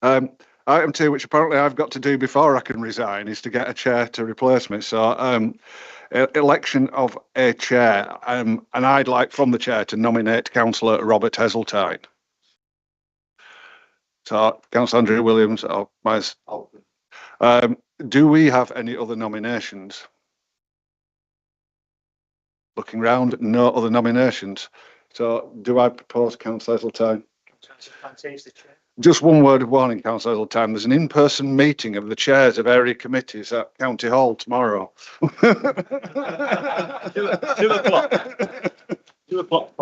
Um, Item 2, which apparently I've got to do before I can resign, is to get a chair to replace me. So, election of a chair, and I'd like from the chair to nominate Councillor Robert Heseltine. So, Councillor Andrew Williams or myself. Do we have any other nominations? Looking round, no other nominations. So, do I propose Councillor Heseltine? Just one word of warning, Councillor Heseltine. There's an in-person meeting of the chairs of area committees at County Hall tomorrow. 2 o'clock. 2 o'clock.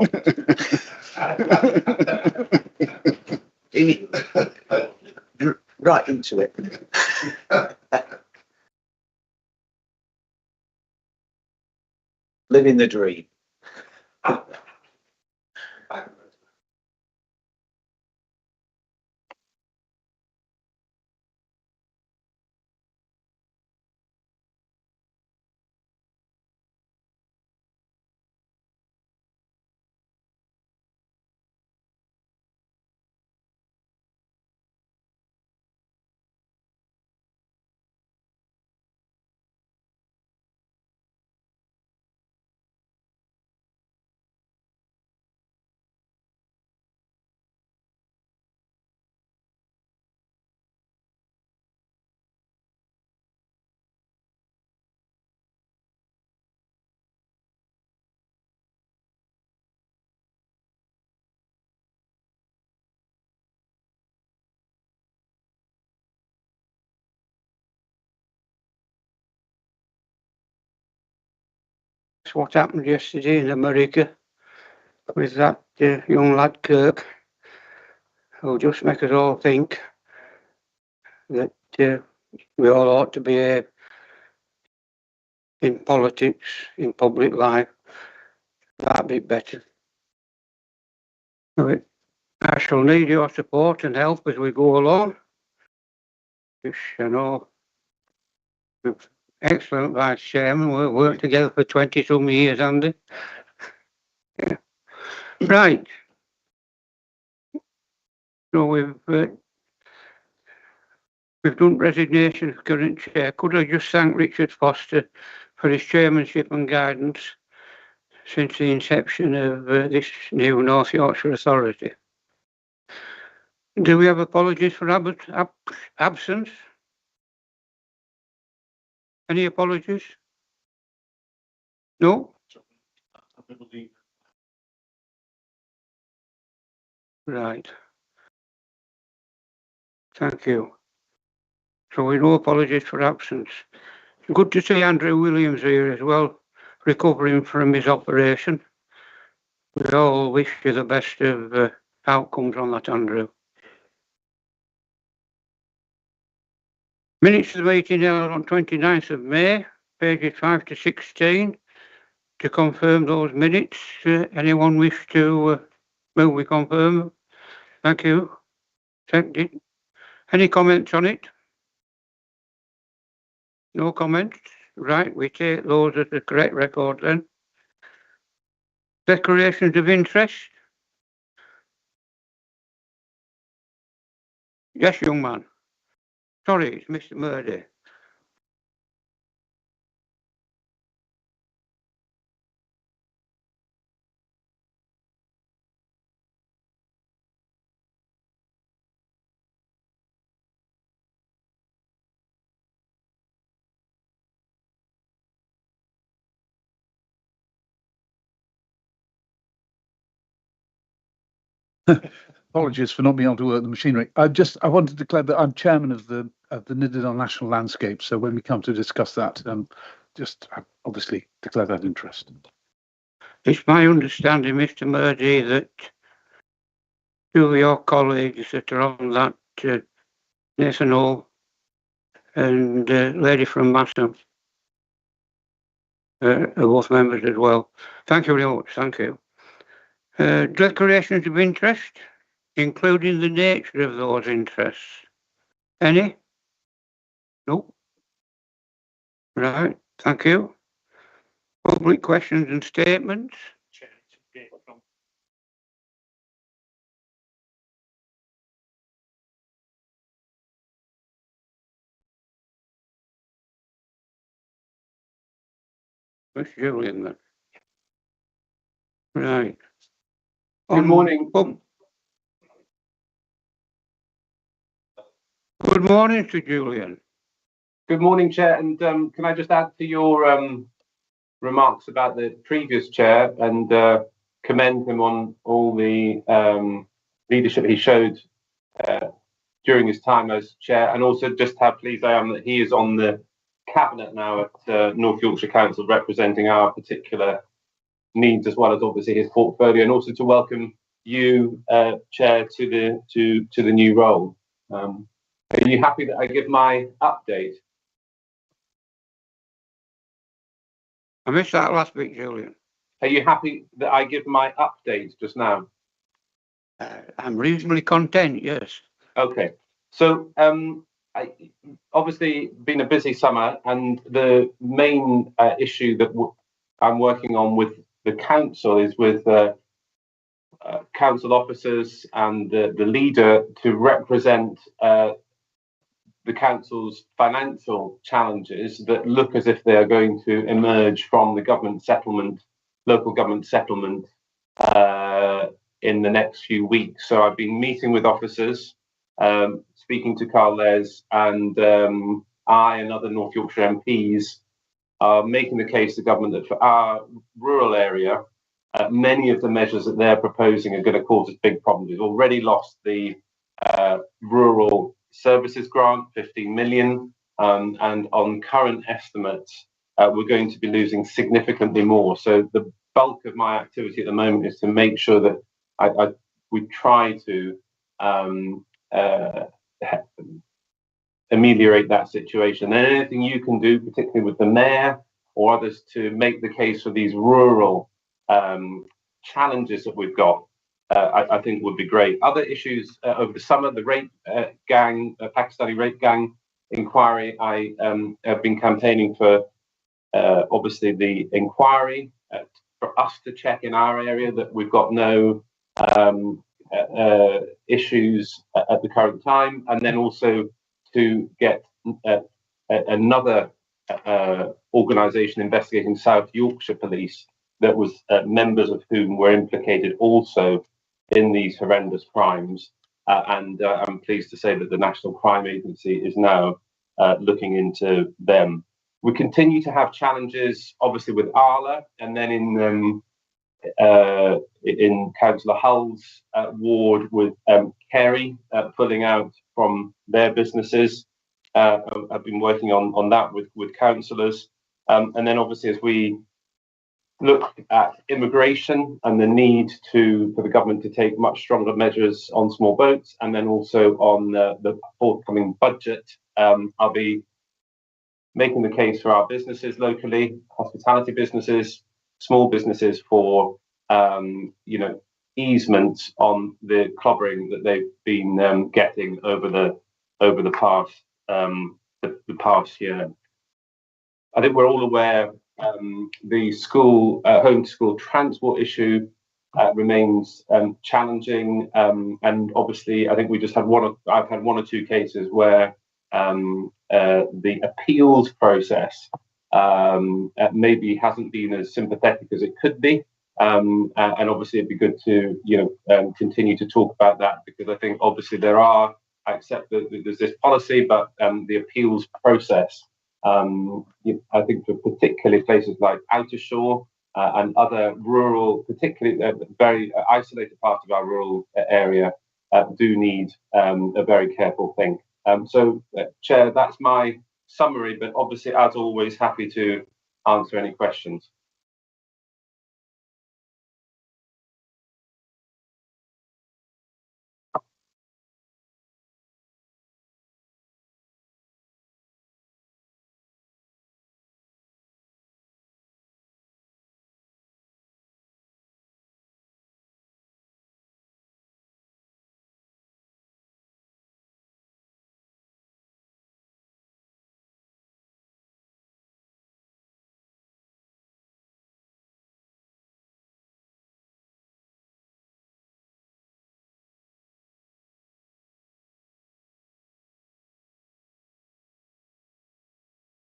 Right into it. Living the dream. What happened yesterday in America with that young lad Kirk, who'll just make us all think that we all ought to behave in politics, in public life, that bit better. But I shall need your support and help as we go along. Because, you know, excellent Vice Chairman. We've worked together for 20-some years, Andy. Yeah. Right. So we've done resignation of current chair. Could I just thank Richard Foster for his chairmanship and guidance since the inception of this new North Yorkshire Authority? Do we have apologies for absence? Any apologies? No? Right. Thank you. So we no apologies for absence. Good to see Andrew Williams here as well, recovering from his operation. We all wish you the best of outcomes on that, Andrew. Minutes of the meeting held on 29th of May, pages 5 to 16. To confirm those minutes, anyone wish to move we confirm? Thank you. Seconded. Any comments on it? No comments? Right, we take those as the correct record then. Declarations of interest? Yes, young man. Sorry, it's Mr. Murday. Apologies for not being able to work the machinery. I want to declare that I'm chairman of the Nidderdale National Landscape. So when we come to discuss that, I obviously declare that interest. It's my understanding, Mr. Murdy, that two of your colleagues that are on that, Nathan Hall and lady from Massam, are both members as well. Thank you very much. Thank you. Declarations of interest, including the nature of those interests. Any? No. Right. Thank you. Public questions and statements. Miss Julian then. Right. Good morning. Good morning to Julian. Good morning, Chair. And can I just add to your remarks about the previous chair and commend him on all the leadership he showed during his time as chair, and also just how pleased I am that he is on the cabinet now at North Yorkshire Council, representing our particular needs as well as obviously his portfolio, and also to welcome you, Chair, to the new role. Are you happy that I give my update? I missed that last bit, Julian. Are you happy that I give my update just now? I'm reasonably content, yes. Okay. So, I obviously been a busy summer, and the main issue that I'm working on with the council is with council officers and the leader to represent the council's financial challenges that look as if they are going to emerge from the government settlement, local government settlement in the next few weeks. So I've been meeting with officers, speaking to Carl Les, and I and other North Yorkshire MPs are making the case to government that for our rural area, many of the measures that they're proposing are going to cause us big problems. We've already lost the rural services grant, 15 million, and on current estimates, we're going to be losing significantly more. So the bulk of my activity at the moment is to make sure that we try to ameliorate that situation. And anything you can do, particularly with the mayor or others, to make the case for these rural challenges that we've got, I think would be great. Other issues over the summer, the rape gang, Pakistani rape gang inquiry. I have been campaigning for obviously the inquiry, for us to check in our area that we've got no issues at the current time, and then also to get another organisation investigating South Yorkshire Police that was members of whom were implicated also in these horrendous crimes. And I'm pleased to say that the National Crime Agency is now looking into them. We continue to have challenges, obviously, with Arla, and then in Councillor Hull's ward with Kerry pulling out from their businesses. I've been working on that with councillors. And then obviously as we look at immigration and the need for the government to take much stronger measures on small boats, and then also on the forthcoming budget, I'll be making the case for our businesses locally, hospitality businesses, small businesses, for easements on the clobbering that they've been getting over the past year. I think we're all aware the school home-to-school transport issue remains challenging, and obviously I think we just had I've had one or two cases where the appeals process maybe hasn't been as sympathetic as it could be, and obviously it'd be good to continue to talk about that, because I think obviously I accept that there's this policy, but the appeals process, I think for particularly places like Outer Shore and other rural, particularly very isolated parts of our rural area, do need a very careful think. So, Chair, that's my summary, but obviously, as always, happy to answer any questions.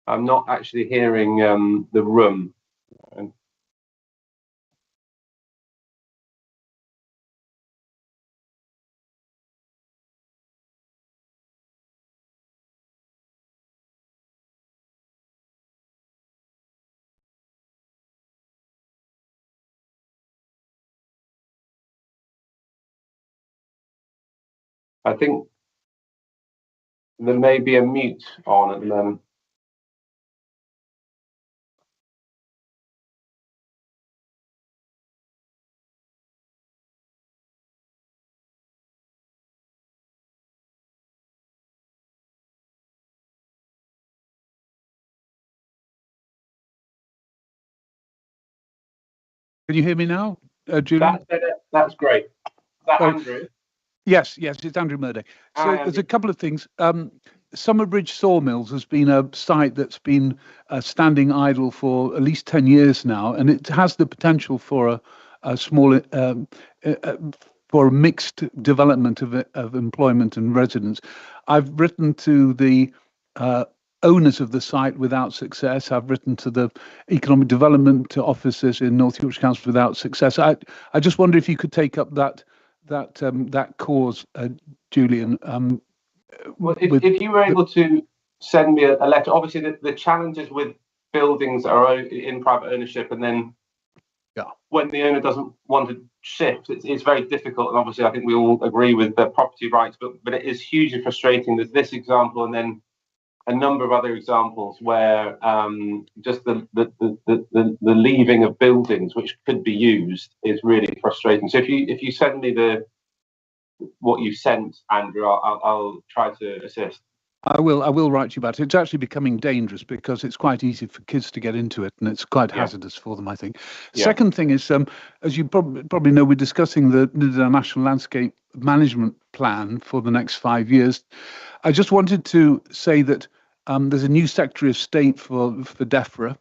I'm not actually hearing the room. I think there may be a mute on at the moment. Can you hear me now, Julian? That's better. That's great. Is that Oh, Andrew? Yes, it's Andrew Murday. So Hi, there's Andy. a couple of things. Summerbridge Sawmills has been a site that's been standing idle for at least 10 years now, and it has the potential for a small, for a mixed development of employment and residence. I've written to the owners of the site without success. I've written to the economic development officers in North Yorkshire Council without success. I just wonder if you could take up that cause, Julian. Well, if you were able to send me a letter, obviously the challenges with buildings that are in private ownership, and then when the owner doesn't want to shift, it's very difficult. And obviously, I think we all agree with the property rights, but it is hugely frustrating. There's this example, and then a number of other examples where just the leaving of buildings which could be used is really frustrating. So if you send me what you sent, Andrew, I'll try to assist. I will write to you about it. It's actually becoming dangerous because it's quite easy for kids to get into it, and it's quite hazardous for them, I think. Second thing is, as you probably know, we're discussing the National Landscape Management Plan for the next 5 years. I just wanted to say that there's a new Secretary of State for DEFRA.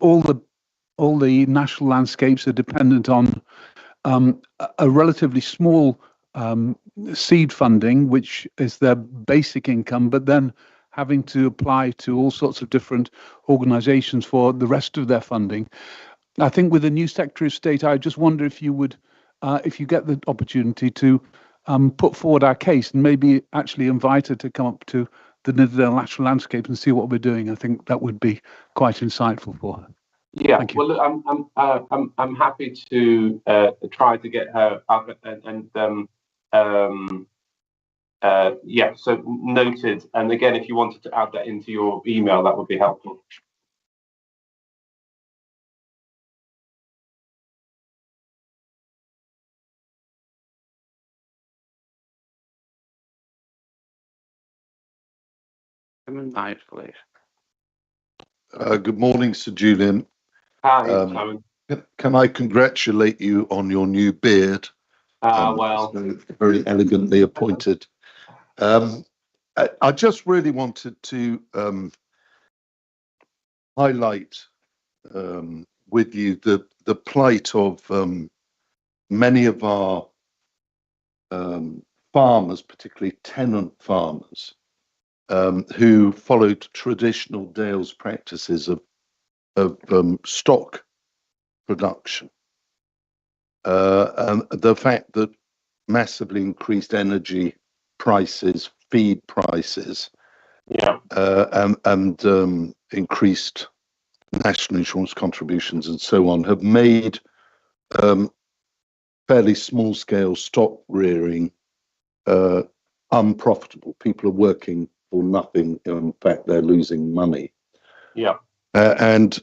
All the national landscapes are dependent on a relatively small seed funding, which is their basic income, but then having to apply to all sorts of different organizations for the rest of their funding. I think with the new Secretary of State, I just wonder if you would, if you get the opportunity to put forward our case and maybe actually invite her to come up to the Nidderdale National Landscape and see what we're doing. I think that would be quite insightful for her. Yeah, well, look, I'm happy to try to get her up yeah, so noted. And again, if you wanted to add that into your email, that would be helpful. Please. Good morning, Sir Julian. Hi, Simon. Can I congratulate you on your new beard? Well, very elegantly appointed. I just really wanted to highlight with you the plight of many of our farmers, particularly tenant farmers, who followed traditional Dales practices of stock production. And the fact that massively increased energy prices, feed prices, and increased national insurance contributions and so on have made fairly small scale stock rearing unprofitable. People are working for nothing. In fact, they're losing money. And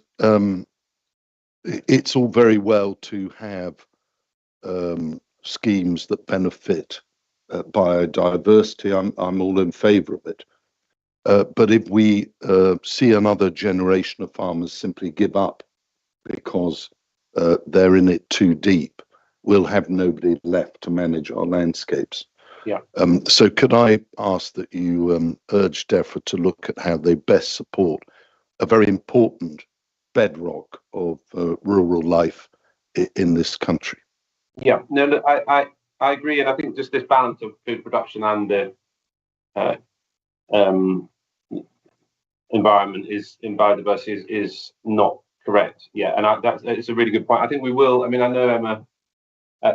it's all very well to have schemes that benefit biodiversity. I'm all in favour of it. But if we see another generation of farmers simply give up because they're in it too deep, we'll have nobody left to manage our landscapes. So could I ask that you urge DEFRA to look at how they best support a very important bedrock of rural life in this country? No, look, I agree, and I think just this balance of food production and the environment in biodiversity is not correct. And it's a really good point. I think we will. I mean, I know Emma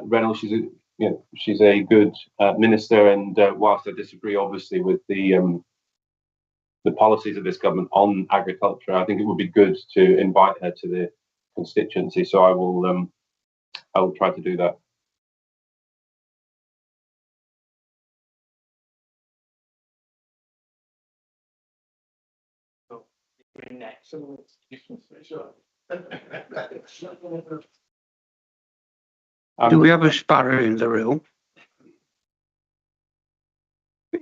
Reynolds. She's a good minister, and whilst I disagree, obviously, with the policies of this government on agriculture, I think it would be good to invite her to the constituency. So I will try to do that. Do we have a sparrow in the room?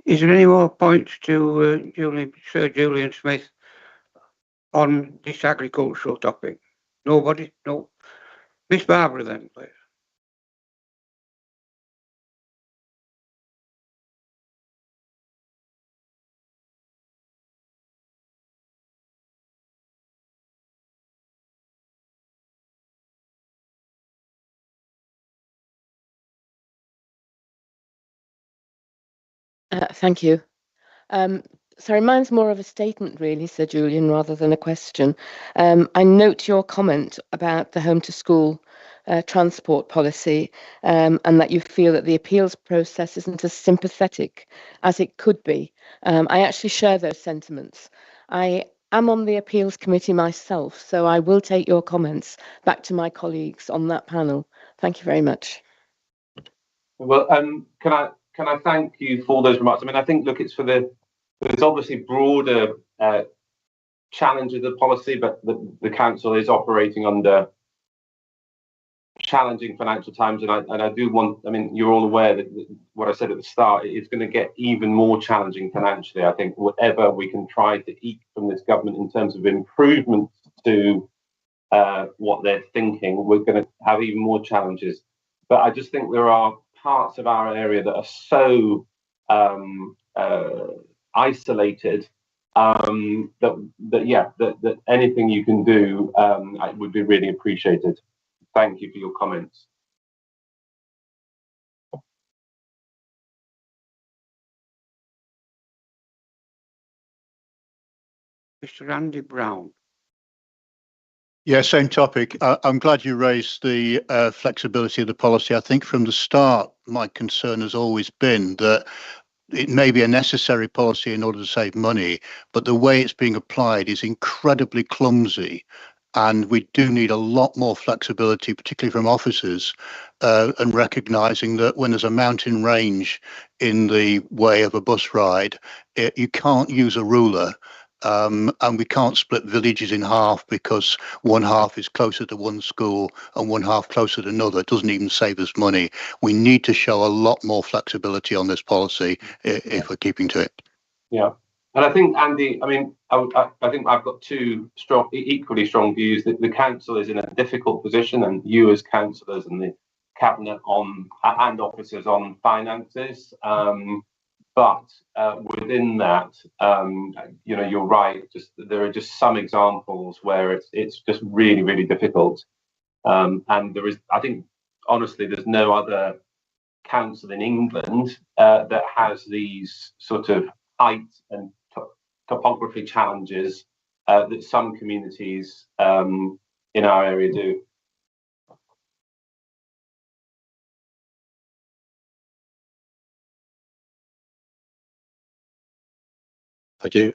Is there any more points to Sir Julian Smith on this agricultural topic? Nobody? No. Miss Barbara then, please. Thank you. Sorry, mine's more of a statement, really, Sir Julian, rather than a question. I note your comment about the home to school transport policy, and that you feel that the appeals process isn't as sympathetic as it could be. I actually share those sentiments. I am on the appeals committee myself, so I will take your comments back to my colleagues on that panel. Thank you very much. Well, can I thank you for those remarks? I mean, I think, look, there's obviously broader challenge of the policy, but the council is operating under challenging financial times, and I do want. I mean, you're all aware that what I said at the start, it's going to get even more challenging financially. I think whatever we can try to eke from this government in terms of improvements to what they're thinking, we're going to have even more challenges. But I just think there are parts of our area that are so isolated that anything you can do would be really appreciated. Thank you for your comments. Mr. Andy Brown. Yeah, same topic. I'm glad you raised the flexibility of the policy. I think from the start, my concern has always been that it may be a necessary policy in order to save money, but the way it's being applied is incredibly clumsy. And we do need a lot more flexibility, particularly from officers, and recognising that when there's a mountain range in the way of a bus ride, you can't use a ruler. And we can't split villages in half because one half is closer to one school and one half closer to another. It doesn't even save us money. We need to show a lot more flexibility on this policy if we're keeping to it. Yeah, and I think, Andy, I mean, I think I've got two equally strong views. That the council is in a difficult position, and you as councillors and the cabinet and officers on finances. But within that, you're right. There are just some examples where it's just really, really difficult. And there is, I think, honestly, there's no other council in England that has these sort of height and topography challenges that some communities in our area do. Thank you.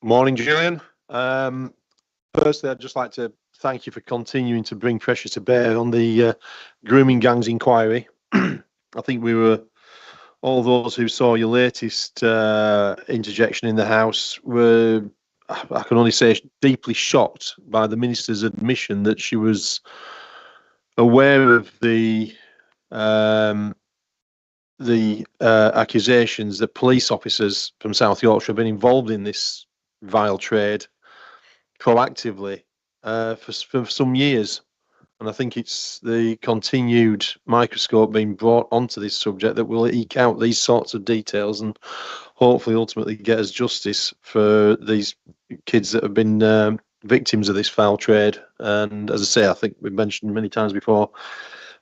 Morning, Julian. Firstly, I'd just like to thank you for continuing to bring pressure to bear on the grooming gangs inquiry. I think we were, all those who saw your latest interjection in the House were, I can only say, deeply shocked by the Minister's admission that she was aware of the accusations that police officers from South Yorkshire have been involved in this vile trade proactively for some years. And I think it's the continued microscope being brought onto this subject that will eke out these sorts of details and hopefully ultimately get us justice for these kids that have been victims of this foul trade. And as I say, I think we've mentioned many times before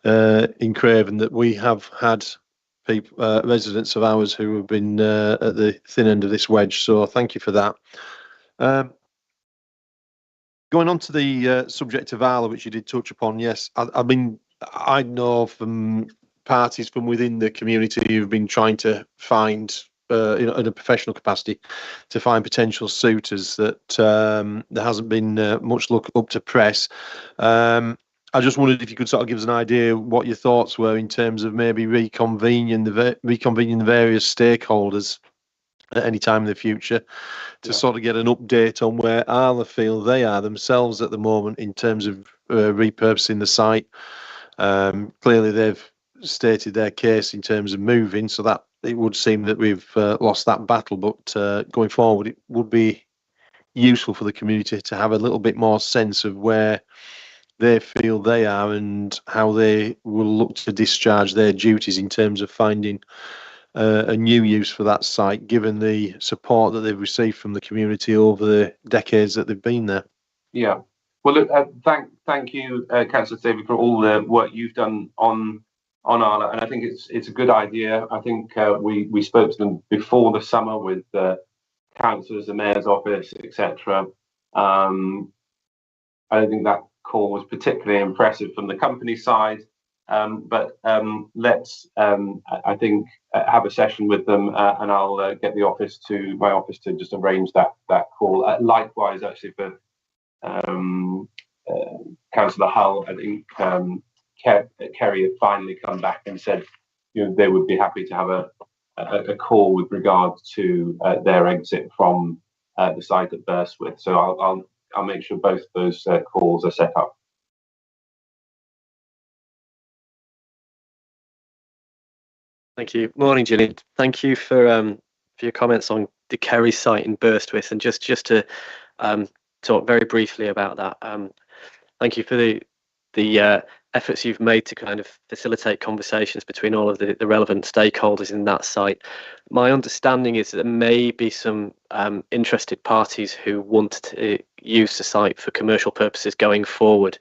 in Craven that we have had people, residents of ours who have been at the thin end of this wedge. So thank you for that. Going on to the subject of Arla, which you did touch upon, yes, I mean, I know from parties from within the community who've been trying to find, in a professional capacity, to find potential suitors that there hasn't been much luck up to press. I just wondered if you could sort of give us an idea what your thoughts were in terms of maybe reconvening the various stakeholders at any time in the future to Yeah. sort of get an update on where Arla feel they are themselves at the moment in terms of repurposing the site. Clearly, they've stated their case in terms of moving, so that it would seem that we've lost that battle. But going forward, it would be useful for the community to have a little bit more sense of where they feel they are and how they will look to discharge their duties in terms of finding a new use for that site, given the support that they've received from the community over the decades that they've been there. Yeah. Well, look, thank you, Councillor David, for all the work you've done on Arla, and I think it's a good idea. I think we spoke to them before the summer with councillors, the mayor's office, etc. I don't think that call was particularly impressive from the company side, but let's I think have a session with them, and I'll get my office to just arrange that call. Likewise, actually, for Councillor Hull, I think Kerry had finally come back and said, they would be happy to have a call with regard to their exit from the site at Burstwith. So I'll make sure both those calls are set up. Thank you. Morning, Gillian. Thank you for your comments on the Kerry site in Burstwith, and just to talk very briefly about that. Thank you for the efforts you've made to kind of facilitate conversations between all of the relevant stakeholders in that site. My understanding is that there may be some interested parties who want to use the site for commercial purposes going forward,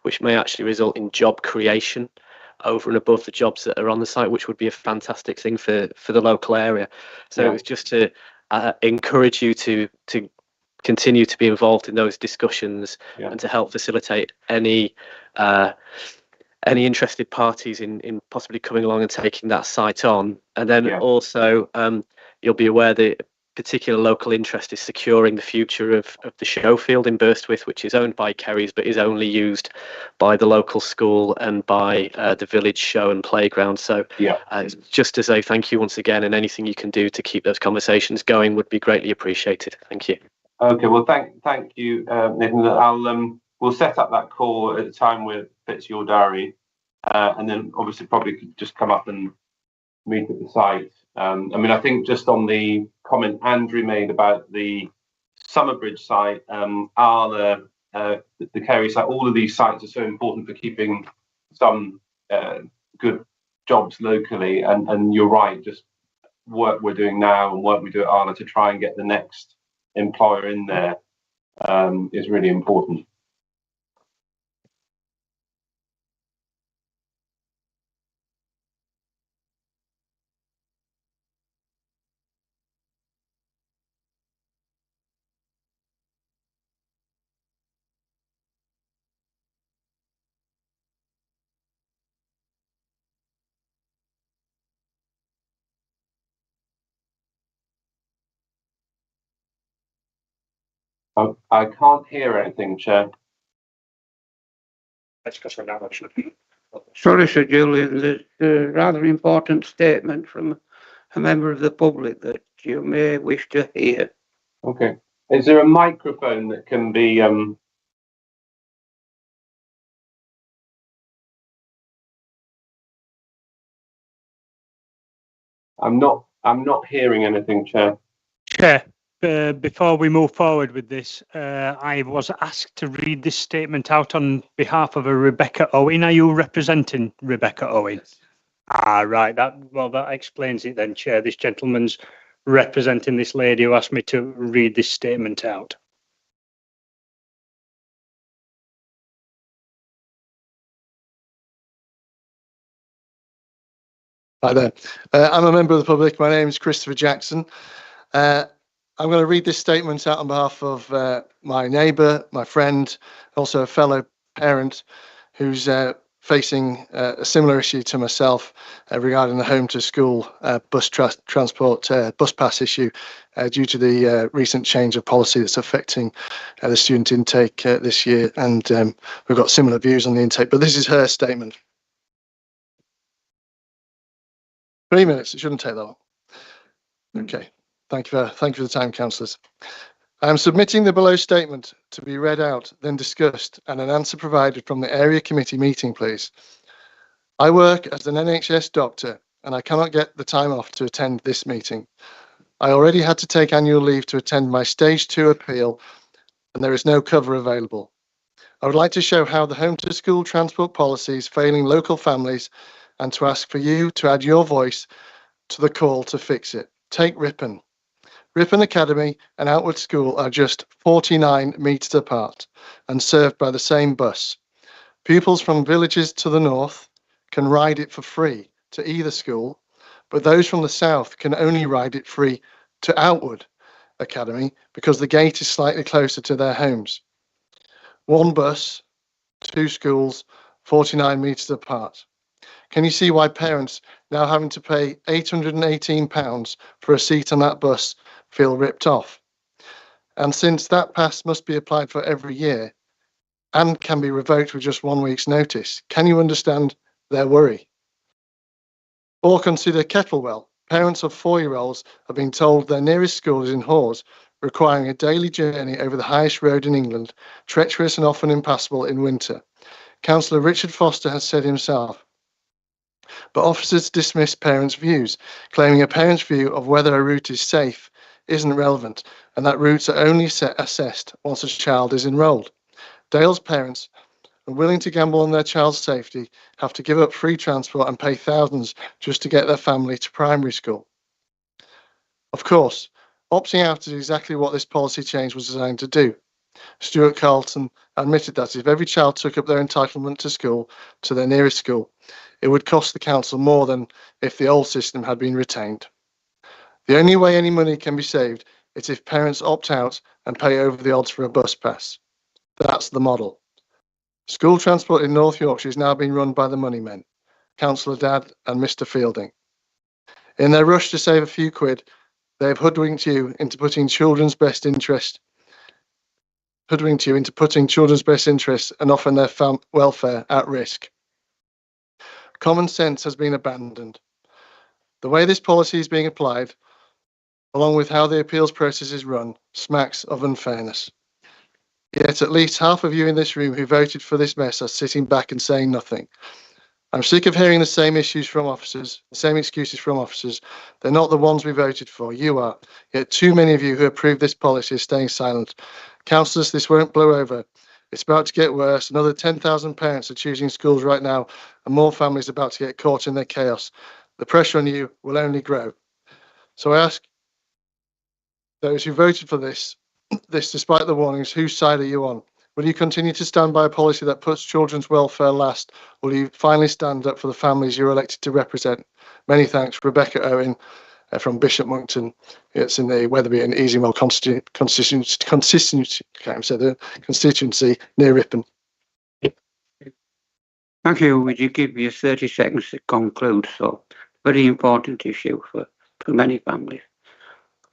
which may actually result in job creation over and above the jobs that are on the site, which would be a fantastic thing for the local area. So Yeah. It was just to encourage you to continue to be involved in those discussions, Yeah. and to help facilitate any interested parties in possibly coming along and taking that site on. And then also you'll be aware that particular local interest is securing the future of the show field in Burstwith, which is owned by Kerry's but is only used by the local school and by the village show and playground. So just to say thank you once again, and anything you can do to keep those conversations going would be greatly appreciated. Thank you. Okay, well, thank you, Nathan. We'll set up that call at a time where it fits your diary, and then obviously probably could just come up and meet at the site. I think just on the comment Andrew made about the Summerbridge site, the Kerry site, all of these sites are so important for keeping some good jobs locally, and you're right, just work we're doing now and work we do at Arla to try and get the next employer in there is really important. I can't hear anything, Chair. Sorry, Sir Julian, there's a rather important statement from a member of the public that you may wish to hear. Okay. Is there a microphone that can be I'm not hearing anything, Chair. Chair, before we move forward with this, I was asked to read this statement out on behalf of a Rebecca Owen. Are you representing Rebecca Owen? Yes. Right. That explains it then, Chair. This gentleman's representing this lady who asked me to read this statement out. Hi there. I'm a member of the public. My name is Christopher Jackson. I'm going to read this statement out on behalf of my neighbour, my friend, also a fellow parent who's facing a similar issue to myself regarding the home to school bus transport bus pass issue due to the recent change of policy that's affecting the student intake this year. And we've got similar views on the intake, but this is her statement. 3 minutes, it shouldn't take that long. Okay. Thank you for the time, councillors. I am submitting the below statement to be read out, then discussed, and an answer provided from the area committee meeting, please. I work as an NHS doctor, and I cannot get the time off to attend this meeting. I already had to take annual leave to attend my stage 2 appeal, and there is no cover available. I would like to show how the home to school transport policy is failing local families, and to ask for you to add your voice to the call to fix it. Take Ripon. Ripon Academy and Outward School are just 49 metres apart and served by the same bus. Pupils from villages to the north can ride it for free to either school, but those from the south can only ride it free to Outward Academy because the gate is slightly closer to their homes. One bus, 2 schools, 49 metres apart. Can you see why parents now having to pay £818 for a seat on that bus feel ripped off? And since that pass must be applied for every year and can be revoked with just 1 week's notice, can you understand their worry? Or consider Kettlewell. Parents of 4-year-olds have been told their nearest school is in Hawes, requiring a daily journey over the highest road in England, treacherous and often impassable in winter. Councillor Richard Foster has said himself, but officers dismiss parents' views, claiming a parent's view of whether a route is safe isn't relevant, and that routes are only assessed once a child is enrolled. Dale's parents are willing to gamble on their child's safety, have to give up free transport and pay thousands just to get their family to primary school. Of course, opting out is exactly what this policy change was designed to do. Stuart Carlton admitted that if every child took up their entitlement to school, to their nearest school, it would cost the council more than if the old system had been retained. The only way any money can be saved is if parents opt out and pay over the odds for a bus pass. That's the model. School transport in North Yorkshire is now being run by the money men, Councillor Dadd and Mr Fielding. In their rush to save a few quid, they have hoodwinked you into putting children's best interest and often their welfare at risk. Common sense has been abandoned. The way this policy is being applied, along with how the appeals process is run, smacks of unfairness. Yet at least half of you in this room who voted for this mess are sitting back and saying nothing. I'm sick of hearing the same excuses from officers. They're not the ones we voted for. You are. Yet too many of you who approved this policy are staying silent. Councillors, this won't blow over. It's about to get worse. Another 10,000 parents are choosing schools right now, and more families are about to get caught in their chaos. The pressure on you will only grow. So I ask those who voted for this despite the warnings, whose side are you on? Will you continue to stand by a policy that puts children's welfare last, or will you finally stand up for the families you're elected to represent? Many thanks, Rebecca Owen from Bishop Monkton. It's in the Wetherby and Easingwell constituency near Ripon. Thank you. Would you give me 30 seconds to conclude? So, very important issue for many families.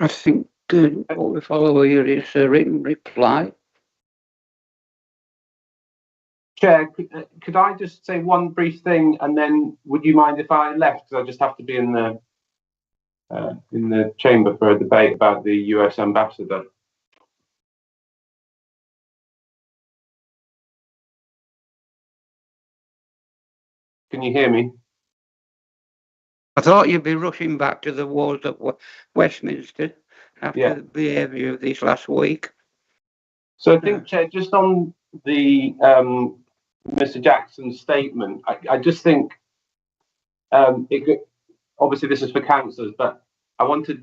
I think what we follow here is a written reply. Chair, could I just say one brief thing, and then would you mind if I left? Because I just have to be in the chamber for a debate about the US ambassador. Can you hear me? I thought you'd be rushing back to the walls of Westminster after the behaviour of this last week. So I think, Chair, just on the Mr. Jackson's statement, I just think obviously this is for councillors, but I want to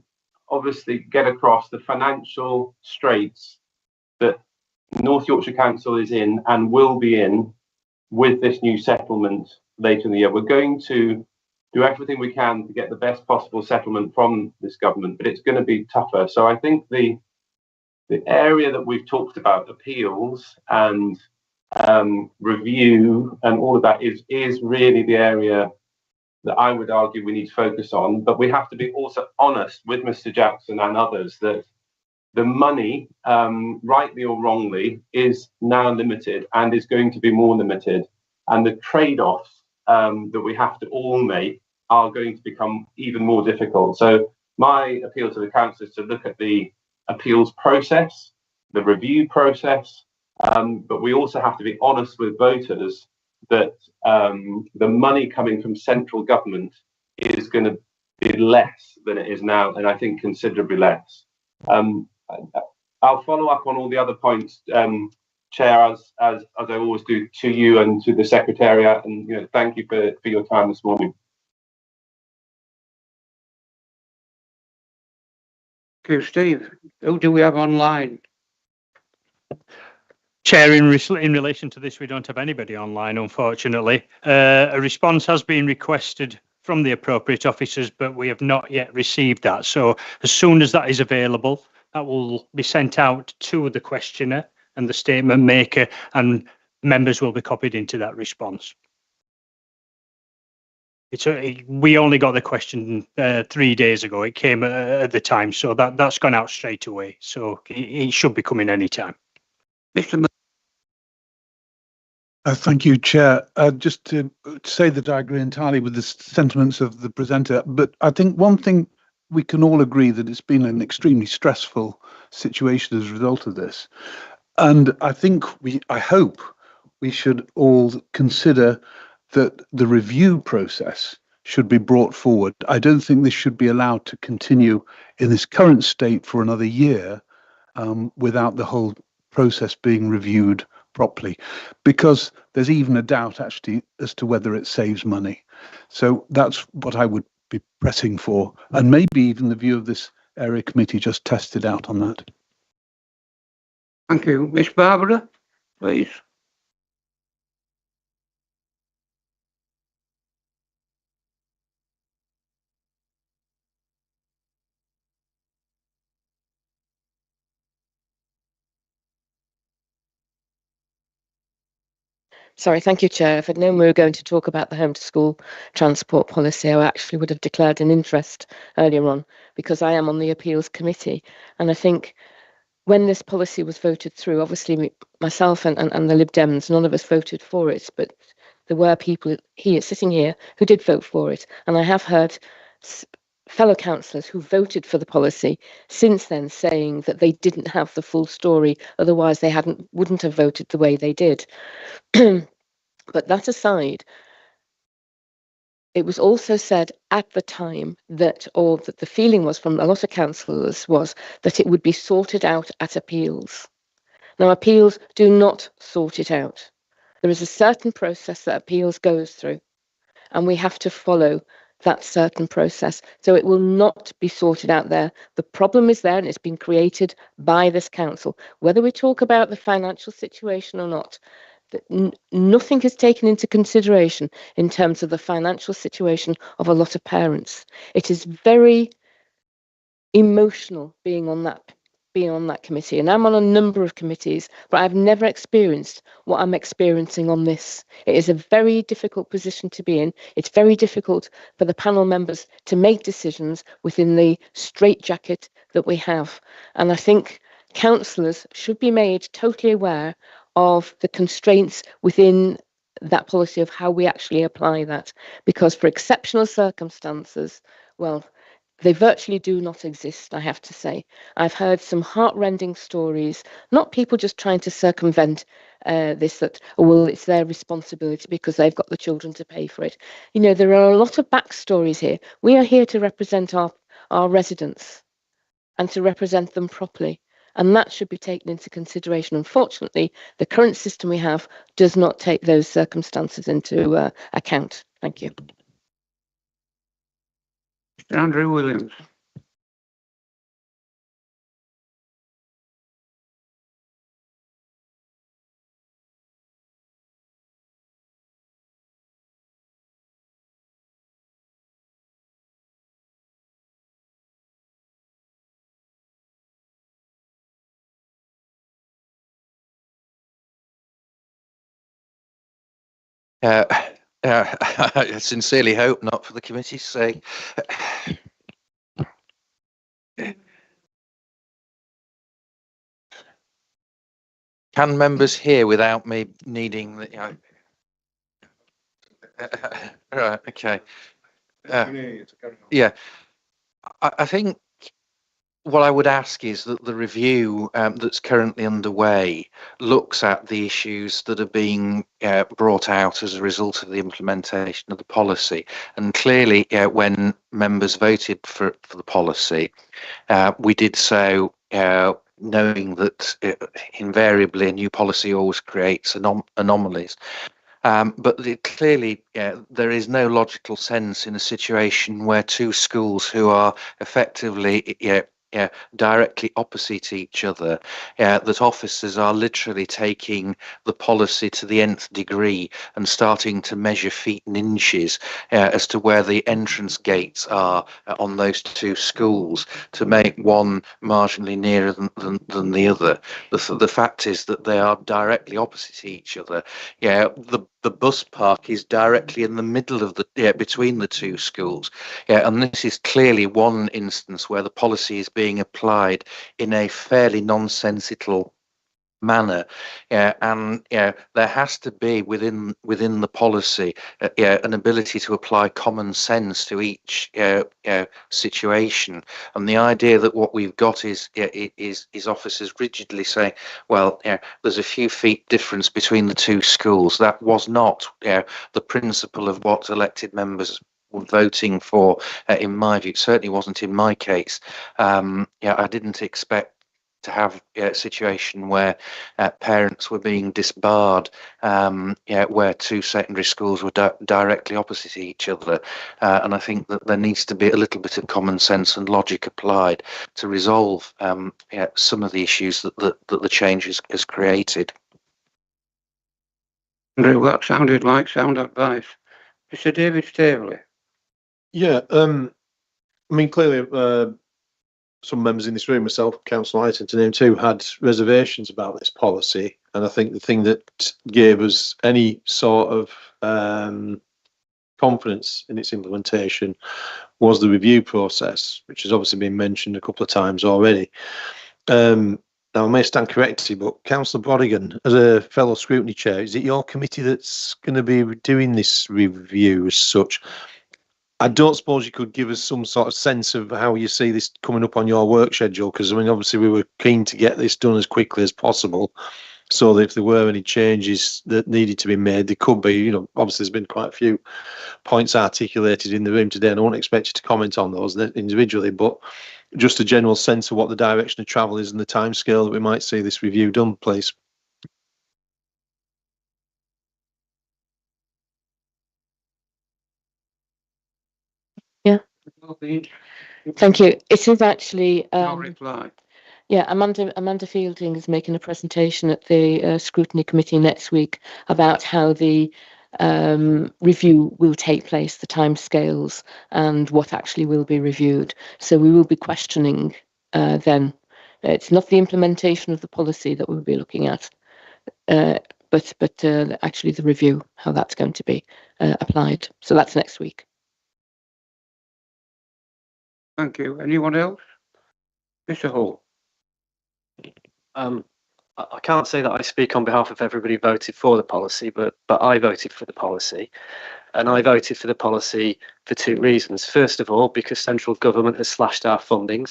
obviously get across the financial straits that North Yorkshire Council is in and will be in with this new settlement later in the year. We're going to do everything we can to get the best possible settlement from this government, but it's going to be tougher. So I think the area that we've talked about, appeals and review and all of that is really the area that I would argue we need to focus on. But we have to be also honest with Mr. Jackson and others that the money, rightly or wrongly, is now limited and is going to be more limited. And the trade-offs that we have to all make are going to become even more difficult. So my appeal to the council is to look at the appeals process, the review process, but we also have to be honest with voters that the money coming from central government is going to be less than it is now, and I think considerably less. I'll follow up on all the other points, Chair, as I always do, to you and to the Secretariat, and thank you for your time this morning. Thank you, Steve. Who do we have online? Chair, in relation to this, we don't have anybody online, unfortunately. A response has been requested from the appropriate officers, but we have not yet received that. So as soon as that is available, that will be sent out to the questioner and the statement maker, and members will be copied into that response. We only got the question 3 days ago. It came at the time, so that's gone out straight away. So it should be coming any time. Mr. Thank you, Chair. Just to say that I agree entirely with the sentiments of the presenter, but I think one thing we can all agree that it's been an extremely stressful situation as a result of this. And I think I hope we should all consider that the review process should be brought forward. I don't think this should be allowed to continue in this current state for another year without the whole process being reviewed properly, because there's even a doubt actually as to whether it saves money. So that's what I would be pressing for, and maybe even the view of this area committee just tested out on that. Thank you. Miss Barbara, please. Sorry, thank you, Chair. If I'd known we were going to talk about the home to school transport policy, I actually would have declared an interest earlier on, because I am on the appeals committee. And I think when this policy was voted through, obviously myself and the Lib Dems, none of us voted for it, but there were people here sitting here who did vote for it. And I have heard fellow councillors who voted for the policy since then saying that they didn't have the full story, otherwise they wouldn't have voted the way they did. But that aside, it was also said at the time that the feeling was from a lot of councillors was that it would be sorted out at appeals. Now, appeals do not sort it out. There is a certain process that appeals goes through, and we have to follow that certain process. So it will not be sorted out there. The problem is there, and it's been created by this council. Whether we talk about the financial situation or not, nothing is taken into consideration in terms of the financial situation of a lot of parents. It is very emotional being on that committee, and I'm on a number of committees, but I've never experienced what I'm experiencing on this. It is a very difficult position to be in. It's very difficult for the panel members to make decisions within the straitjacket that we have, and I think councillors should be made totally aware of the constraints within that policy of how we actually apply that, because for exceptional circumstances, well, they virtually do not exist, I have to say. I've heard some heartrending stories, not people just trying to circumvent this, that, oh, well, it's their responsibility because they've got the children to pay for it. There are a lot of backstories here. We are here to represent our residents and to represent them properly. And that should be taken into consideration. Unfortunately, the current system we have does not take those circumstances into account. Thank you. Mr. Andrew Williams. I sincerely hope not, for the committee's sake. Can members hear without me needing the, right, okay. Yeah. I think what I would ask is that the review that's currently underway looks at the issues that are being brought out as a result of the implementation of the policy. And clearly, when members voted for the policy, we did so knowing that invariably a new policy always creates anomalies. But clearly, there is no logical sense in a situation where two schools who are effectively directly opposite each other, that officers are literally taking the policy to the nth degree and starting to measure feet and inches as to where the entrance gates are on those two schools to make one marginally nearer than the other. The fact is that they are directly opposite each other. The bus park is directly in the middle of between the two schools. And this is clearly one instance where the policy is being applied in a fairly nonsensical manner, and there has to be within the policy an ability to apply common sense to each situation. And the idea that what we've got is officers rigidly saying, well, there's a few feet difference between the two schools. That was not the principle of what elected members were voting for, in my view. It certainly wasn't in my case. I didn't expect to have a situation where parents were being disbarred, where two secondary schools were directly opposite each other. And I think that there needs to be a little bit of common sense and logic applied to resolve some of the issues that the change has created. Andrew, that sounded like sound advice. Mr. David Staveley. Yeah, I mean, clearly, some members in this room, myself, Councillor Iton to name two, had reservations about this policy. And I think the thing that gave us any sort of confidence in its implementation was the review process, which has obviously been mentioned a couple of times already. Now, I may stand corrected, but Councillor Brodigan, as a fellow scrutiny chair, is it your committee that's going to be doing this review as such? I don't suppose you could give us some sort of sense of how you see this coming up on your work schedule, because I mean, obviously we were keen to get this done as quickly as possible, so that if there were any changes that needed to be made, there could be. Obviously there's been quite a few points articulated in the room today, and I won't expect you to comment on those individually, but just a general sense of what the direction of travel is and the timescale that we might see this review done, please. Thank you. It is actually No reply. yeah, Amanda Fielding is making a presentation at the scrutiny committee next week about how the review will take place, the timescales, and what actually will be reviewed. So we will be questioning then. It's not the implementation of the policy that we'll be looking at, but actually the review, how that's going to be applied. So that's next week. Thank you. Anyone else? Mr. Hall. I can't say that I speak on behalf of everybody who voted for the policy, but I voted for the policy, and I voted for the policy for two reasons. First of all, because central government has slashed our funding,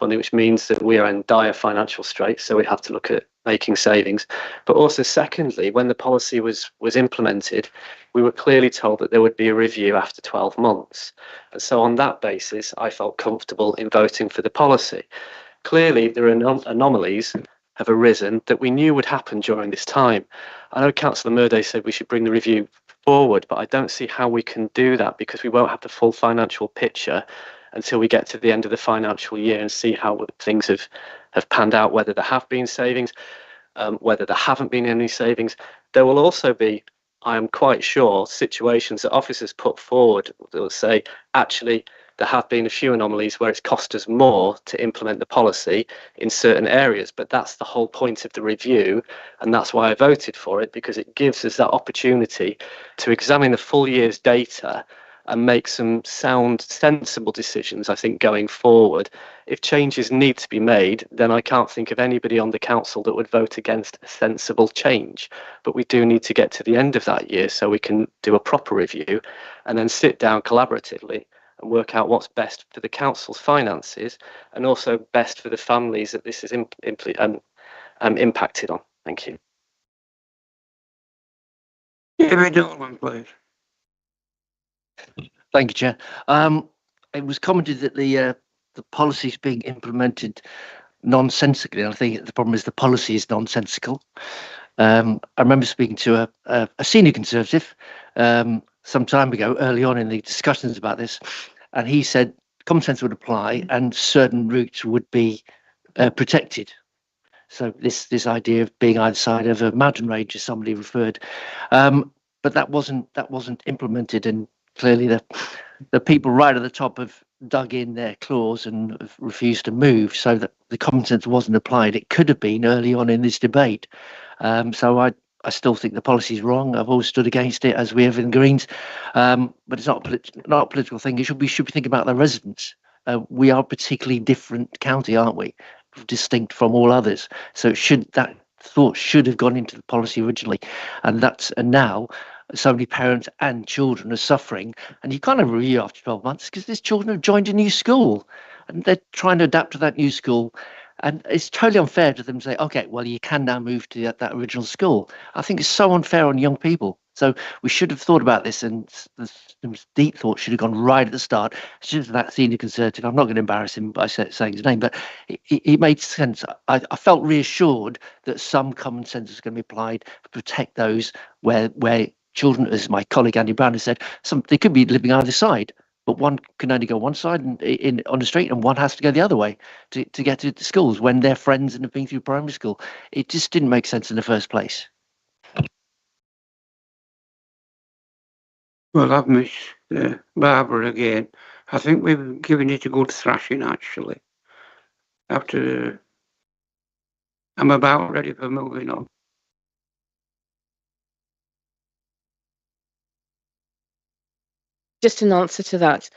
which means that we are in dire financial straits, so we have to look at making savings. But also, secondly, when the policy was implemented, we were clearly told that there would be a review after 12 months. And so on that basis, I felt comfortable in voting for the policy. Clearly, there are anomalies have arisen that we knew would happen during this time. I know Councillor Murday said we should bring the review forward, but I don't see how we can do that because we won't have the full financial picture until we get to the end of the financial year and see how things have panned out, whether there have been savings, whether there haven't been any savings. There will also be, I am quite sure, situations that officers put forward that will say, actually, there have been a few anomalies where it's cost us more to implement the policy in certain areas, but that's the whole point of the review, and that's why I voted for it, because it gives us that opportunity to examine the full year's data and make some sound, sensible decisions, I think, going forward. If changes need to be made, then I can't think of anybody on the council that would vote against a sensible change. But we do need to get to the end of that year so we can do a proper review and then sit down collaboratively and work out what's best for the council's finances and also best for the families that this is impacted on. Thank you. David Norman, please. Thank you, Chair. It was commented that the policy is being implemented nonsensically. And I think the problem is the policy is nonsensical. I remember speaking to a senior Conservative some time ago, early on in the discussions about this, and he said common sense would apply and certain routes would be protected. So this idea of being either side of a mountain range, as somebody referred, but that wasn't implemented, and clearly the people right at the top have dug in their claws and have refused to move, so that the common sense wasn't applied. It could have been early on in this debate. So I still think the policy is wrong. I've always stood against it, as we have in Greens, but it's not a political thing. We should be thinking about the residents. We are a particularly different county, aren't we? Distinct from all others. So that thought should have gone into the policy originally, and now so many parents and children are suffering, and you kind of review after 12 months because these children have joined a new school and they're trying to adapt to that new school, and it's totally unfair to them to say, okay, well, you can now move to that original school. I think it's so unfair on young people. So we should have thought about this, and some deep thought should have gone right at the start. Just that senior Conservative, I'm not going to embarrass him by saying his name, but it made sense. I felt reassured that some common sense is going to be applied to protect those where children, as my colleague Andy Brown has said, they could be living either side, but one can only go one side on the street, and one has to go the other way to get to the schools when they're friends and have been through primary school. It just didn't make sense in the first place. Well, I've missed Barbara again. I think we've given it a good thrashing, actually. I'm about ready for moving on. Just an answer to that.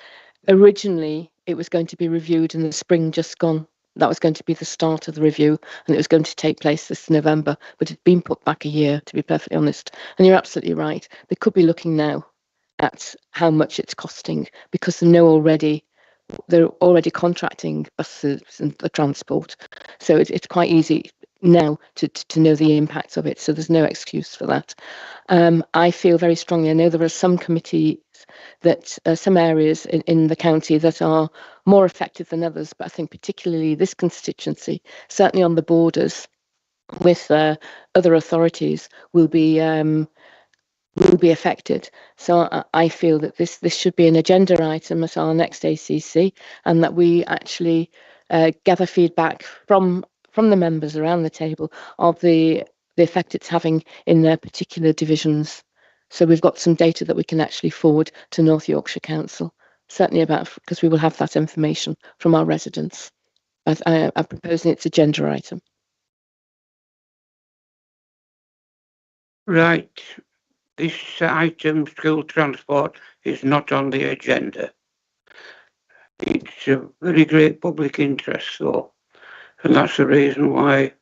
Originally, it was going to be reviewed in the spring just gone. That was going to be the start of the review, and it was going to take place this November, but it's been put back a year, to be perfectly honest. And you're absolutely right. They could be looking now at how much it's costing, because they're already contracting buses and the transport. So it's quite easy now to know the impact of it. So there's no excuse for that. I feel very strongly, I know there are some committees that some areas in the county that are more affected than others, but I think particularly this constituency, certainly on the borders with other authorities, will be affected. So I feel that this should be an agenda item at our next ACC, and that we actually gather feedback from the members around the table of the effect it's having in their particular divisions. So we've got some data that we can actually forward to North Yorkshire Council, certainly because we will have that information from our residents. I'm proposing it's agenda item. Right. This item, school transport, is not on the agenda. It's a very great public interest, though, and that's the reason why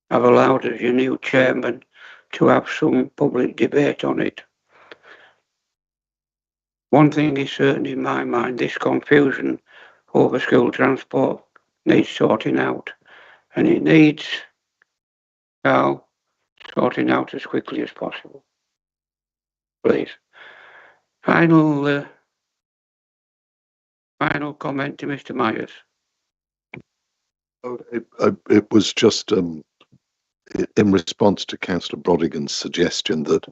I've allowed, as your new chairman, to have some public debate on it. One thing is certain in my mind: this confusion over school transport needs sorting out, and it needs sorting out as quickly as possible. Please. Final comment to Mr. Myers. It was just in response to Councillor Brodigan's suggestion that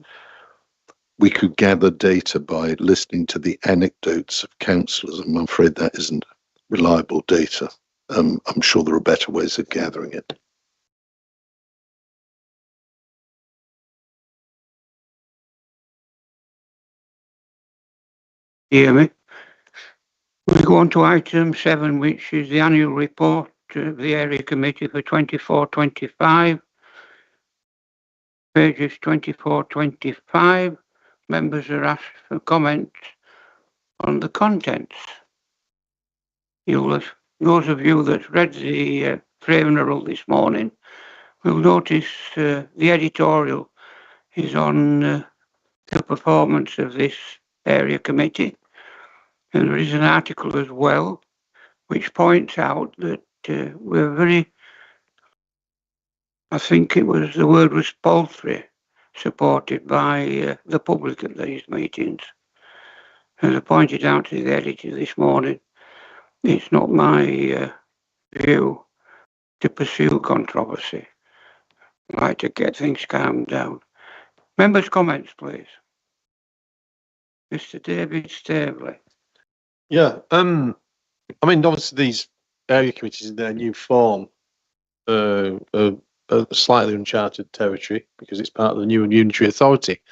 we could gather data by listening to the anecdotes of councillors. I'm afraid that isn't reliable data. I'm sure there are better ways of gathering it. Hear me? We go on to item 7, which is the annual report of the area committee for 24-25. Pages 24-25. Members are asked for comment on the contents. Those of you that read the Craven Herald this morning will notice the editorial is on the performance of this area committee, And there is an article as well which points out that we're very, I think the word was paltry, supported by the public at these meetings. As I pointed out to the editor this morning, it's not my view to pursue controversy. I like to get things calmed down. Members' comments, please. Mr. David Staveley. Yeah, I mean, obviously these area committees in their new form are slightly uncharted territory because it's part of the new and unitary authority.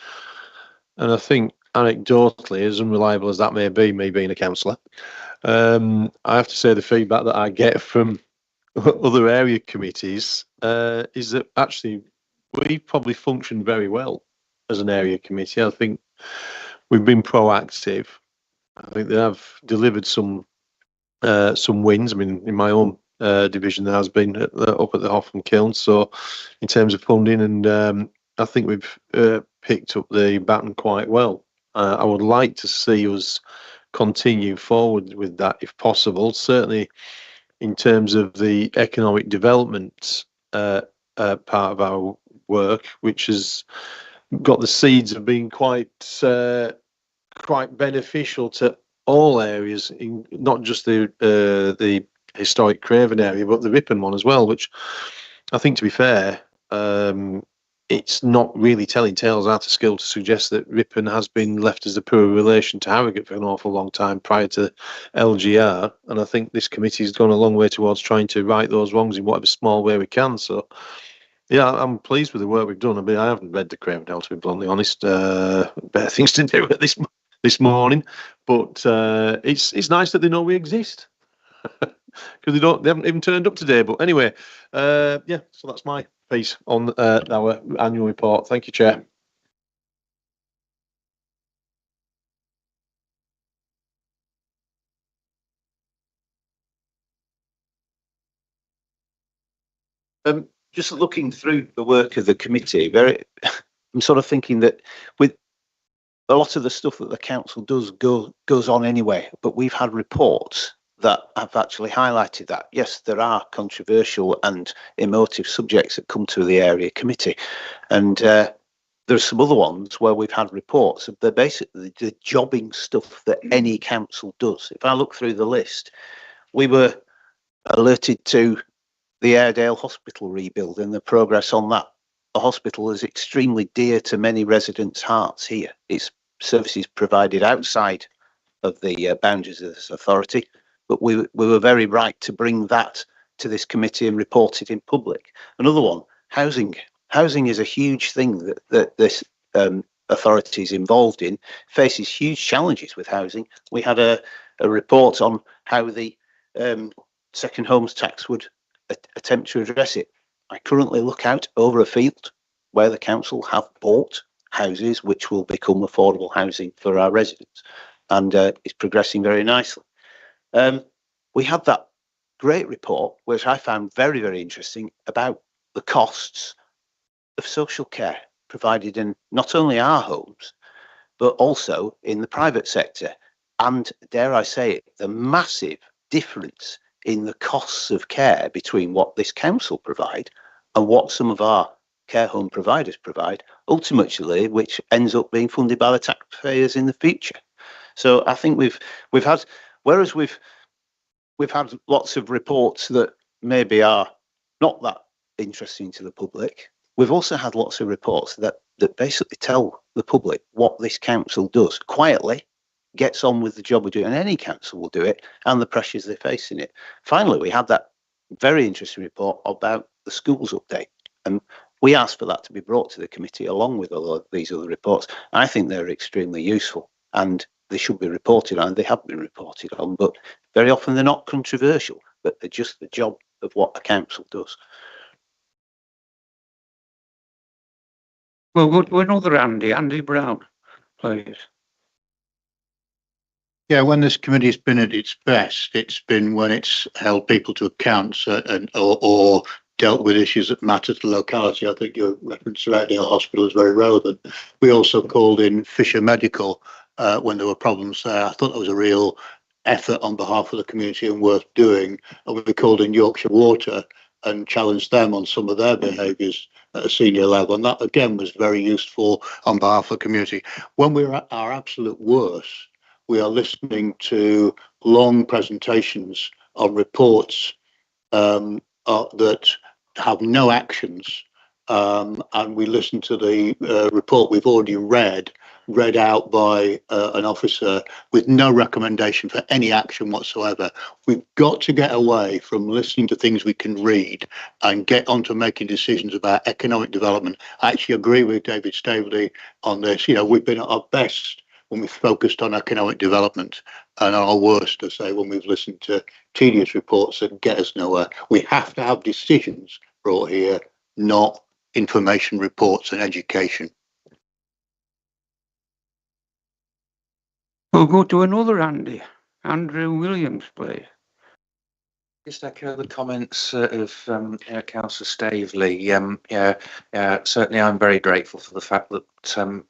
And I think anecdotally, as unreliable as that may be, me being a councillor, I have to say the feedback that I get from other area committees is that actually we probably function very well as an area committee. I think we've been proactive. I think they have delivered some wins. I mean, in my own division, there has been up at the Hoffman Kiln. So, in terms of funding, and I think we've picked up the baton quite well. I would like to see us continue forward with that if possible. Certainly, in terms of the economic development part of our work, which has got the seeds of being quite beneficial to all areas, in not just the historic Craven area, but the Ripon one as well, which I think, to be fair, it's not really telling tales out of skill to suggest that Ripon has been left as a poor relation to Harrogate for an awful long time prior to LGR, and I think this committee has gone a long way towards trying to right those wrongs in whatever small way we can. So, yeah, I'm pleased with the work we've done. I mean, I haven't read the Craven Hill, to be bluntly honest. Better things to do at this morning, but it's nice that they know we exist because they haven't even turned up today. But anyway, yeah, so that's my piece on our annual report. Thank you, Chair. Just looking through the work of the committee, I'm sort of thinking that with a lot of the stuff that the council does goes on anyway, but we've had reports that have actually highlighted that. Yes, there are controversial and emotive subjects that come to the area committee, and there are some other ones where we've had reports of they're basically the jobbing stuff that any council does. If I look through the list, we were alerted to the Airedale Hospital rebuild and the progress on that. The hospital is extremely dear to many residents' hearts here. Its services provided outside of the boundaries of this authority, but we were very right to bring that to this committee and report it in public. Another one, housing. Housing is a huge thing that this authority is involved in, faces huge challenges with housing. We had a report on how the second homes tax would attempt to address it. I currently look out over a field where the council have bought houses which will become affordable housing for our residents, and it's progressing very nicely. We had that great report, which I found very, very interesting, about the costs of social care provided in not only our homes, but also in the private sector. And dare I say it, the massive difference in the costs of care between what this council provide and what some of our care home providers provide, ultimately, which ends up being funded by the taxpayers in the future. So I think we've had, whereas we've had lots of reports that maybe are not that interesting to the public, we've also had lots of reports that basically tell the public what this council does quietly, gets on with the job we're doing, and any council will do it, and the pressures they face in it. Finally, we had that very interesting report about the schools update, and we asked for that to be brought to the committee along with all of these other reports. I think they're extremely useful, and they should be reported on. They have been reported on, but very often they're not controversial, but they're just the job of what a council does. Well, another Andy Brown, please. Yeah, when this committee has been at its best, it's been when it's held people to account or dealt with issues that matter to the locality. I think your reference to Airedale Hospital is very relevant. We also called in Fisher Medical when there were problems there. I thought that was a real effort on behalf of the community and worth doing. And we called in Yorkshire Water and challenged them on some of their behaviours at a senior level. And that, again, was very useful on behalf of the community. When we're at our absolute worst, we are listening to long presentations on reports that have no actions. And we listen to the report we've already read out by an officer with no recommendation for any action whatsoever. We've got to get away from listening to things we can read and get on to making decisions about economic development. I actually agree with David Staveley on this. You know, we've been at our best when we've focused on economic development, and our worst, I say, when we've listened to tedious reports that get us nowhere. We have to have decisions brought here, not information reports and education. We'll go to another Andy. Andrew Williams, please. Just echo the comments of Councillor Staveley. Certainly I'm very grateful for the fact that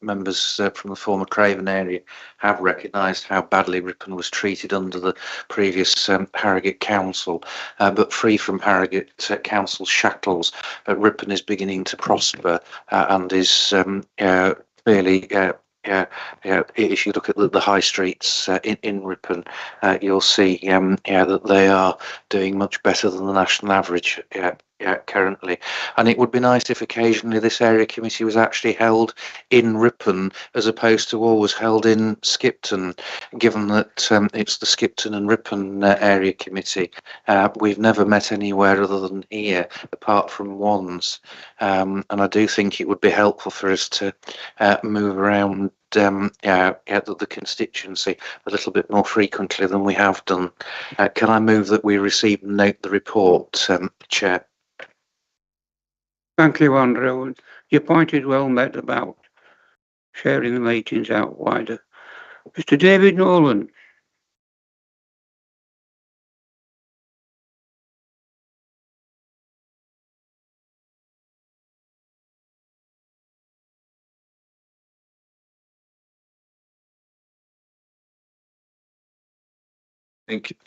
members from the former Craven area have recognised how badly Ripon was treated under the previous Harrogate Council. But free from Harrogate Council shackles, Ripon is beginning to prosper and is clearly if you look at the high streets in Ripon, you'll see that they are doing much better than the national average currently. And it would be nice if occasionally this area committee was actually held in Ripon as opposed to always held in Skipton, given that it's the Skipton and Ripon area committee. We've never met anywhere other than here, apart from once. And I do think it would be helpful for us to move around the constituency a little bit more frequently than we have done. Can I move that we receive and note the report, Chair? Thank you, Andrew. Your point is well made about sharing the meetings out wider. Mr. David Nolan.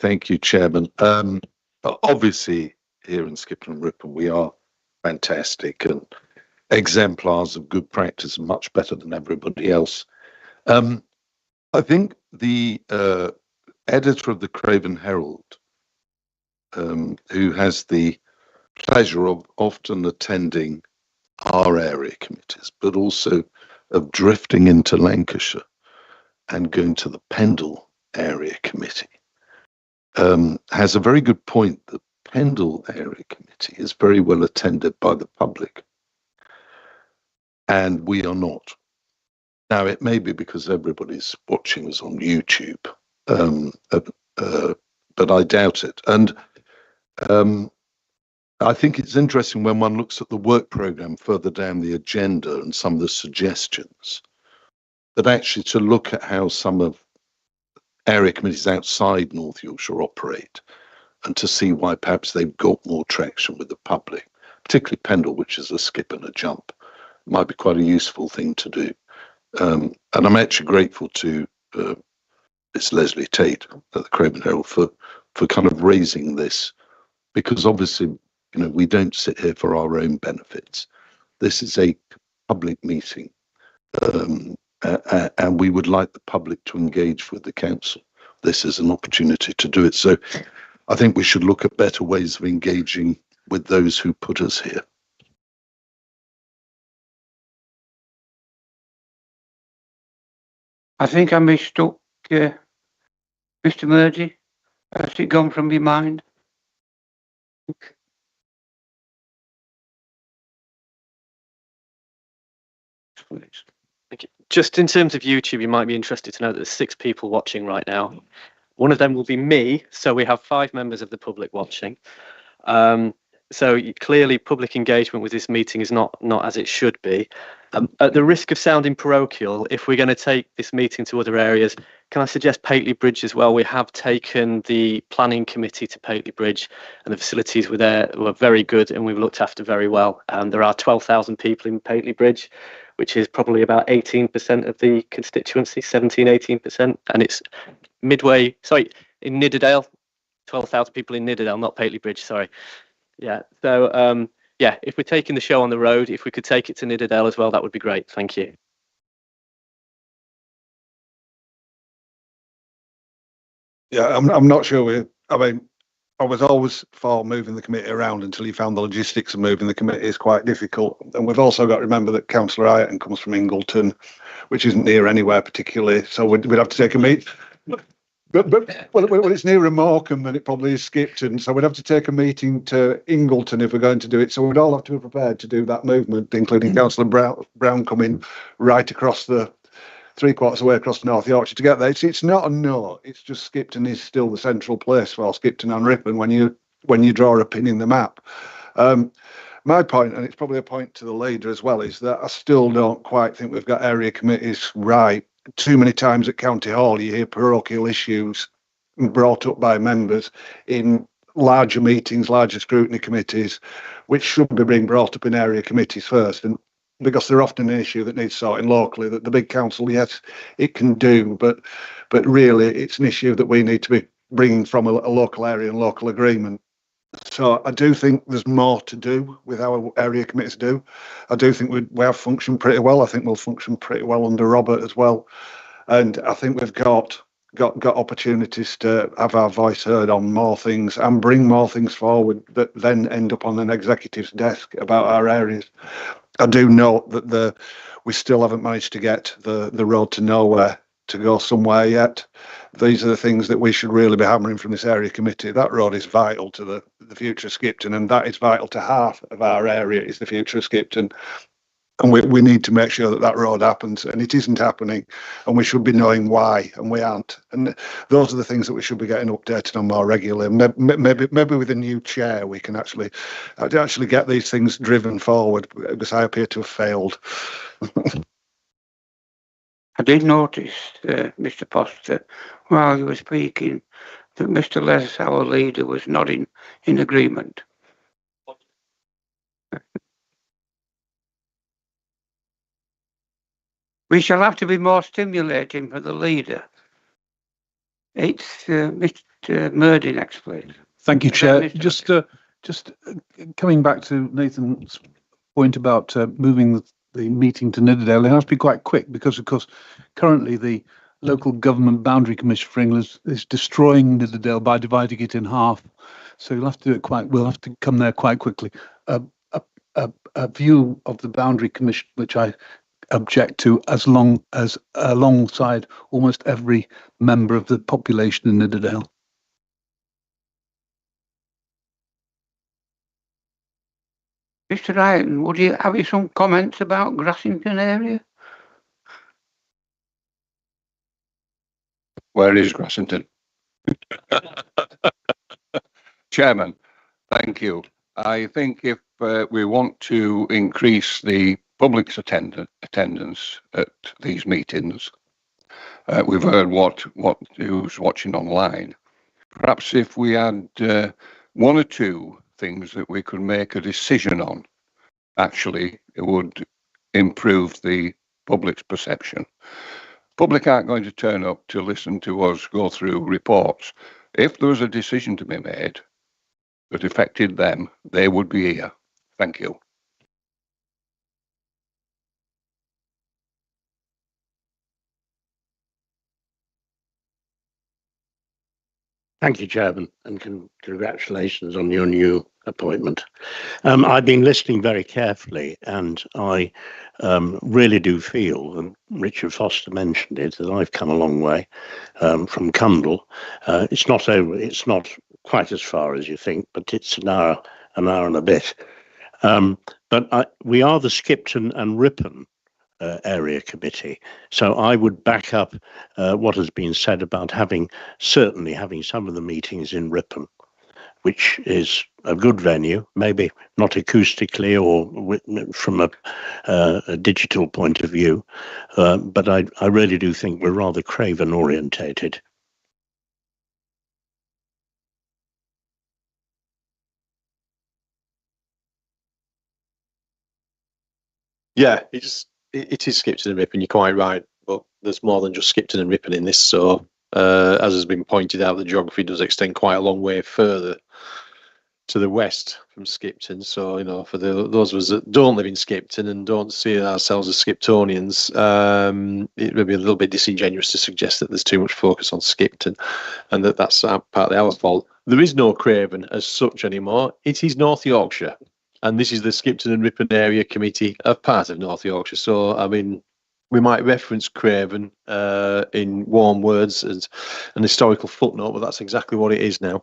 Thank you, Chairman. Obviously, here in Skipton and Ripon, we are fantastic and exemplars of good practice and much better than everybody else. I think the editor of the Craven Herald, who has the pleasure of often attending our area committees, but also of drifting into Lancashire and going to the Pendle area committee, has a very good point that Pendle area committee is very well attended by the public, and we are not. Now, it may be because everybody's watching us on YouTube, but I doubt it. And I think it's interesting when one looks at the work programme further down the agenda and some of the suggestions, that actually to look at how some of area committees outside North Yorkshire operate and to see why perhaps they've got more traction with the public, particularly Pendle, which is a skip and a jump, might be quite a useful thing to do. And I'm actually grateful to Miss Leslie Tate at the Craven Herald for kind of raising this, because obviously, you know, we don't sit here for our own benefits. This is a public meeting, and we would like the public to engage with the council. This is an opportunity to do it. So I think we should look at better ways of engaging with those who put us here. I think I mistook Mr. Murdy. Has it gone from your mind? Please. Thank you. Just in terms of YouTube, you might be interested to know that there's 6 people watching right now. One of them will be me, so we have 5 members of the public watching. So clearly public engagement with this meeting is not as it should be. At the risk of sounding parochial, if we're going to take this meeting to other areas, can I suggest Pateley Bridge as well? We have taken the planning committee to Pateley Bridge, and the facilities were very good and we've looked after very well. There are 12,000 people in Pateley Bridge. which is probably about 18% of the constituency, 17, 18%, and it's midway, sorry, in Nidderdale, 12,000 people in Nidderdale, not Pateley Bridge, sorry. Yeah, so yeah, if we're taking the show on the road, if we could take it to Nidderdale as well, that would be great. Thank you. Yeah, I'm not sure I mean, I was always for moving the committee around until you found the logistics of moving the committee is quite difficult. And we've also got to remember that Councillor Ireton comes from Ingleton, which isn't near anywhere particularly. So we'd have to take a meet. But well, it's nearer Morecambe than it probably is Skipton. So we'd have to take a meeting to Ingleton if we're going to do it. So we'd all have to be prepared to do that movement, including Councillor Brown coming right across the 3/4 away across North Yorkshire to get there. It's not a no. It's just Skipton is still the central place for Skipton and Ripon when you draw a pin in the map. My point, and it's probably a point to the leader as well, is that I still don't quite think we've got area committees right. Too many times at County Hall you hear parochial issues brought up by members in larger meetings, larger scrutiny committees, which should be being brought up in area committees first. And because they're often an issue that needs sorting locally, that the big council, yes, it can do, but really it's an issue that we need to be bringing from a local area and local agreement. So I do think there's more to do with our area committees do. I do think we have functioned pretty well. I think we'll function pretty well under Robert as well. And I think we've got opportunities to have our voice heard on more things and bring more things forward that then end up on an executive's desk about our areas. I do note that we still haven't managed to get the road to nowhere to go somewhere yet. These are the things that we should really be hammering from this area committee. That road is vital to the future of Skipton, and that is vital to half of our area is the future of Skipton. And we need to make sure that road happens, and it isn't happening, and we should be knowing why, and we aren't. And those are the things that we should be getting updated on more regularly. Maybe with a new chair we can actually get these things driven forward, because I appear to have failed. I did notice, Mr. Foster, while you were speaking, that Mr. Les, our leader, was nodding in agreement. We shall have to be more stimulating for the leader. It's Mr. Murdin explained. Thank you, Chair. Just coming back to Nathan's point about moving the meeting to Nidderdale, it has to be quite quick because, of course, currently the Local Government Boundary Commission for England is destroying Nidderdale by dividing it in half. So you'll have to do it we'll have to come there quite quickly. A view of the Boundary Commission, which I object to, alongside almost every member of the population in Nidderdale. Mr. Ryan, would you have some comments about Grassington area? Where is Grassington? Chairman, thank you. I think if we want to increase the public's attendance at these meetings, we've heard who's watching online. Perhaps if we had one or two things that we could make a decision on, actually it would improve the public's perception. Public aren't going to turn up to listen to us go through reports. If there was a decision to be made that affected them, they would be here. Thank you. Thank you, Chairman, and congratulations on your new appointment. I've been listening very carefully, and I really do feel, and Richard Foster mentioned it, that I've come a long way from Cundall. It's not quite as far as you think, but it's an hour and a bit. But we are the Skipton and Ripon area committee. So I would back up what has been said about certainly having some of the meetings in Ripon, which is a good venue, maybe not acoustically or from a digital point of view, but I really do think we're rather Craven orientated. Yeah, it's it is Skipton and Ripon, you're quite right, but there's more than just Skipton and Ripon in this. So, as has been pointed out, the geography does extend quite a long way further to the west from Skipton. So, you know, for those of us that don't live in Skipton and don't see ourselves as Skiptonians, it would be a little bit disingenuous to suggest that there's too much focus on Skipton and that's partly our fault. There is no Craven as such anymore. It is North Yorkshire. And this is the Skipton and Ripon Area Committee of part of North Yorkshire. So, I mean, we might reference Craven in warm words as an historical footnote, but that's exactly what it is now.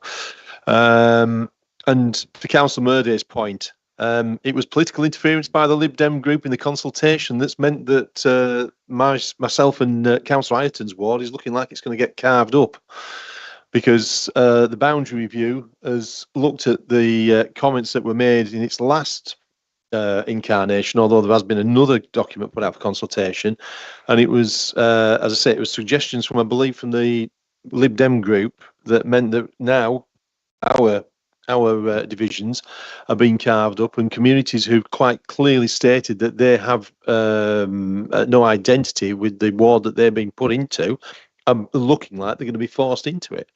And to Councillor Murday's point, it was political interference by the Lib Dem group in the consultation that's meant that myself and Councillor Ireton's ward is looking like it's going to get carved up, because the boundary review has looked at the comments that were made in its last incarnation, although there has been another document put out for consultation, and it was, as I say, it was suggestions from, I believe, from the Lib Dem group that meant that now our divisions are being carved up, and communities who quite clearly stated that they have no identity with the ward that they're being put into are looking like they're going to be forced into it.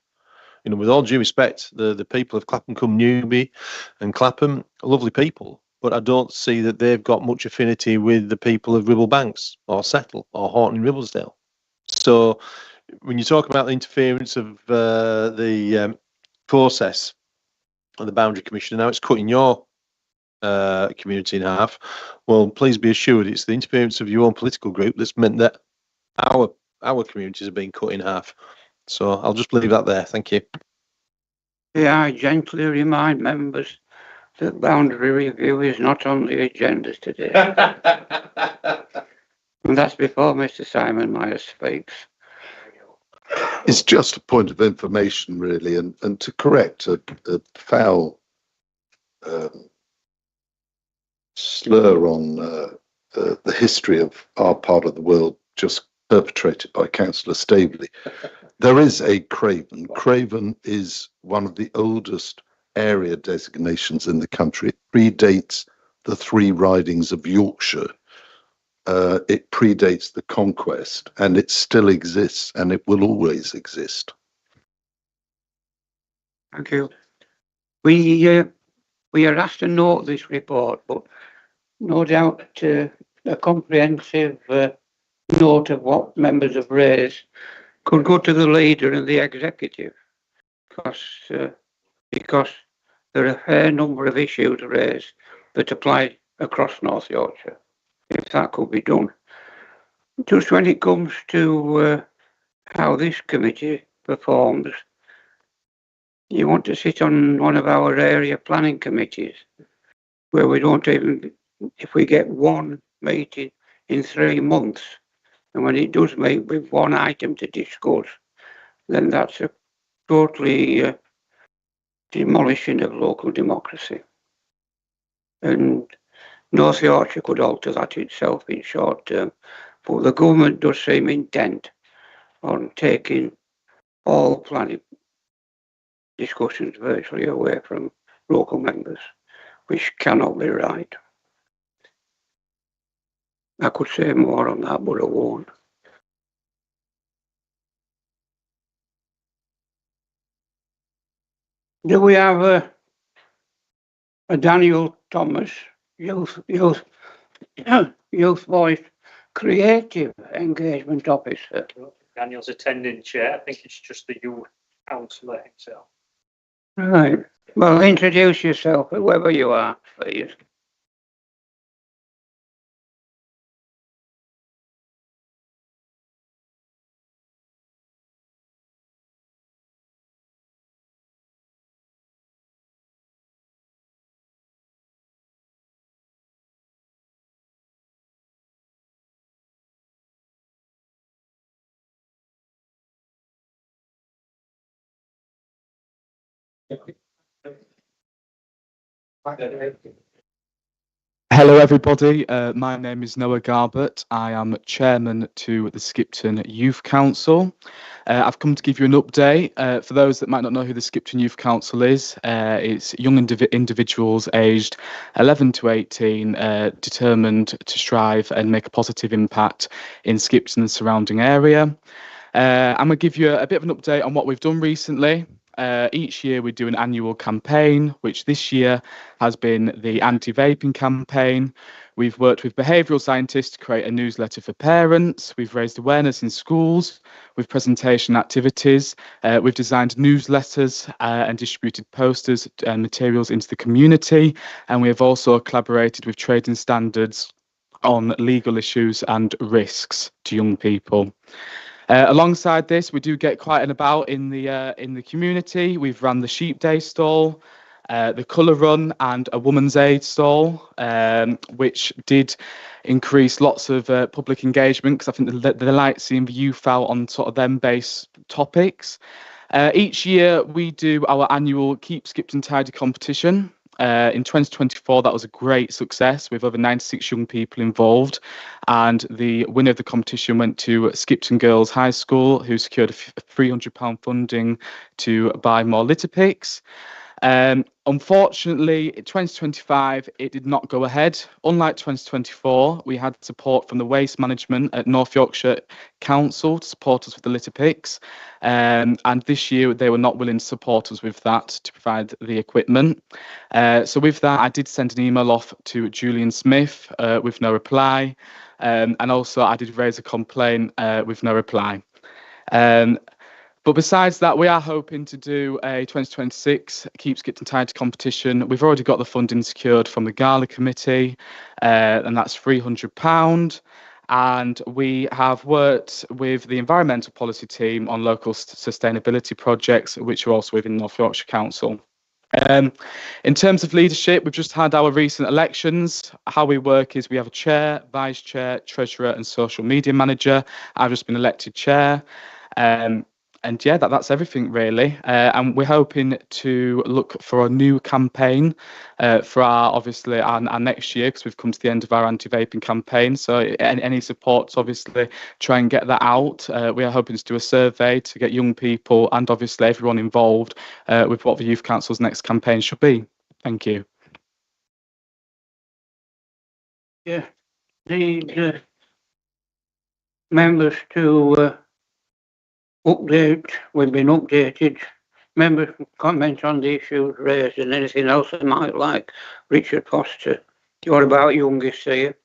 You know, with all due respect, the people of Clapham cum Newby and Clapham are lovely people, but I don't see that they've got much affinity with the people of Ribble Banks or Settle or Horton and Ribblesdale. So when you talk about the interference of the process of the Boundary Commission, now it's cutting your community in half, well, please be assured it's the interference of your own political group that's meant that our communities are being cut in half. So I'll just leave that there. Thank you. Yeah, I gently remind members that boundary review is not on the agenda today. And that's before Mr. Simon Myers speaks. It's just a point of information, really, and to correct a foul slur on the history of our part of the world just perpetrated by Councillor Staveley. There is a Craven. Craven is one of the oldest area designations in the country. It predates the 3 ridings of Yorkshire. It predates the conquest, and it still exists, and it will always exist. Thank you. We are asked to note this report, but no doubt a comprehensive note of what members have raised could go to the leader and the executive, because there are a fair number of issues raised that apply across North Yorkshire, if that could be done. Just when it comes to how this committee performs, you want to sit on one of our area planning committees where we don't even, if we get one meeting in 3 months, and when it does meet with one item to discuss, then that's a totally demolishing of local democracy. And North Yorkshire could alter that itself in short term, but the government does seem intent on taking all planning discussions virtually away from local members, which cannot be right. I could say more on that, but I won't. Do we have a Daniel Thomas, youth voice creative engagement officer? Daniel's attending chair. I think it's just the youth councillor himself. Right. Well, introduce yourself, whoever you are, please. Hello, everybody. My name is Noah Garbett. I am chairman to the Skipton Youth Council. I've come to give you an update. For those that might not know who the Skipton Youth Council is, it's young individuals aged 11 to 18, determined to strive and make a positive impact in Skipton and surrounding area. I'm going to give you a bit of an update on what we've done recently. Each year we do an annual campaign, which this year has been the anti-vaping campaign. We've worked with behavioural scientists to create a newsletter for parents. We've raised awareness in schools with presentation activities. We've designed newsletters and distributed posters and materials into the community. And we have also collaborated with trading standards on legal issues and risks to young people. Alongside this, we do get quite an about in the community. We've run the Sheep Day stall, the Colour Run, and a Woman's Aid stall, which did increase lots of public engagement because I think they like seeing the youth out on sort of them based topics. Each year we do our annual Keep Skipton Tidy competition. In 2024, that was a great success with over 96 young people involved. And the winner of the competition went to Skipton Girls High School, who secured a £300 funding to buy more litter picks. Unfortunately, in 2025, it did not go ahead. Unlike 2024, we had support from the waste management at North Yorkshire Council to support us with the litter picks. And this year, they were not willing to support us with that to provide the equipment. So with that, I did send an email off to Julian Smith with no reply. And also, I did raise a complaint with no reply. But besides that, we are hoping to do a 2026 Keep Skipton Tidy competition. We've already got the funding secured from the Gala Committee, and that's £300. And we have worked with the environmental policy team on local sustainability projects, which are also within North Yorkshire Council. In terms of leadership, we've just had our recent elections. How we work is we have a chair, vice chair, treasurer, and social media manager. I've just been elected chair. And yeah, that's everything really. And we're hoping to look for a new campaign for our next year, because we've come to the end of our anti-vaping campaign. So any supports, obviously, try and get that out. We are hoping to do a survey to get young people and obviously everyone involved with what the Youth Council's next campaign should be. Thank you. Yeah, need members to update. We've been updated. Members can comment on the issues raised and anything else they might like. Richard Foster, what about youngest here?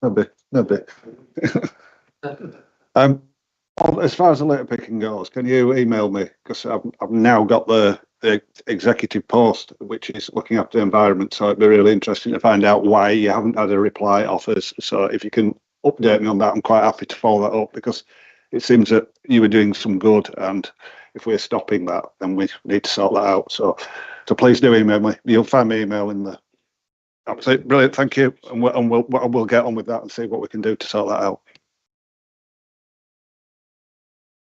No bit. As far as the litter picking goes, can you email me? Because I've now got the executive post, which is looking after the environment. So it'd be really interesting to find out why you haven't had a reply off us. So if you can update me on that, I'm quite happy to follow that up, because it seems that you were doing some good, and if we're stopping that, then we need to sort that out. So please do email me. You'll find my email in there. Absolutely brilliant. Thank you, and we'll get on with that and see what we can do to sort that out.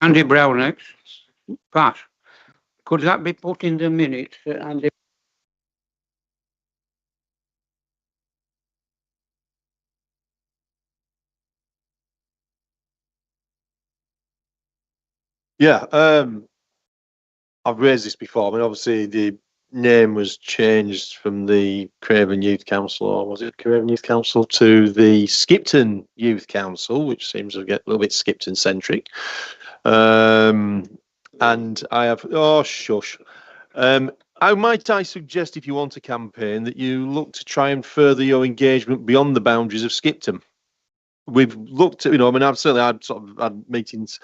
Andy Brown next. Pat, could that be put in the minutes, Andy? Yeah, I've raised this before. I mean, obviously the name was changed from the Craven Youth Council, or was it Craven Youth Council, to the Skipton Youth Council, which seems to get a little bit Skipton centric. And I have, oh shush. How might I suggest, if you want a campaign, that you look to try and further your engagement beyond the boundaries of Skipton? We've looked at, I mean, I've certainly had meetings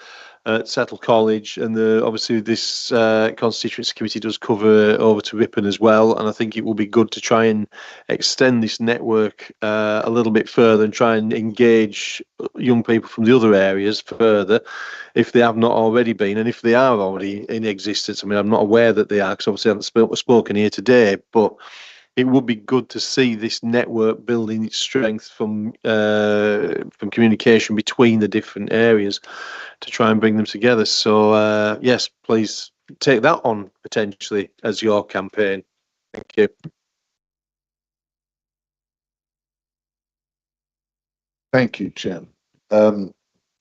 at Settle College, and obviously this constituency committee does cover over to Ripon as well. And I think it will be good to try and extend this network a little bit further and try and engage young people from the other areas further, if they have not already been, and if they are already in existence. I mean, I'm not aware that they are, because obviously I haven't spoken here today, but it would be good to see this network building its strength from communication between the different areas to try and bring them together. So yes, please take that on potentially as your campaign. Thank you. Thank you, Chair. Can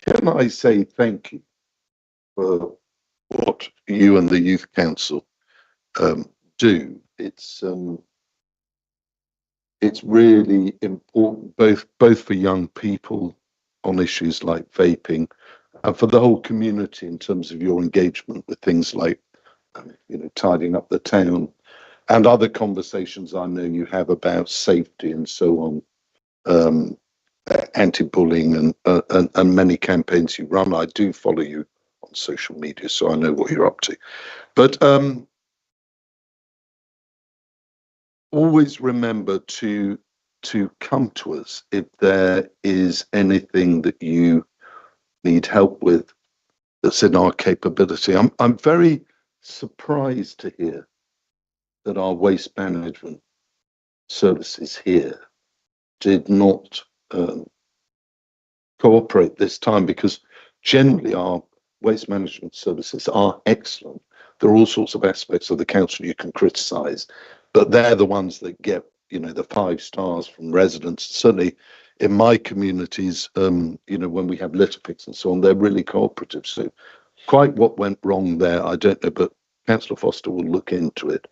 I say thank you for what you and the Youth Council do? It's really important, both for young people on issues like vaping, and for the whole community in terms of your engagement with things like, tidying up the town, and other conversations I know you have about safety and so on, anti-bullying and many campaigns you run. I do follow you on social media, so I know what you're up to. But always remember to come to us if there is anything that you need help with that's in our capability. I'm very surprised to hear that our waste management services here did not cooperate this time, because generally our waste management services are excellent. There are all sorts of aspects of the council you can criticise, but they're the ones that get, the 5 stars from residents. Certainly in my communities, when we have litter picks and so on, they're really cooperative. So quite what went wrong there, I don't know, but Councillor Foster will look into it.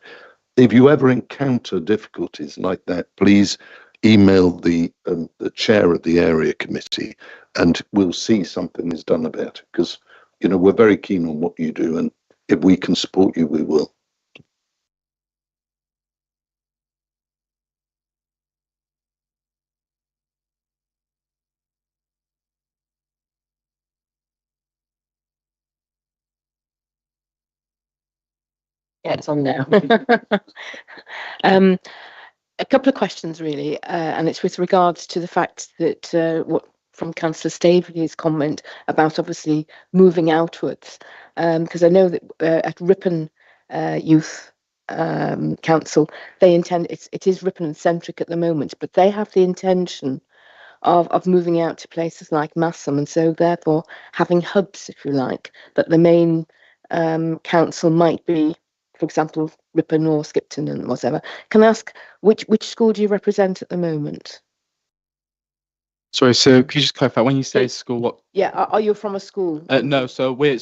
If you ever encounter difficulties like that, please email the chair of the area committee, and we'll see something is done about it, because we're very keen on what you do, and if we can support you, we will. Yeah, it's on now. A couple of questions really, and it's with regards to the fact that what from Councillor Staveley's comment about obviously moving outwards, because I know that at Ripon Youth Council, they intend it is Ripon centric at the moment, but they have the intention of moving out to places like Massam, and so therefore having hubs, if you like, that the main council might be, for example, Ripon or Skipton and whatever. Can I ask which school do you represent at the moment? Sorry, so could you just clarify when you say school? What? Yeah, are you from a school? No, so we're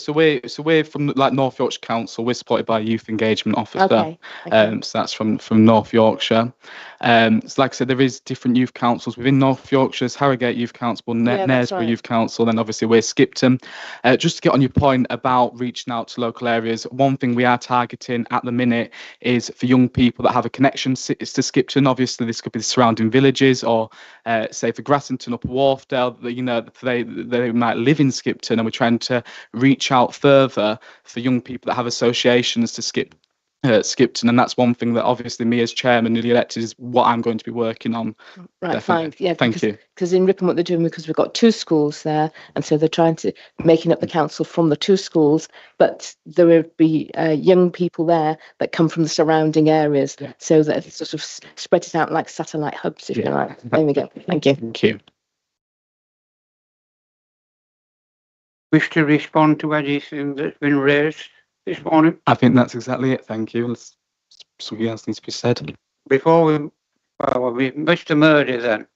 from like North Yorkshire Council. We're supported by a youth engagement officer. Okay. So that's from North Yorkshire. So like I said, there is different youth councils within North Yorkshire. There's Harrogate Youth Council, Knaresborough right. Youth Council, then obviously we're Skipton. Just to get on your point about reaching out to local areas, one thing we are targeting at the minute is for young people that have a connection to Skipton. Obviously, this could be the surrounding villages, or say for Grassington, Upper Wharfdale, they might live in Skipton, and we're trying to reach out further for young people that have associations to Skipton, and that's one thing that obviously me as chairman newly elected is what I'm going to be working on. Right, Definitely. fine. Yeah, Thank you. Because in Ripon, what they're doing, because we've got 2 schools there, and so they're trying to making up the council from the 2 schools, but there would be young people there that come from the surrounding areas, so that it sort of spread it out like satellite hubs, if you like. There we go. Thank you. Thank you. Wish to respond to anything that's been raised this morning? I think that's exactly it. Thank you. Something else needs to be said. Before we Mr. Murdy then.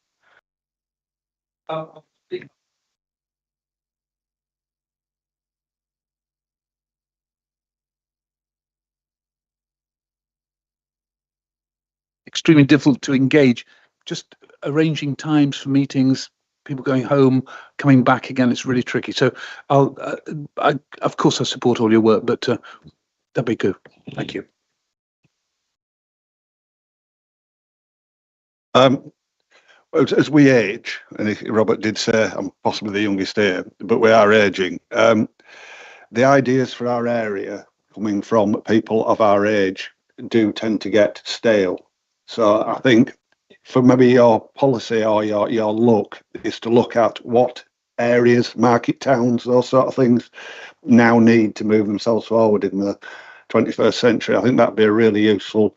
Extremely difficult to engage. Just arranging times for meetings, people going home, coming back again, it's really tricky. So of course I support all your work, but that'd be good. Thank you. As we age, and Robert did say I'm possibly the youngest here, but we are aging. The ideas for our area coming from people of our age do tend to get stale. So I think for maybe your policy or your look is to look at what areas, market towns, those sort of things now need to move themselves forward in the 21st century. I think that'd be a really useful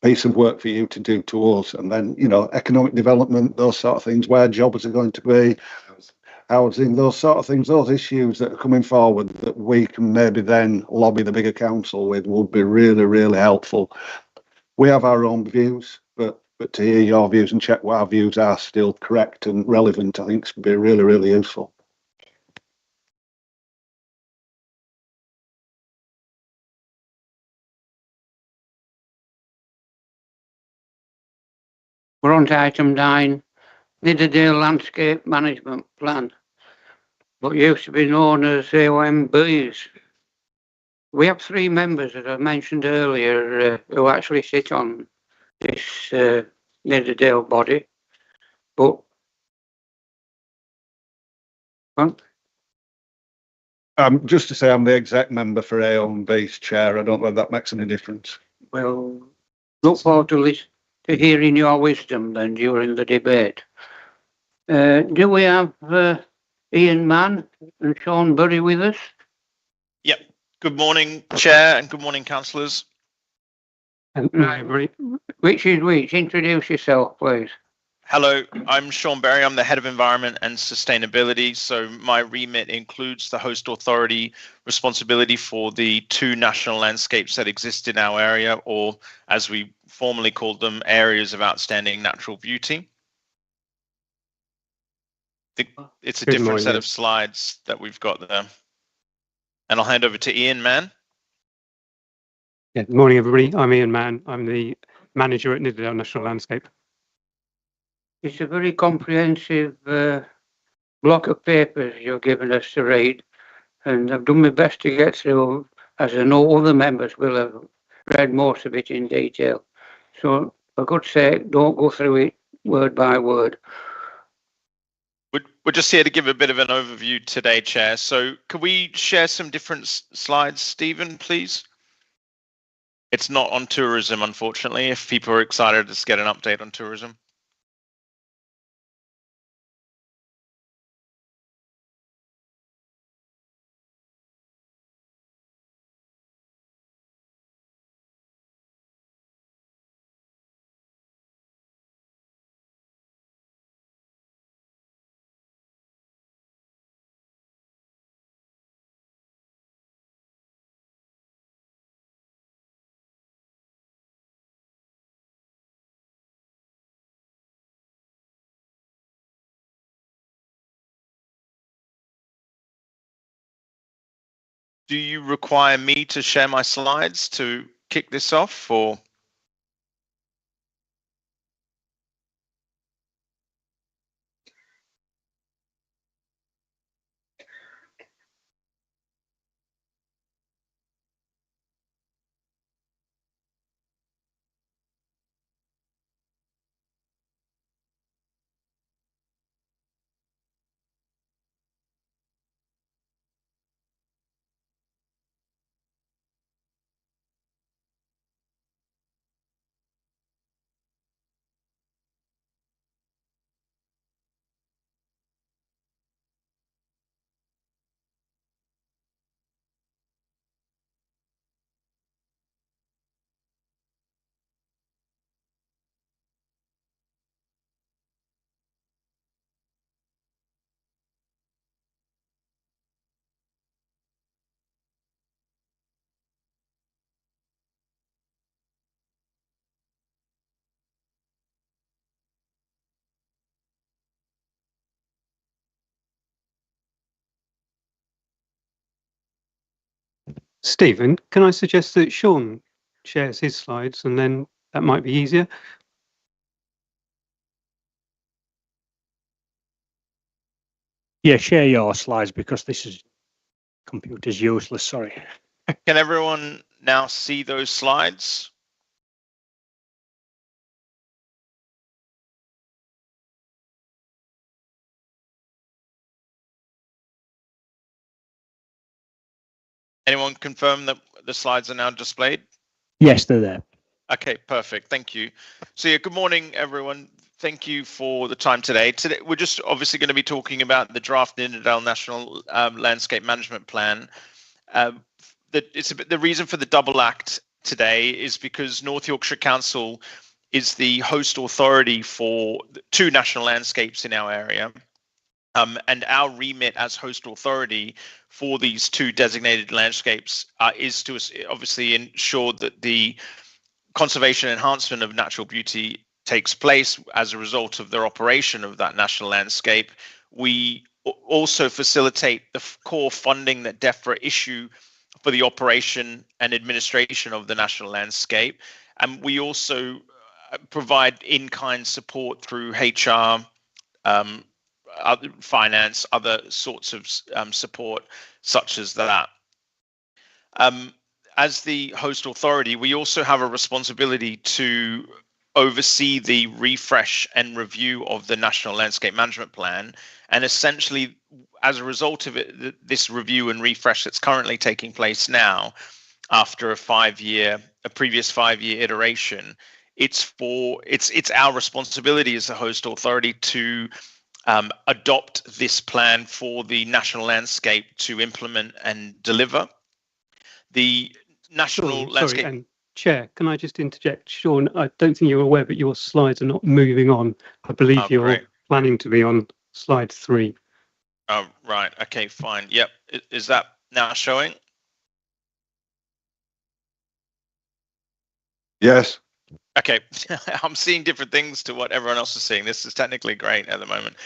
piece of work for you to do to us. And then, economic development, those sort of things, where jobs are going to be, housing, those sort of things, those issues that are coming forward that we can maybe then lobby the bigger council with would be really, really helpful. We have our own views, but but to hear your views and check what our views are still correct and relevant, I think would be really, really useful. We're on to item 9, Nidderdale Landscape Management Plan, what used to be known as AOMBs. We have 3 members, as I mentioned earlier, who actually sit on this Nidderdale body, but Just to say, I'm the exec member for AOMB's chair. I don't know if that makes any difference. well, look forward to hearing your wisdom then during the debate. Do we have Ian Mann and Sean Burry with us? Yep. Good morning, Chair, and good morning, councillors. Right. Which is which? Introduce yourself, please. Hello, I'm Sean Berry. I'm the Head of Environment and Sustainability. So my remit includes the host authority responsibility for the 2 national landscapes that exist in our area, or as we formerly called them, areas of outstanding natural beauty. It's a different set of slides that we've got there. And I'll hand over to Ian Mann. Yeah, good morning, everybody. I'm Ian Mann. I'm the manager at Nidderdale National Landscape. It's a very comprehensive block of papers you're giving us to read, and I've done my best to get through, as I know other members will have read most of it in detail. So, for good's sake, don't go through it word by word. We're just here to give a bit of an overview today, Chair. So could we share some different slides, Stephen, please? It's not on tourism, unfortunately, if people are excited to get an update on tourism. Do you require me to share my slides to kick this off, or? Stephen, can I suggest that Sean shares his slides, and then that might be easier? Yeah, share your slides, because this is computer's useless. Sorry. Can everyone now see those slides? Anyone confirm that the slides are now displayed? Yes, they're there. Okay, perfect. Thank you. So yeah, good morning, everyone. Thank you for the time today. Today, we're just obviously going to be talking about the draft Nidderdale National Landscape Management Plan. The reason for the double act today is because North Yorkshire Council is the host authority for 2 national landscapes in our area. And our remit as host authority for these 2 designated landscapes is to obviously ensure that the conservation and enhancement of natural beauty takes place as a result of their operation of that national landscape. We also facilitate the core funding that DEFRA issue for the operation and administration of the national landscape. And we also provide in-kind support through HR, finance, other sorts of support such as that. As the host authority, we also have a responsibility to oversee the refresh and review of the National Landscape Management Plan. And essentially, as a result of it, this review and refresh that's currently taking place now, after a previous 5-year iteration, it's our responsibility as the host authority to adopt this plan for the national landscape to implement and deliver. The national landscape. Sorry, Chair, can I just interject? Sean, I don't think you're aware, but your slides are not moving on. I believe you're planning to be on slide 3. Oh, right. Okay, fine. Yep. Is that now showing? Yes. Okay. I'm seeing different things to what everyone else is seeing. This is technically great at the moment.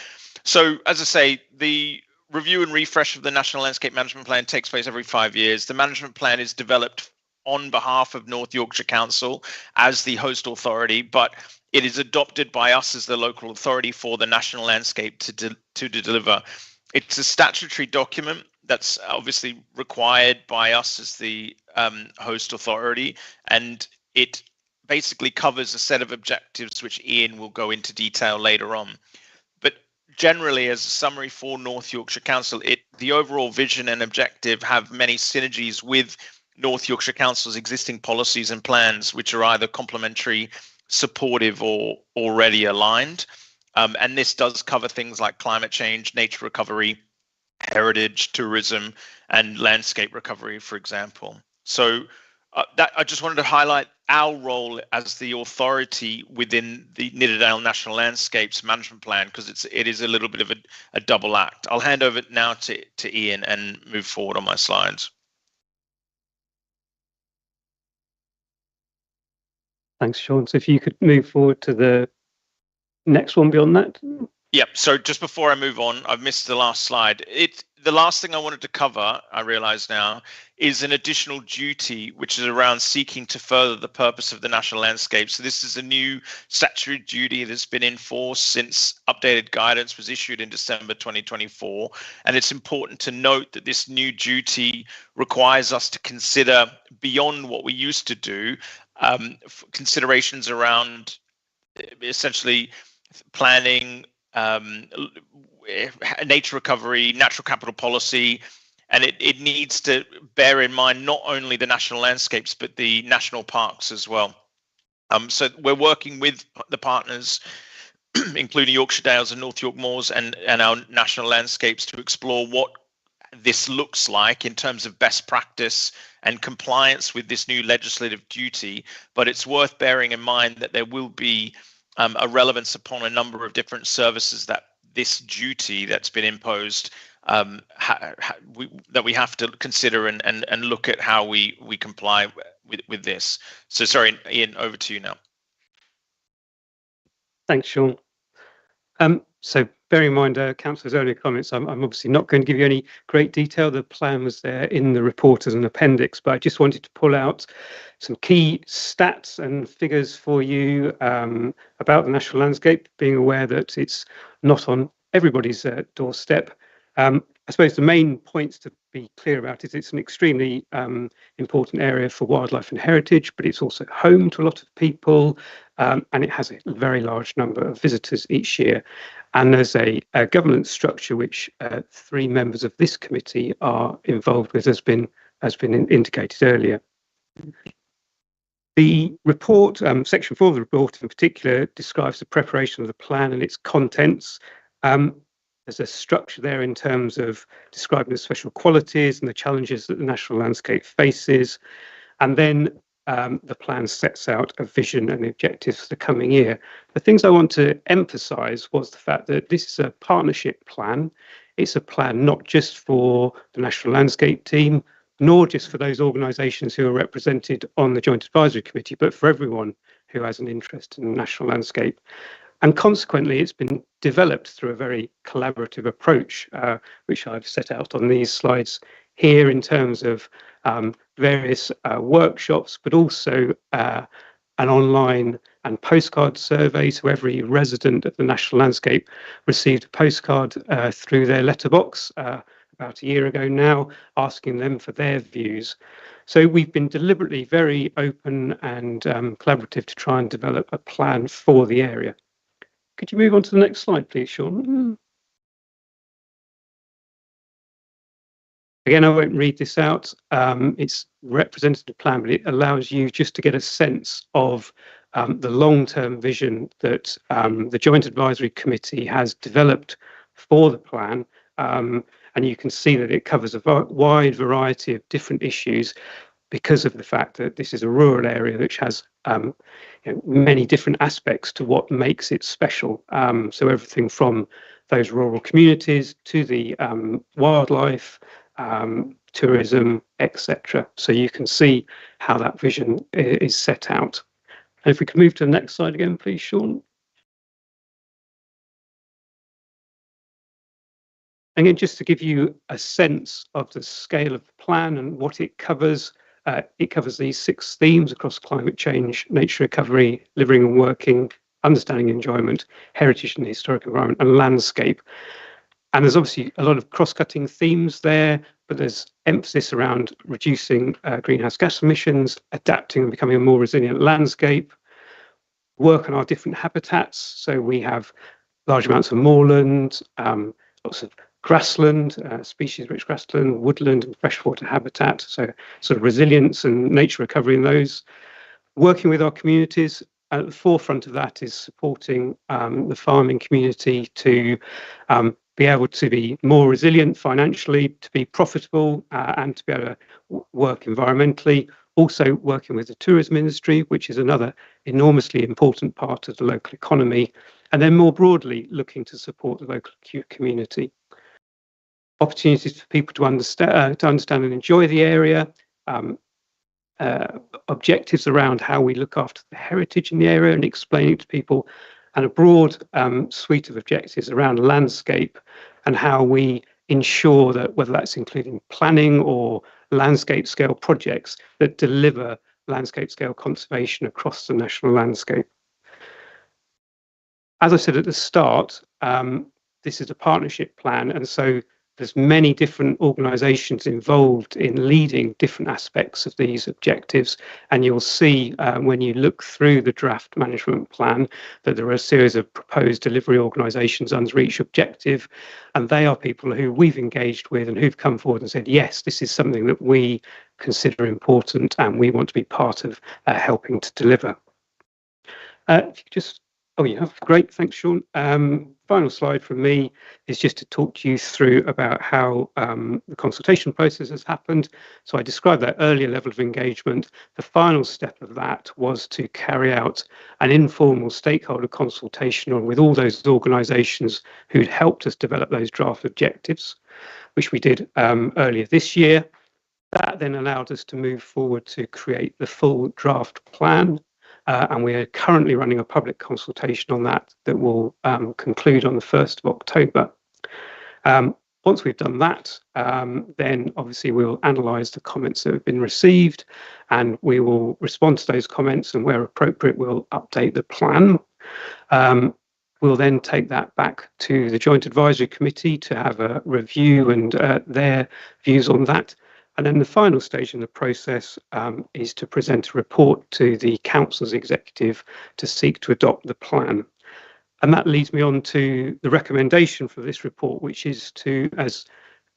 So, as I say, the review and refresh of the National Landscape Management Plan takes place every 5 years. The management plan is developed on behalf of North Yorkshire Council as the host authority, but it is adopted by us as the local authority for the national landscape to deliver. It's a statutory document that's obviously required by us as the host authority, and it basically covers a set of objectives which Ian will go into detail later on. But generally, as a summary for North Yorkshire Council, the overall vision and objective have many synergies with North Yorkshire Council's existing policies and plans, which are either complementary, supportive, or already aligned. And this does cover things like climate change, nature recovery, heritage, tourism, and landscape recovery, for example. So that I just wanted to highlight our role as the authority within the Nidderdale National Landscapes Management Plan, because it is a little bit of a double act. I'll hand over now to Ian and move forward on my slides. Thanks, Sean. So if you could move forward to the next one beyond that. Yep. So just before I move on, I've missed the last slide. The last thing I wanted to cover, I realise now, is an additional duty, which is around seeking to further the purpose of the national landscape. So this is a new statutory duty that's been in force since updated guidance was issued in December 2024. And it's important to note that this new duty requires us to consider beyond what we used to do, considerations around essentially planning, nature recovery, natural capital policy, and it needs to bear in mind not only the national landscapes but the national parks as well. So we're working with the partners, including Yorkshire Dales and North York Moors and our national landscapes, to explore what this looks like in terms of best practice and compliance with this new legislative duty. But it's worth bearing in mind that there will be a relevance upon a number of different services that this duty that's been imposed that we have to consider and look at how we comply with this. So sorry, Ian, over to you now. Thanks, Sean. So bearing in mind Councillor's earlier comments, I'm obviously not going to give you any great detail. The plan was there in the report as an appendix, but I just wanted to pull out some key stats and figures for you about the national landscape, being aware that it's not on everybody's doorstep. I suppose the main points to be clear about is it's an extremely important area for wildlife and heritage, but it's also home to a lot of people, and it has a very large number of visitors each year. And there's a governance structure which 3 members of this committee are involved with, has been indicated earlier. The report, section 4 of the report in particular, describes the preparation of the plan and its contents. There's a structure there in terms of describing the special qualities and the challenges that the national landscape faces. And then the plan sets out a vision and objectives for the coming year. The things I want to emphasise was the fact that this is a partnership plan. It's a plan not just for the National Landscape team, nor just for those organisations who are represented on the Joint Advisory Committee, but for everyone who has an interest in the national landscape. And consequently, it's been developed through a very collaborative approach, which I've set out on these slides here in terms of various workshops, but also an online and postcard survey. So every resident of the national landscape received a postcard through their letterbox about a year ago now, asking them for their views. So we've been deliberately very open and collaborative to try and develop a plan for the area. Could you move on to the next slide, please, Sean? Again, I won't read this out. It's representative plan, but it allows you just to get a sense of the long-term vision that the Joint Advisory Committee has developed for the plan. And you can see that it covers a wide variety of different issues because of the fact that this is a rural area which has many different aspects to what makes it special. So everything from those rural communities to the wildlife, tourism, etc. So you can see how that vision is set out. And if we can move to the next slide again, please, Sean. Again, just to give you a sense of the scale of the plan and what it covers these 6 themes across climate change, nature recovery, living and working, understanding and enjoyment, heritage and historic environment, and landscape. And there's obviously a lot of cross-cutting themes there, but there's emphasis around reducing greenhouse gas emissions, adapting and becoming a more resilient landscape, work on our different habitats. So we have large amounts of moorland, lots of grassland, species-rich grassland, woodland and freshwater habitat. So sort of resilience and nature recovery in those. Working with our communities. At the forefront of that is supporting the farming community to be able to be more resilient financially, to be profitable and to be able to work environmentally. Also working with the tourism industry, which is another enormously important part of the local economy. And then more broadly, looking to support the local community. Opportunities for people to understand and enjoy the area. Objectives around how we look after the heritage in the area and explaining to people, and a broad suite of objectives around landscape and how we ensure that, whether that's including planning or landscape scale projects, that deliver landscape scale conservation across the national landscape. As I said at the start, this is a partnership plan, and so there's many different organisations involved in leading different aspects of these objectives. And you'll see when you look through the draft management plan that there are a series of proposed delivery organisations under each objective. And they are people who we've engaged with and who've come forward and said, yes, this is something that we consider important and we want to be part of helping to deliver. If you just Oh, yeah, great. Thanks, Sean. Final slide from me is just to talk to you through about how the consultation process has happened. So I described that earlier level of engagement. The final step of that was to carry out an informal stakeholder consultation with all those organisations who'd helped us develop those draft objectives, which we did earlier this year. That then allowed us to move forward to create the full draft plan. And we are currently running a public consultation on that will conclude on the 1st of October. Once we've done that, then obviously we'll analyse the comments that have been received and we will respond to those comments, and where appropriate, we'll update the plan. We'll then take that back to the Joint Advisory Committee to have a review and their views on that. And then the final stage in the process is to present a report to the Council's executive to seek to adopt the plan. And that leads me on to the recommendation for this report, which is to, as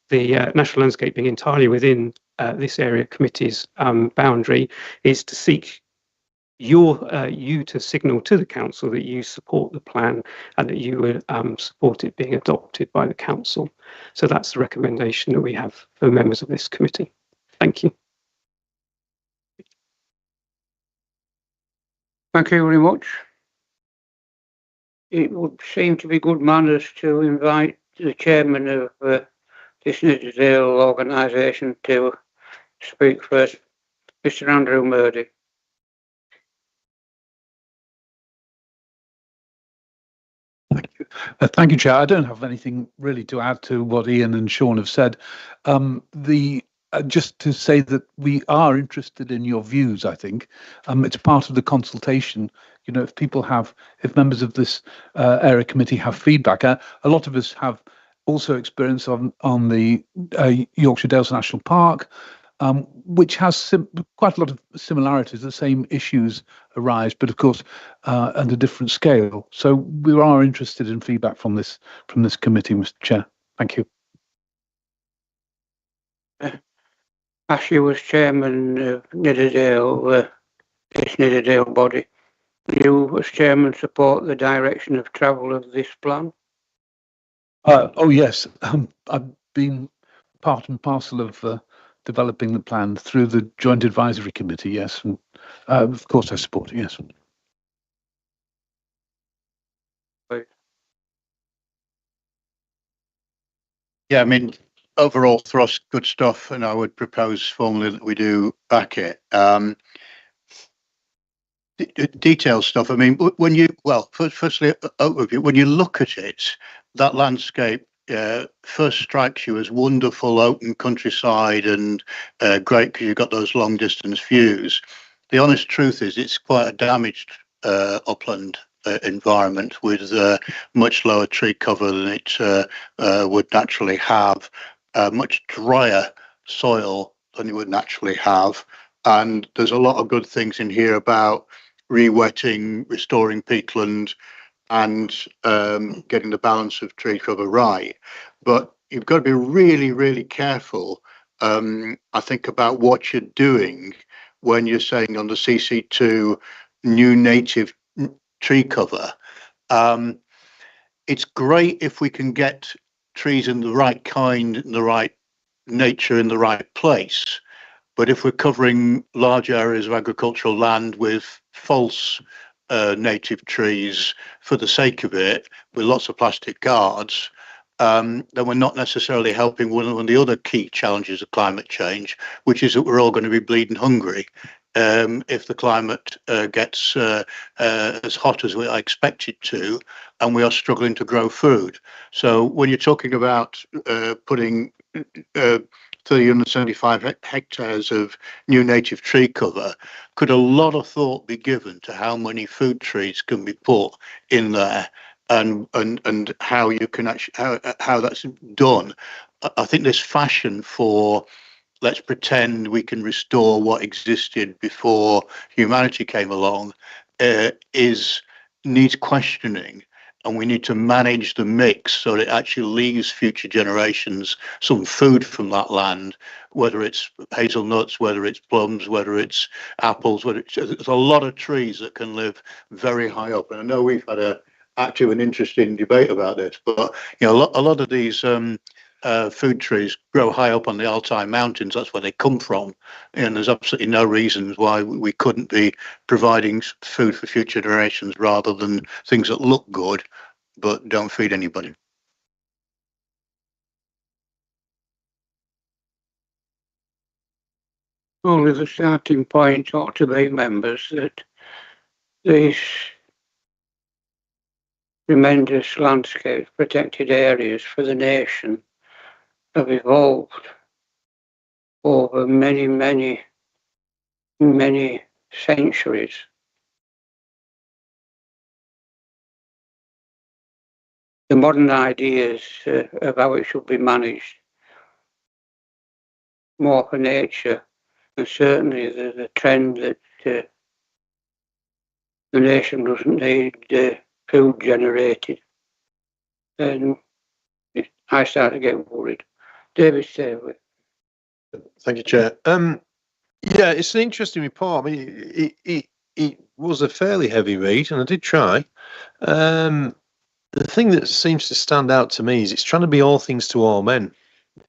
the National Landscape being entirely within this area committee's boundary, is to seek you to signal to the Council that you support the plan and that you would support it being adopted by the Council. So that's the recommendation that we have for members of this committee. Thank you. Thank you very much. It would seem to be good manners to invite the chairman of this Nidderdale organisation to speak first, Mr. Andrew Murdy. Thank you, Chair. I don't have anything really to add to what Ian and Sean have said. Just to say that we are interested in your views, I think. It's part of the consultation. You know, if members of this area committee have feedback, a lot of us have also experience on the Yorkshire Dales National Park, which has quite a lot of similarities. The same issues arise, but of course at a different scale. So we are interested in feedback from this committee, Mr. Chair. Thank you. Ashley was chairman of Nidderdale, this Nidderdale body. Do you, as chairman, support the direction of travel of this plan? Oh yes, I've been part and parcel of developing the plan through the Joint Advisory Committee. Yes, and of course I support it. Yes. Yeah, I mean, overall thrust, good stuff, and I would propose formally that we do back it. Detail stuff. I mean, when you firstly, overview. When you look at it, that landscape first strikes you as wonderful open countryside and great because you've got those long distance views. The honest truth is, it's quite a damaged upland environment with much lower tree cover than it would naturally have, much drier soil than it would naturally have, and there's a lot of good things in here about re-wetting, restoring peatland, and getting the balance of tree cover right. But you've got to be really, really careful, I think, about what you're doing when you're saying on the CC2 new native tree cover. It's great if we can get trees in the right kind, in the right nature, in the right place. But if we're covering large areas of agricultural land with false native trees for the sake of it, with lots of plastic guards, then we're not necessarily helping one of the other key challenges of climate change, which is that we're all going to be bleeding hungry if the climate gets as hot as we expect it to, and we are struggling to grow food. So when you're talking about putting 375 hectares of new native tree cover, could a lot of thought be given to how many food trees can be put in there, and how you can actually how that's done. I think this fashion for let's pretend we can restore what existed before humanity came along needs questioning. And we need to manage the mix so that it actually leaves future generations some food from that land, whether it's hazelnuts, whether it's plums, whether it's apples, there's a lot of trees that can live very high up. And I know we've had a active and interesting debate about this, but you know, a lot of these food trees grow high up on the Altai Mountains. That's where they come from, and there's absolutely no reasons why we couldn't be providing food for future generations rather than things that look good but don't feed anybody. Only the starting point ought to be, members, that these tremendous landscape protected areas for the nation have evolved over many, many, many centuries. The modern ideas of how it should be managed, more for nature, and certainly the trend that the nation doesn't need food generated. And I start to get worried. David, stay with. Thank you, Chair. Yeah, it's an interesting report. I mean, it was a fairly heavy read, and I did try. The thing that seems to stand out to me is it's trying to be all things to all men.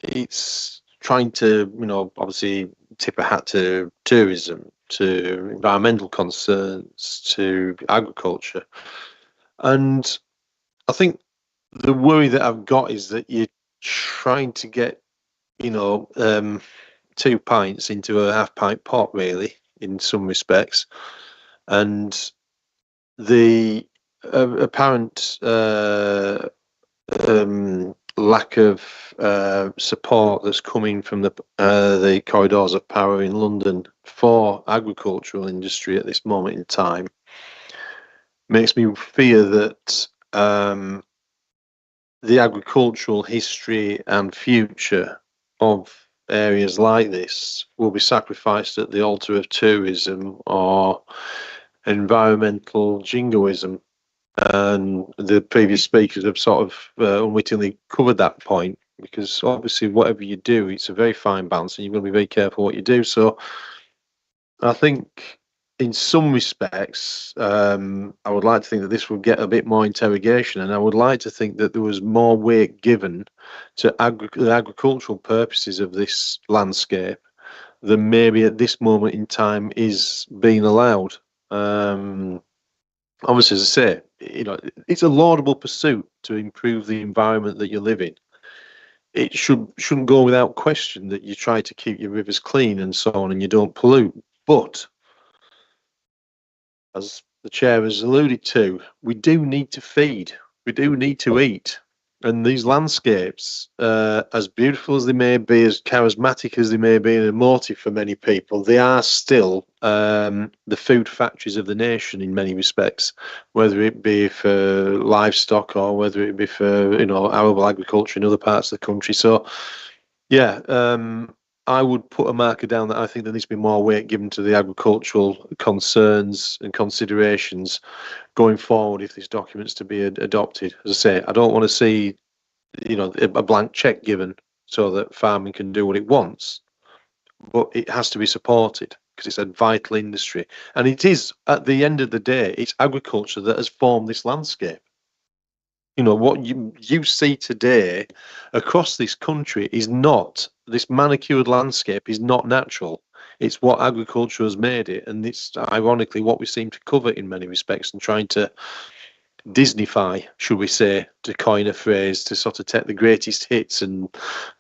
It's trying to, you know, obviously tip a hat to tourism, to environmental concerns, to agriculture. And I think the worry that I've got is that you're trying to get, you know, 2 pints into a half-pint pot, really, in some respects. And the apparent lack of support that's coming from the corridors of power in London for agricultural industry at this moment in time makes me fear that the agricultural history and future of areas like this will be sacrificed at the altar of tourism or environmental jingoism. And the previous speakers have sort of unwittingly covered that point, because obviously whatever you do, it's a very fine balance and you've got to be very careful what you do. So I think in some respects, I would like to think that this will get a bit more interrogation, and I would like to think that there was more weight given to the agricultural purposes of this landscape than maybe at this moment in time is being allowed. Obviously, as I say, it's a laudable pursuit to improve the environment that you live in. It shouldn't go without question that you try to keep your rivers clean and so on, and you don't pollute. But as the chair has alluded to, we do need to feed. We do need to eat. And these landscapes, as beautiful as they may be, as charismatic as they may be, and emotive for many people, they are still the food factories of the nation in many respects, whether it be for livestock or whether it be for arable agriculture in other parts of the country. So, yeah, I would put a marker down that I think there needs to be more weight given to the agricultural concerns and considerations going forward if this document's to be adopted. As I say, I don't want to see, a blank check given so that farming can do what it wants, but it has to be supported because it's a vital industry. And it is, at the end of the day, it's agriculture that has formed this landscape. What you see today across this country is not, this manicured landscape is not natural. It's what agriculture has made it. And it's ironically what we seem to cover in many respects and trying to Disneyfy, should we say, to coin a phrase, to sort of take the greatest hits and,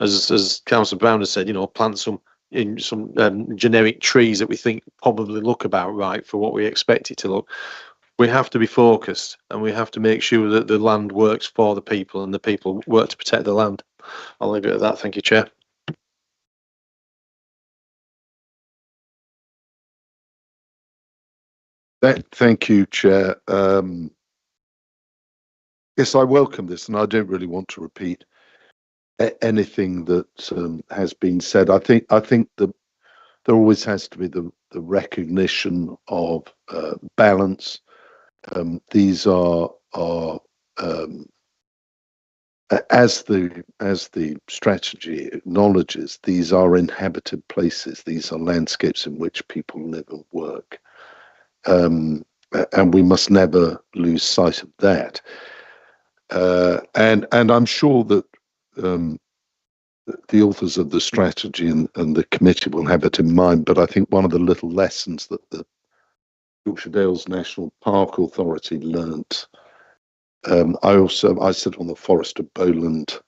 as Councillor Brown has said, plant some generic trees that we think probably look about right for what we expect it to look. We have to be focused, and we have to make sure that the land works for the people and the people work to protect the land. I'll leave it at that. Thank you, Chair. Thank you, Chair. Yes, I welcome this, and I don't really want to repeat anything that has been said. I think that there always has to be the recognition of balance. These are as the strategy acknowledges, these are inhabited places. These are landscapes in which people live and work, and we must never lose sight of that. And I'm sure that the authors of the strategy and the committee will have it in mind. But I think one of the little lessons that the Yorkshire Dales National Park Authority learnt. I sit on the Forest of Bowland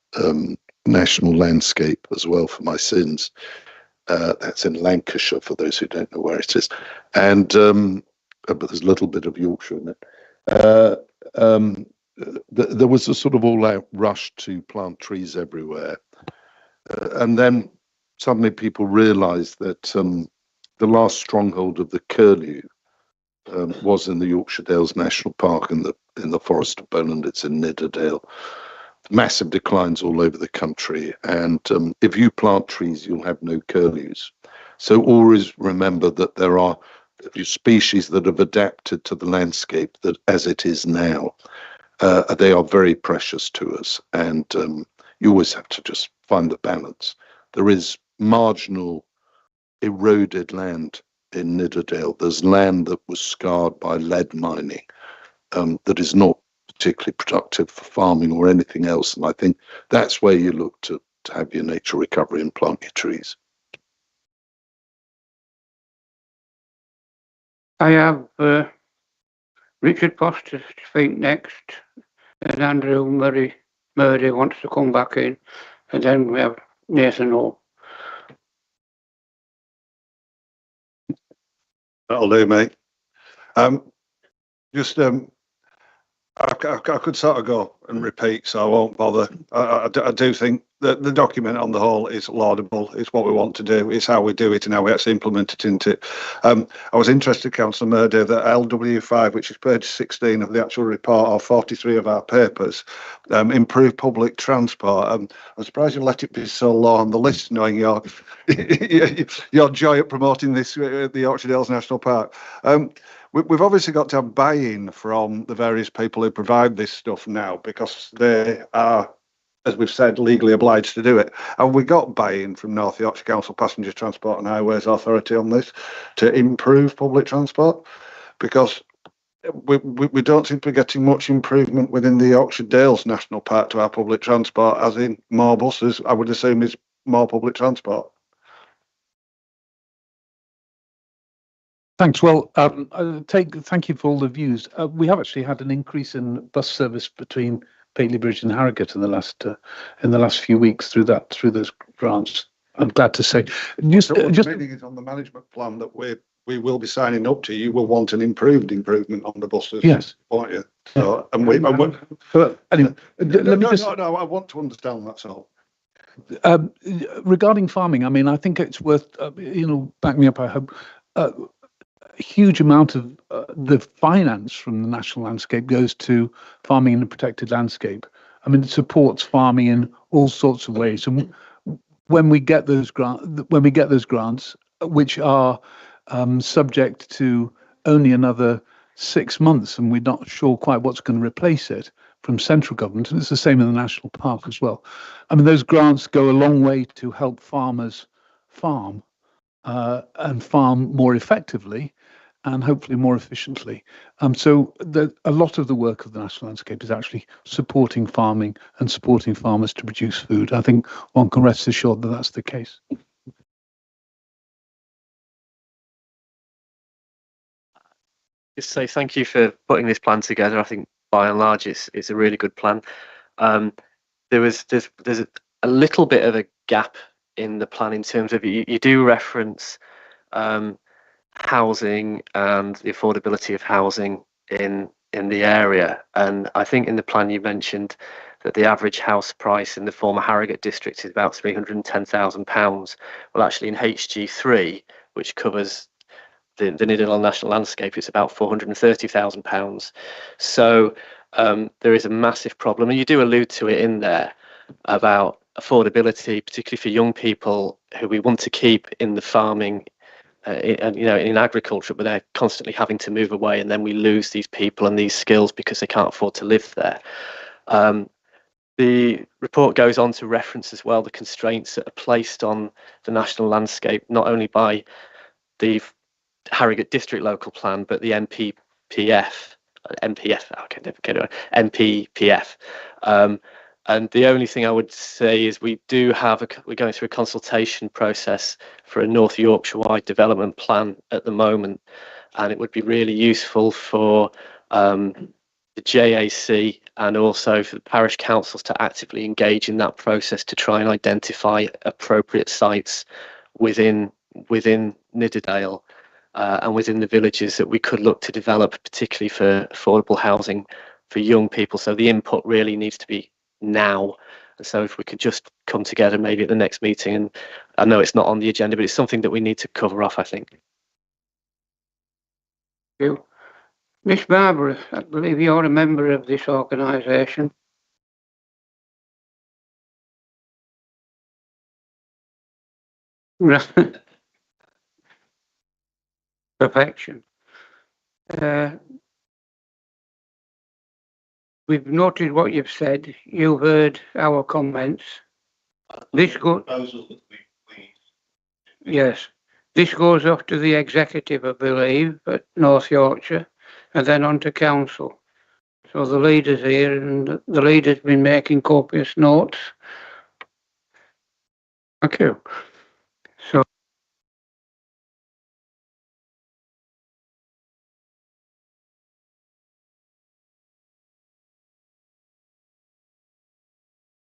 National Landscape as well for my sins. That's in Lancashire for those who don't know where it is, and but there's a little bit of Yorkshire in it. There was a sort of all-out rush to plant trees everywhere, and then suddenly people realised that the last stronghold of the curlew was in the Yorkshire Dales National Park in the Forest of Bowland. It's in Nidderdale. Massive declines all over the country, and if you plant trees, you'll have no curlews. So always remember that there are species that have adapted to the landscape that as it is now. They are very precious to us, and you always have to just find the balance. There is marginal eroded land in Nidderdale. There's land that was scarred by lead mining that is not particularly productive for farming or anything else, and I think that's where you look to have your nature recovery and plant your trees. I have Richard Foster to speak next, and Andrew Murray wants to come back in, and then we have Nathan Hall. That'll do, mate. I could sort of go and repeat, so I won't bother. I do think that the document on the whole is laudable. It's what we want to do. It's how we do it and how we actually implement it into it. I was interested, Councillor Murday, that LW5, which is page 16 of the actual report, or 43 of our papers, improve public transport. I'm surprised you let it be so low on the list, knowing your joy at promoting this at the Yorkshire Dales National Park. We've obviously got to have buy-in from the various people who provide this stuff now, because they are, as we've said, legally obliged to do it. Have we got buy-in from North Yorkshire Council Passenger Transport and Highways Authority on this to improve public transport? Because we don't seem to be getting much improvement within the Yorkshire Dales National Park to our public transport, as in more buses, I would assume, is more public transport. Thanks. Well, thank you for all the views. We have actually had an increase in bus service between Paisley Bridge and Harrogate in the last few weeks through those grants. I'm glad to say. Just meaning is on the management plan that we will be signing up to. You will want an improvement on the buses. Yes, won't you? So, anyway, no, I want to understand. That's all. Regarding farming, I mean, I think it's worth back me up. I hope. A huge amount of the finance from the national landscape goes to farming in a protected landscape. I mean, it supports farming in all sorts of ways. And when we get those grants, which are subject to only another 6 months, and we're not sure quite what's going to replace it from central government, and it's the same in the national park as well. I mean, those grants go a long way to help farmers farm and farm more effectively and hopefully more efficiently. So a lot of the work of the national landscape is actually supporting farming and supporting farmers to produce food. I think one can rest assured that that's the case. Just say thank you for putting this plan together. I think by and large it's a really good plan. There's a little bit of a gap in the plan in terms of you do reference housing and the affordability of housing in the area, and I think in the plan you mentioned that the average house price in the former Harrogate district is about £310,000. Well, actually in HG3, which covers the Nidderdale National Landscape, it's about £430,000. So there is a massive problem, and you do allude to it in there about affordability, particularly for young people who we want to keep in the farming, in agriculture, but they're constantly having to move away, and then we lose these people and these skills because they can't afford to live there. The report goes on to reference as well the constraints that are placed on the national landscape, not only by the Harrogate District Local Plan, but the MPPF. And the only thing I would say is we're going through a consultation process for a North Yorkshire-wide development plan at the moment, and it would be really useful for the JAC and also for the parish councils to actively engage in that process to try and identify appropriate sites within Nidderdale and within the villages that we could look to develop, particularly for affordable housing for young people. So the input really needs to be now. So if we could just come together maybe at the next meeting, and I know it's not on the agenda, but it's something that we need to cover off, I think. Thank you. Miss Barbara, I believe you're a member of this organisation. Perfection. We've noted what you've said. You've heard our comments. This goes. Yes, this goes off to the executive, I believe, at North Yorkshire, and then on to council. So the leader's here, and the leader's been making copious notes. Thank you. So.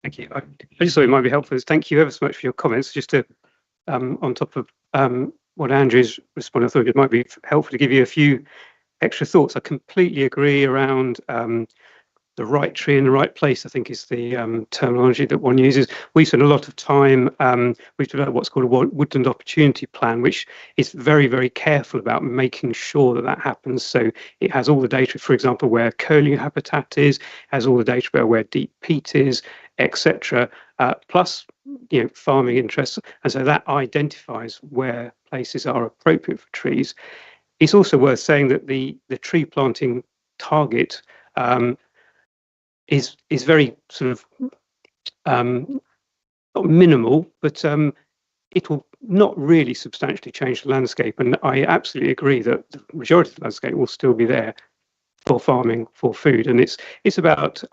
Thank you. I just thought it might be helpful. Thank you ever so much for your comments. Just to, on top of what Andrew's responded, I thought it might be helpful to give you a few extra thoughts. I completely agree around right tree in the right place, I think is the terminology that one uses. We spend a lot of time, we've developed what's called a woodland opportunity plan, which is very, very careful about making sure that that happens. So it has all the data, for example, where curlew habitat is, has all the data about where deep peat is, etc. Plus, farming interests. And so that identifies where places are appropriate for trees. It's also worth saying that the tree planting target is very sort of not minimal, but it will not really substantially change the landscape. And I absolutely agree that the majority of the landscape will still be there for farming, for food. And it's about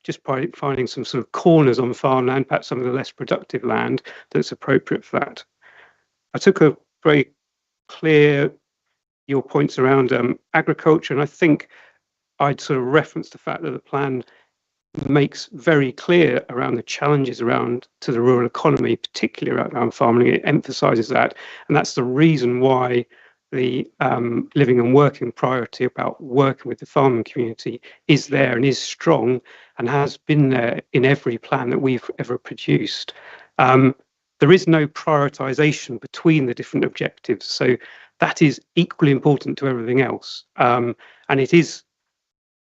just finding some sort of corners on farmland, perhaps some of the less productive land that's appropriate for that. I took a very clear your points around agriculture, and I think I'd sort of reference the fact that the plan makes very clear around the challenges around to the rural economy, particularly around farming. It emphasises that, and that's the reason why the living and working priority about working with the farming community is there and is strong and has been there in every plan that we've ever produced. There is no prioritisation between the different objectives, so that is equally important to everything else, and it is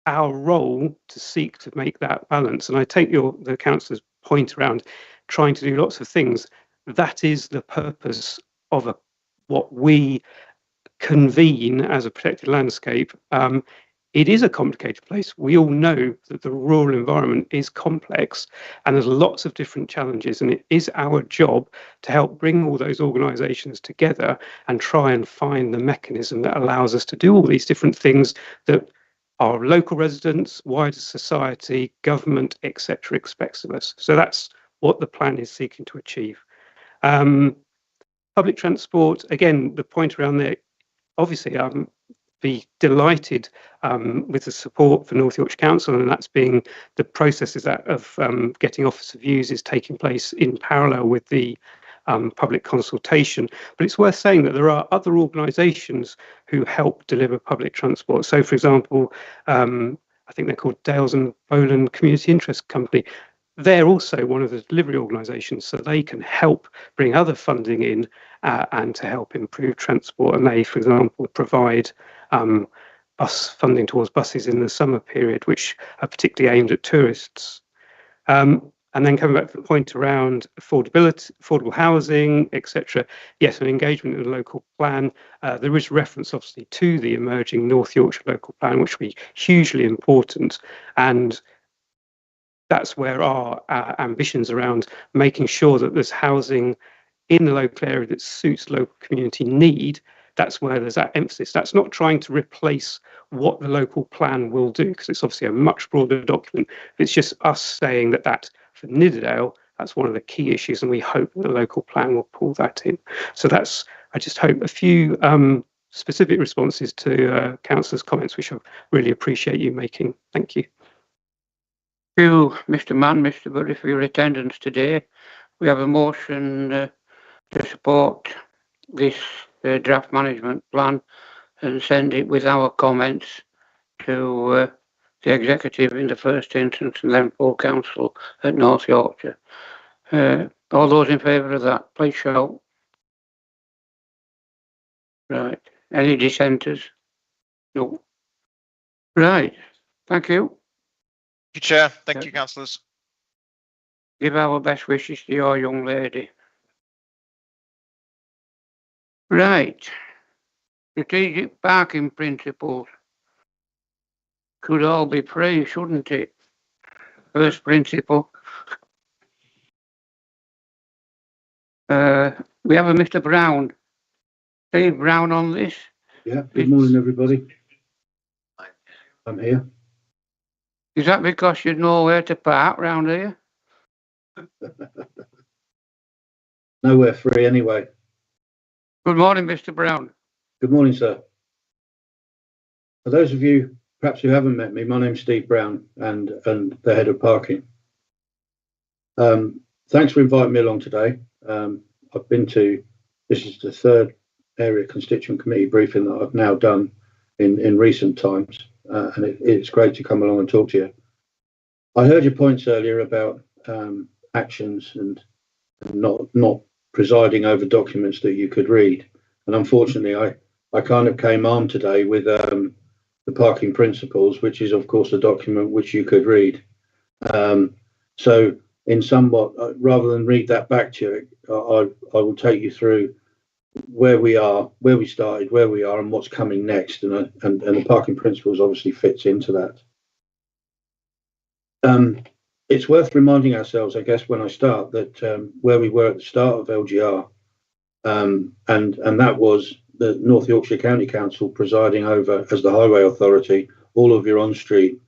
our role to seek to make that balance. And I take the councillor's point around trying to do lots of things. That is the purpose of what we convene as a protected landscape. It is a complicated place. We all know that the rural environment is complex and there's lots of different challenges, and it is our job to help bring all those organisations together and try and find the mechanism that allows us to do all these different things that our local residents, wider society, government, etc. expects of us. So that's what the plan is seeking to achieve. Public transport, again, the point around there, obviously be delighted with the support for North Yorkshire Council, and that's being the processes of getting Office of Views is taking place in parallel with the public consultation. But it's worth saying that there are other organisations who help deliver public transport. So, for example, I think they're called Dales and Bowland Community Interest Company. They're also one of the delivery organisations, so they can help bring other funding in and to help improve transport. And they, for example, provide bus funding towards buses in the summer period, which are particularly aimed at tourists. And then coming back to the point around affordability, affordable housing, etc. Yes, an engagement in the local plan. There is reference, obviously, to the emerging North Yorkshire local plan, which will be hugely important. And that's where our ambitions around making sure that there's housing in the local area that suits local community need. That's where there's that emphasis. That's not trying to replace what the local plan will do, because it's obviously a much broader document. It's just us saying that for Nidderdale, that's one of the key issues, and we hope the local plan will pull that in. So that's, I just hope, a few specific responses to councillors' comments, which I really appreciate you making. Thank you. Thank you, Mr. Mann, Mr. Buddy, for your attendance today. We have a motion to support this draft management plan and send it with our comments to the executive in the first instance and then full council at North Yorkshire. All those in favour of that, please shout. Right. Any dissenters? No. Right. Thank you. Thank you, Chair. Thank you, councillors. Give our best wishes to your young lady. Right. Strategic parking principles. Could all be free, shouldn't it? First principle. We have a Mr. Brown. Steve Brown on this. Yeah, good morning, everybody. I'm here. Is that because you know where to park round here? Nowhere free anyway. Good morning, Mr. Brown. Good morning, sir. For those of you perhaps who haven't met me, my name's Steve Brown and the head of parking. Thanks for inviting me along today. I've been to, this is the third area constituent committee briefing that I've now done in recent times, and it's great to come along and talk to you. I heard your points earlier about actions and not presiding over documents that you could read. And unfortunately, I kind of came armed today with the parking principles, which is, of course, a document which you could read. So in somewhat, rather than read that back to you, I will take you through where we are, where we started, where we are, and what's coming next. And the parking principles obviously fits into that. It's worth reminding ourselves, I guess, when I start, that where we were at the start of LGR, and that was the North Yorkshire County Council presiding over, as the Highway Authority, all of your on-street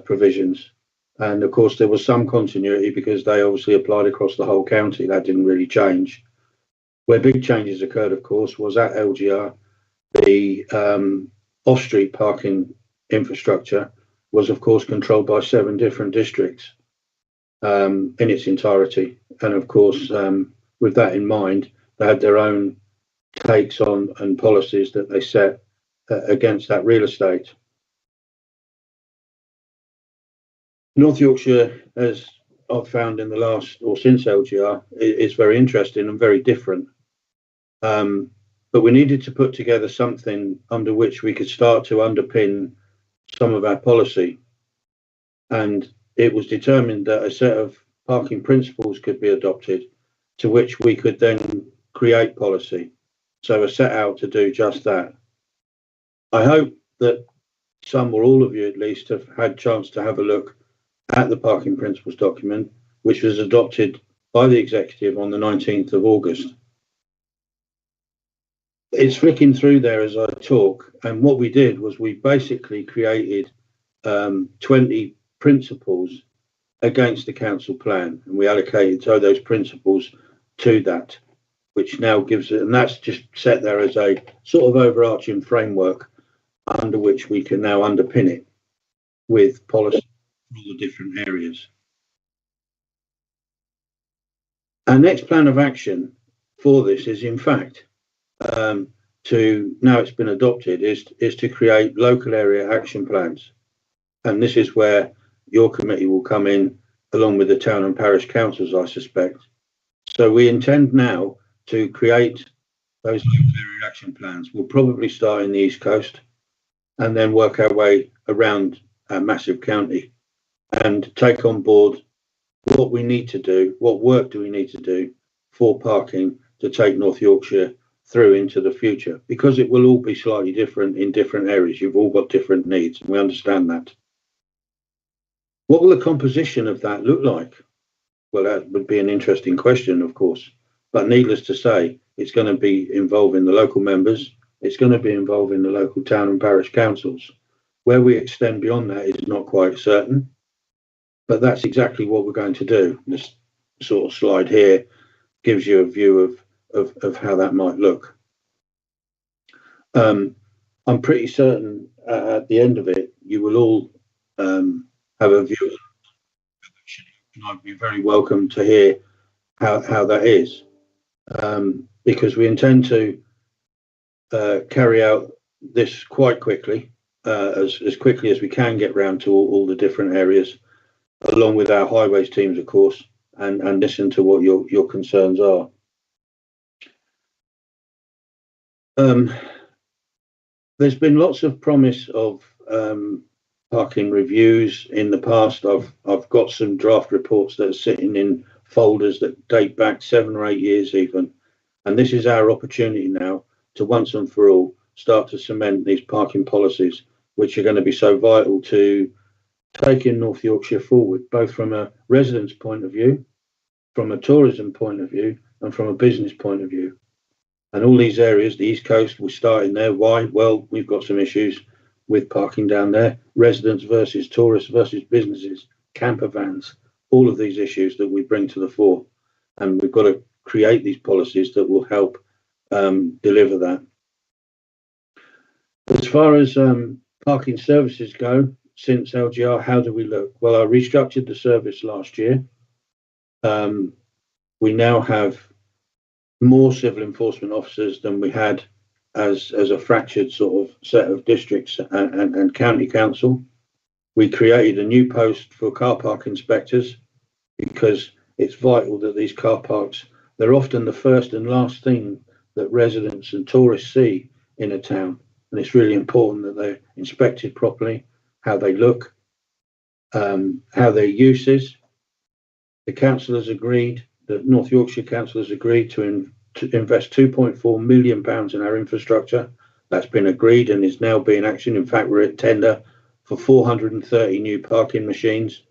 provisions. And of course, there was some continuity because they obviously applied across the whole county. That didn't really change. Where big changes occurred, of course, was at LGR. The off-street parking infrastructure was, of course, controlled by 7 different districts in its entirety. And of course, with that in mind, they had their own takes on and policies that they set against that real estate. North Yorkshire, as I've found in the last or since LGR, is very interesting and very different. But we needed to put together something under which we could start to underpin some of our policy. And it was determined that a set of parking principles could be adopted to which we could then create policy. So I set out to do just that. I hope that some or all of you at least have had a chance to have a look at the parking principles document, which was adopted by the executive on the 19th of August. It's flicking through there as I talk, and what we did was we basically created 20 principles against the council plan, and we allocated those principles to that, which now gives it, and that's just set there as a sort of overarching framework under which we can now underpin it with policy for all the different areas. Our next plan of action for this is, in fact, to, now it's been adopted, is to create local area action plans. And this is where your committee will come in, along with the town and parish councils, I suspect. So we intend now to create those local area action plans. We'll probably start in the East Coast and then work our way around our massive county and take on board what we need to do, what work do we need to do for parking to take North Yorkshire through into the future, because it will all be slightly different in different areas. You've all got different needs, and we understand that. What will the composition of that look like? Well, that would be an interesting question, of course, but needless to say, it's going to be involving the local members. It's going to be involving the local town and parish councils. Where we extend beyond that is not quite certain, but that's exactly what we're going to do. This sort of slide here gives you a view of how that might look. I'm pretty certain at the end of it, you will all have a view, and I'd be very welcome to hear how that is, because we intend to carry out this quite quickly, as quickly as we can get round to all the different areas, along with our highways teams, of course, and listen to what your concerns are. There's been lots of promise of parking reviews in the past. I've got some draft reports that are sitting in folders that date back 7 or 8 years even, and this is our opportunity now to once and for all start to cement these parking policies, which are going to be so vital to taking North Yorkshire forward, both from a residents' point of view, from a tourism point of view, and from a business point of view. And all these areas, the East Coast, we're starting there. Why? Well, we've got some issues with parking down there, residents versus tourists versus businesses, camper vans, all of these issues that we bring to the fore. And we've got to create these policies that will help deliver that. As far as parking services go, since LGR, how do we look? Well, I restructured the service last year. We now have more civil enforcement officers than we had as a fractured sort of set of districts and county council. We created a new post for car park inspectors because it's vital that these car parks, they're often the first and last thing that residents and tourists see in a town. And it's really important that they're inspected properly, how they look, how their use is. The council has agreed, the North Yorkshire Council has agreed to invest £2.4 million in our infrastructure. That's been agreed and is now being actioned. In fact, we're at tender for 430 new parking machines,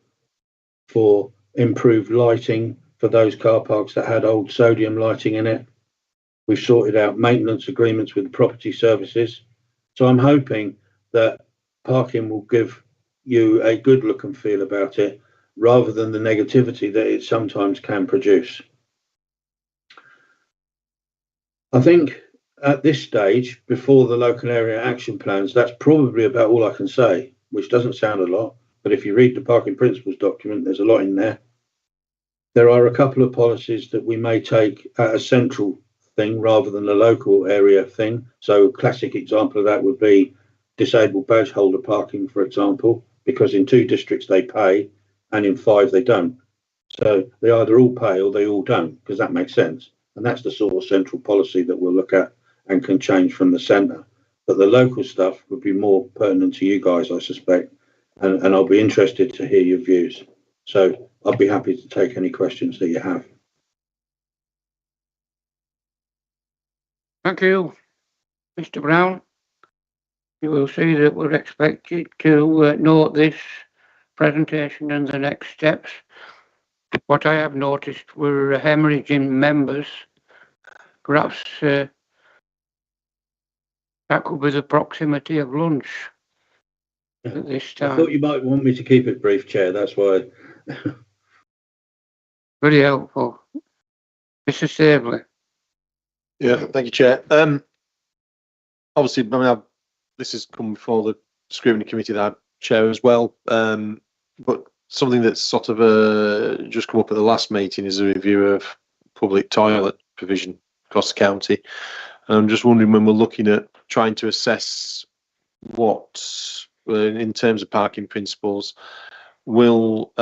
for improved lighting for those car parks that had old sodium lighting in it. We've sorted out maintenance agreements with property services. So I'm hoping that parking will give you a good look and feel about it, rather than the negativity that it sometimes can produce. I think at this stage, before the local area action plans, that's probably about all I can say, which doesn't sound a lot, but if you read the parking principles document, there's a lot in there. There are a couple of policies that we may take at a central thing rather than a local area thing. So a classic example of that would be disabled badge holder parking, for example, because in 2 districts they pay and in 5 they don't. So they either all pay or they all don't, because that makes sense. And that's the sort of central policy that we'll look at and can change from the centre. But the local stuff would be more pertinent to you guys, I suspect, and I'll be interested to hear your views. So I'll be happy to take any questions that you have. Thank you, Mr. Brown. You will see that we're expected to note this presentation and the next steps. What I have noticed were hemorrhaging members. Perhaps that could be the proximity of lunch at this time. I thought you might want me to keep it brief, Chair, that's why. Very helpful. Mr. Staveley. Yeah, thank you, Chair. Obviously, this has come before the scrutiny committee that I chair as well. But something that's sort of just come up at the last meeting is a review of public toilet provision across the county. And I'm just wondering, when we're looking at trying to assess what, in terms of parking principles, will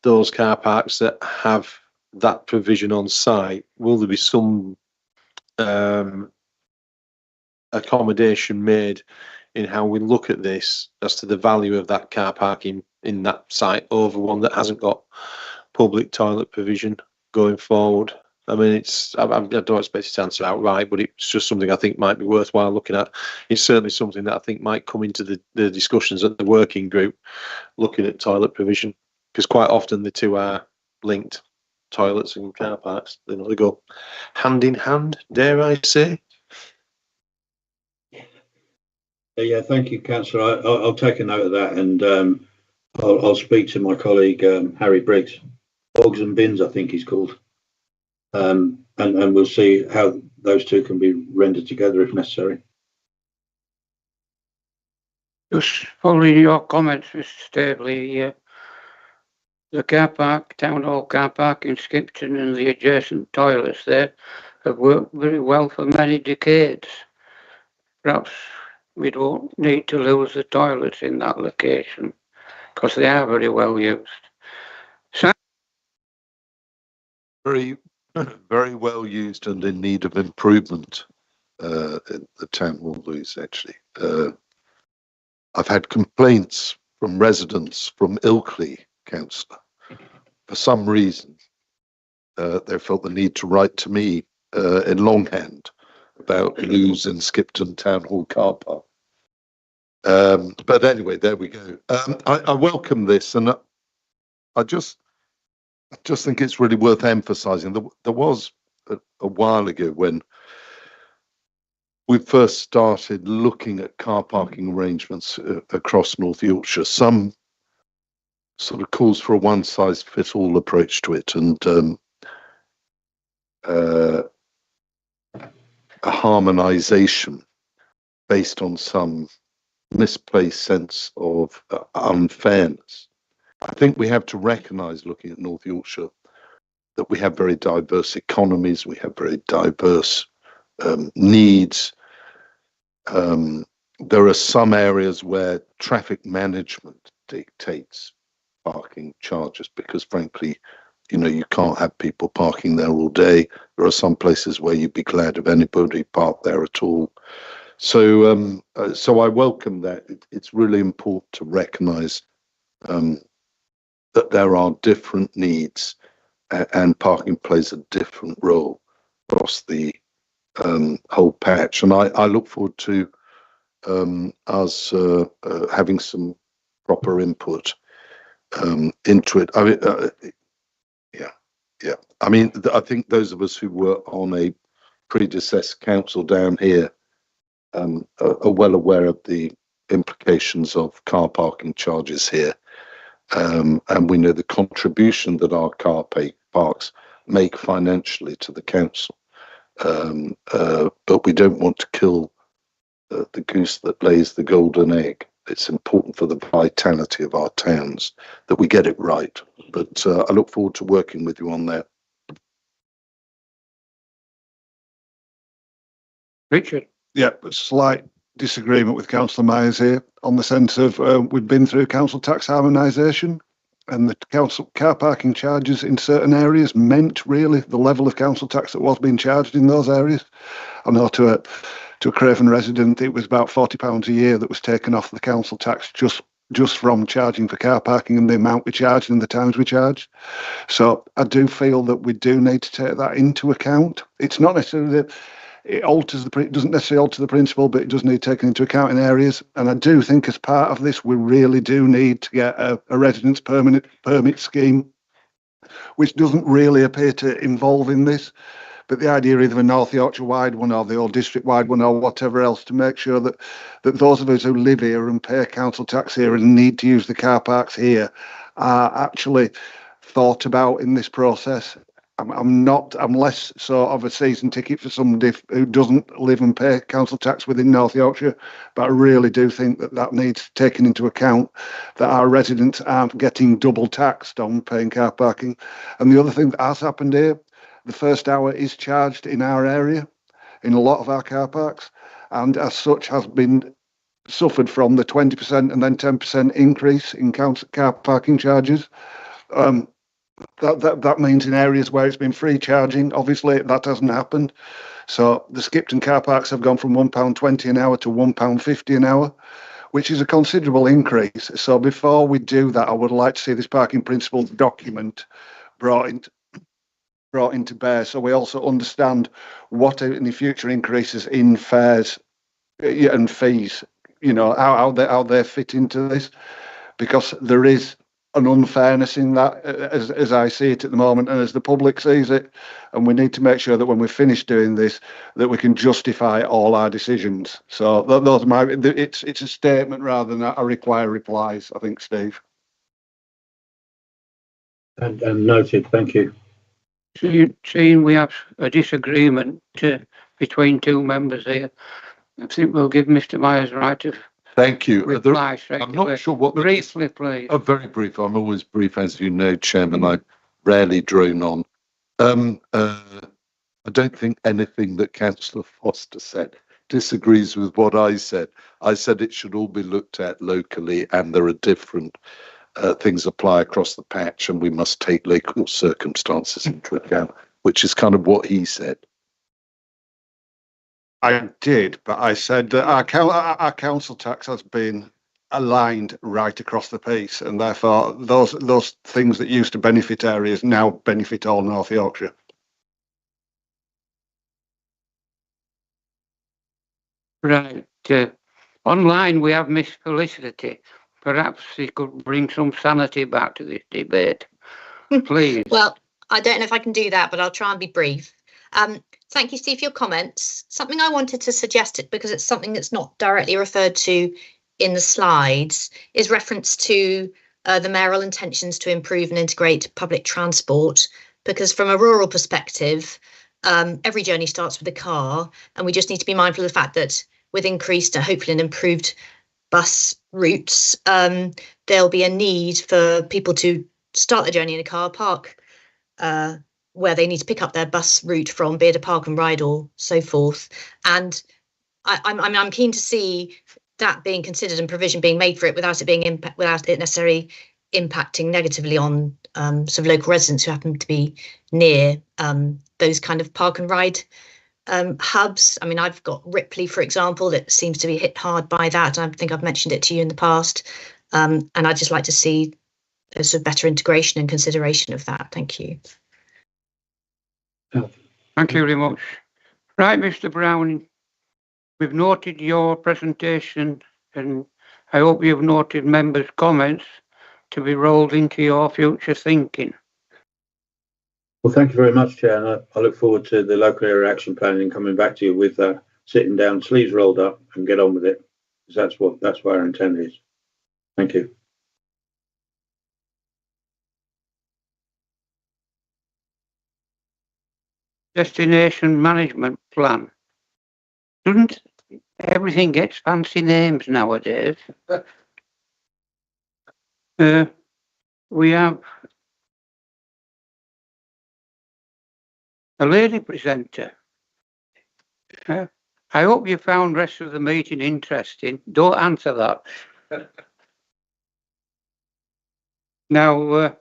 those car parks that have that provision on site, will there be some accommodation made in how we look at this as to the value of that car parking in that site over one that hasn't got public toilet provision going forward? I mean, I don't expect it to answer outright, but it's just something I think might be worthwhile looking at. It's certainly something that I think might come into the discussions at the working group, looking at toilet provision, because quite often the two are linked, toilets and car parks. They go hand in hand, dare I say. Yeah, thank you, Councillor. I'll take a note of that, and I'll speak to my colleague Harry Briggs. Bogs and Bins, I think he's called, and we'll see how those two can be rendered together if necessary. Just following your comments, Mr. Staveley, the car park, Town Hall car park in Skipton and the adjacent toilets there have worked very well for many decades. Perhaps we don't need to lose the toilets in that location because they are very well used. So, very, very well used and in need of improvement. In the town hall loose, actually. I've had complaints from residents from Ilkley, councillor. For some reason, they felt the need to write to me in longhand about loos in Skipton Town Hall car park. But anyway, there we go. I welcome this, and I just think it's really worth emphasising. There was a while ago when we first started looking at car parking arrangements across North Yorkshire, some sort of calls for a one-size-fits-all approach to it, and a harmonisation based on some misplaced sense of unfairness. I think we have to recognise, looking at North Yorkshire, that we have very diverse economies, we have very diverse needs. There are some areas where traffic management dictates parking charges, because frankly, you can't have people parking there all day. There are some places where you'd be glad if anybody parked there at all. So I welcome that. It's really important to recognise that there are different needs, and parking plays a different role across the whole patch. And I look forward to us having some proper input into it. I mean, yeah. I mean, I think those of us who were on a predecessor council down here are well aware of the implications of car parking charges here. And we know the contribution that our car parks make financially to the council. But we don't want to kill the goose that lays the golden egg. It's important for the vitality of our towns that we get it right. But I look forward to working with you on that. Richard? Yeah, a slight disagreement with Councillor Myers here on the sense of we've been through council tax harmonisation, and the council car parking charges in certain areas meant really the level of council tax that was being charged in those areas. I know to a Craven resident, it was about £40 a year that was taken off the council tax just from charging for car parking and the amount we charged and the times we charged. So I do feel that we do need to take that into account. It's not necessarily that it doesn't necessarily alter the principle, but it does need taken into account in areas. And I do think as part of this, we really do need to get a residence permit scheme, which doesn't really appear to involve in this. But the idea either a North Yorkshire wide one or the old district wide one or whatever else, to make sure that those of us who live here and pay council tax here and need to use the car parks here are actually thought about in this process. I'm less sort of a season ticket for somebody who doesn't live and pay council tax within North Yorkshire, but I really do think that needs taken into account, that our residents aren't getting double taxed on paying car parking. And the other thing that has happened here, the first hour is charged in our area, in a lot of our car parks, and as such has been suffered from the 20% and then 10% increase in car parking charges. That means in areas where it's been free charging, obviously that hasn't happened. So the Skipton car parks have gone from £1.20 an hour to £1.50 an hour, which is a considerable increase. So before we do that, I would like to see this parking principles document brought into bear, so we also understand what any future increases in fares and fees, how they fit into this, because there is an unfairness in that as I see it at the moment and as the public sees it, and we need to make sure that when we finish doing this that we can justify all our decisions. So those are it's a statement rather than I require replies, I think, Steve. And noted, thank you. Seeing we have a disagreement between two members here, I think we'll give Mr. Myers the right to Thank you. reply straight I'm away. not sure what Briefly, please. very brief. I'm always brief, as you know, Chairman. I rarely drone on. I don't think anything that Councillor Foster said disagrees with what I said. I said it should all be looked at locally, and there are different things apply across the patch, and we must take local circumstances into account, which is kind of what he said. I did, but I said that our council tax has been aligned right across the piece, and therefore those things that used to benefit areas now benefit all North Yorkshire. Right. Online we have Miss Felicity. Perhaps he could bring some sanity back to this debate. Please. Well, I don't know if I can do that, but I'll try and be brief. Thank you, Steve, for your comments. Something I wanted to suggest, because it's something that's not directly referred to in the slides, is reference to the mayoral intentions to improve and integrate public transport, because from a rural perspective, every journey starts with a car, and we just need to be mindful of the fact that with increased, hopefully and improved bus routes, there'll be a need for people to start the journey in a car park where they need to pick up their bus route from, be it a park and ride or so forth. And I'm keen to see that being considered and provision being made for it without it necessarily impacting negatively on sort of local residents who happen to be near those kind of park and ride hubs. I mean, I've got Ripley, for example, that seems to be hit hard by that. I think I've mentioned it to you in the past. And I'd just like to see a sort of better integration and consideration of that. Thank you. Thank you very much. Right, Mr. Brown, we've noted your presentation and I hope you've noted members' comments to be rolled into your future thinking. Well, thank you very much, Chair. And I look forward to the local area action plan and coming back to you with sitting down, sleeves rolled up, and get on with it. Because that's what our intent is. Thank you. Destination management plan. Doesn't everything gets fancy names nowadays? We have a lady presenter. I hope you found the rest of the meeting interesting. Don't answer that. Now,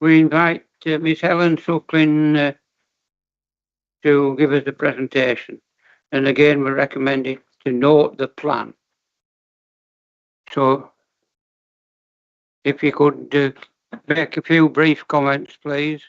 we invite Miss Helen Suckling to give us the presentation. And again, we're recommending to note the plan. So, if you could make a few brief comments, please.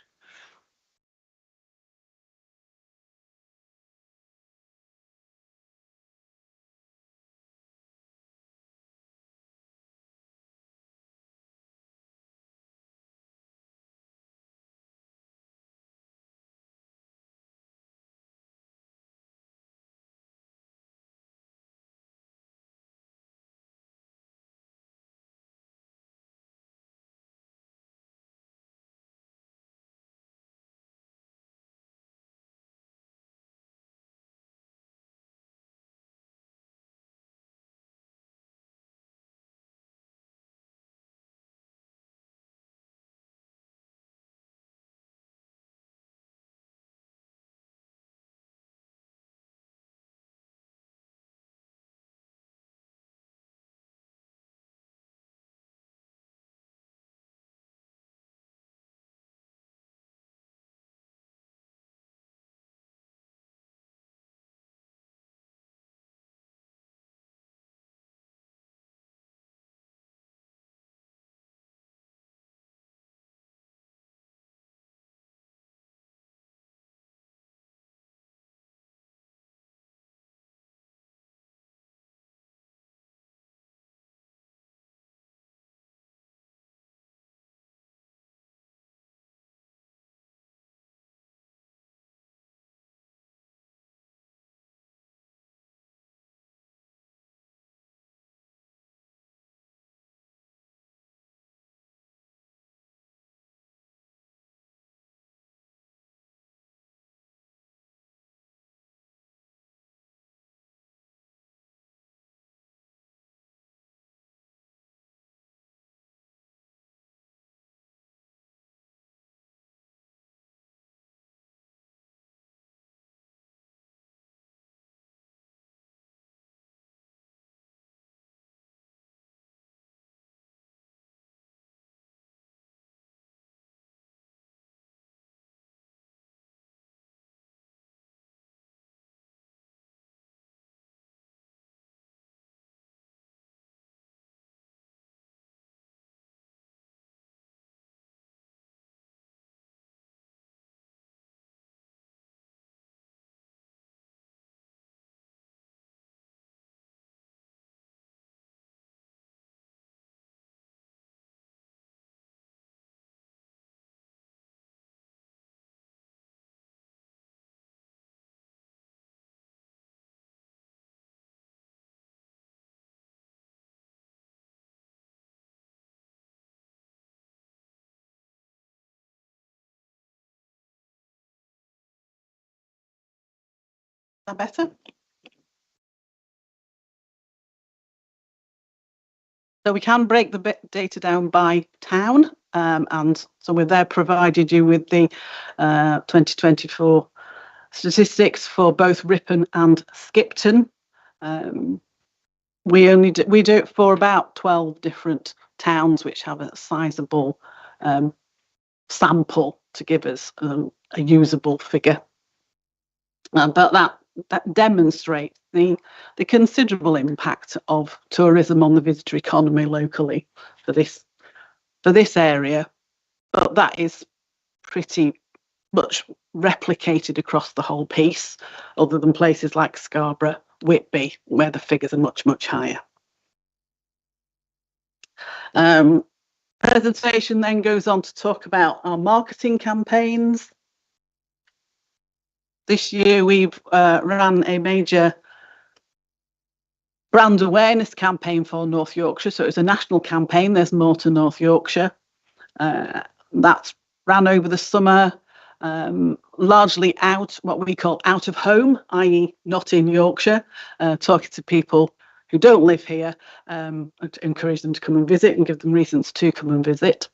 That better? So we can break the data down by town, and so we're there provided you with the 2024 statistics for both Ripon and Skipton. we do it for about 12 different towns which have a sizable sample to give us a usable figure. But that demonstrates the considerable impact of tourism on the visitor economy locally for this area. But that is pretty much replicated across the whole piece, other than places like Scarborough, Whitby, where the figures are much, much higher. Presentation then goes on to talk about our marketing campaigns. This year we've ran a major brand awareness campaign for North Yorkshire. So it's a national campaign. There's more to North Yorkshire. That's ran over the summer, largely what we call out of home, i.e. not in Yorkshire, talking to people who don't live here, to encourage them to come and visit and give them reasons to come and visit.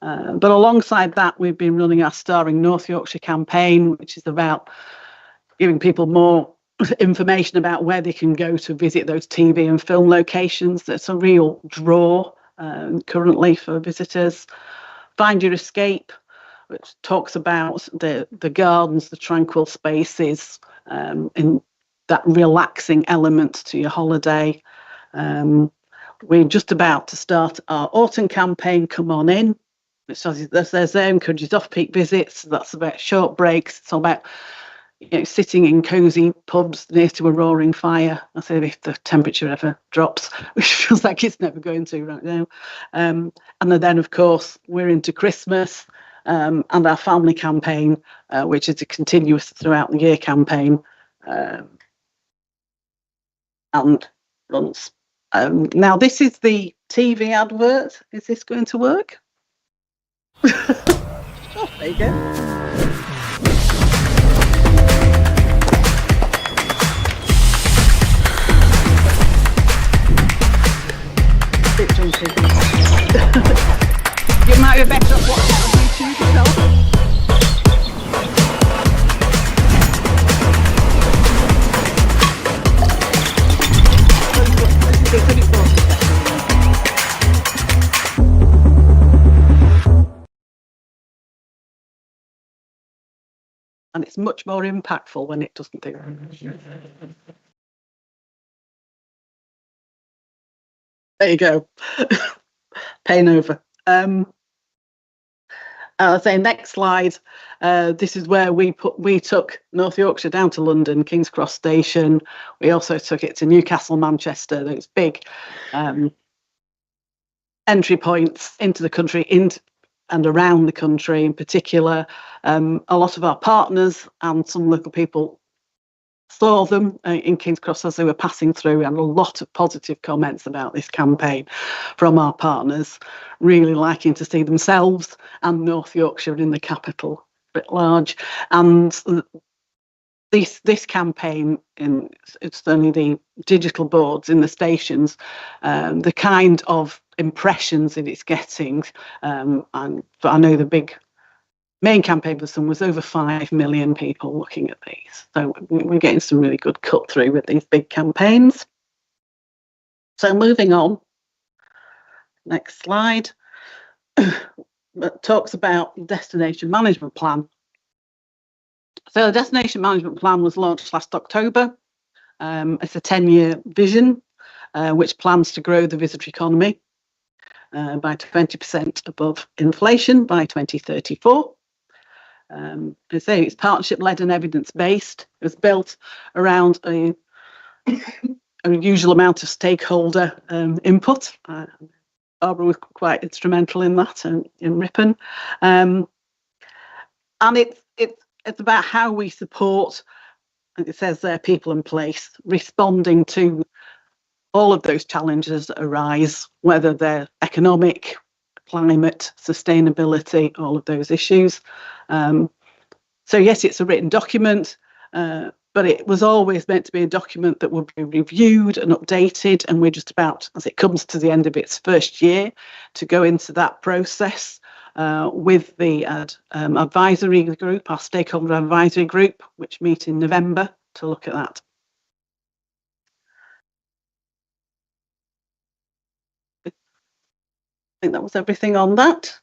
But alongside that, we've been running our Starring North Yorkshire campaign, which is about giving people more information about where they can go to visit those TV and film locations. That's a real draw currently for visitors. Find Your Escape, which talks about the gardens, the tranquil spaces, in that relaxing element to your holiday. We're just about to start our autumn campaign, Come On In, which says there encourages off-peak visits. That's about short breaks. It's all about sitting in cosy pubs near to a roaring fire. I say if the temperature ever drops, which feels like it's never going to right now. And then, of course, we're into Christmas and our family campaign, which is a continuous throughout the year campaign, and runs. Now, this is the TV advert. Is this going to work? Oh, there you go. Bit jumpy. You might be better off watching it on YouTube yourself. And it's much more impactful when it doesn't do that. There you go. Pain over. I'll say next slide. This is where we took North Yorkshire down to London, King's Cross Station. We also took it to Newcastle, Manchester. Those big entry points into the country, and around the country in particular. A lot of our partners and some local people saw them in King's Cross as they were passing through, and a lot of positive comments about this campaign from our partners, really liking to see themselves and North Yorkshire in the capital writ large. And this campaign, it's only the digital boards in the stations, the kind of impressions that it's getting, and I know the big main campaign for some was over 5 million people looking at these. So we're getting some really good cut through with these big campaigns. So moving on, next slide, that talks about the destination management plan. So the destination management plan was launched last October. It's a 10-year vision, which plans to grow the visitor economy by 20% above inflation by 2034. I say it's partnership-led and evidence-based. It was built around a usual amount of stakeholder input. Barbara was quite instrumental in that in Ripon. And it's about how we support, and it says there, people and place, responding to all of those challenges that arise, whether they're economic, climate, sustainability, all of those issues. So yes, it's a written document, but it was always meant to be a document that would be reviewed and updated, and we're just about, as it comes to the end of its first year, to go into that process with the advisory group, our stakeholder advisory group, which meet in November to look at that. think that was everything on that.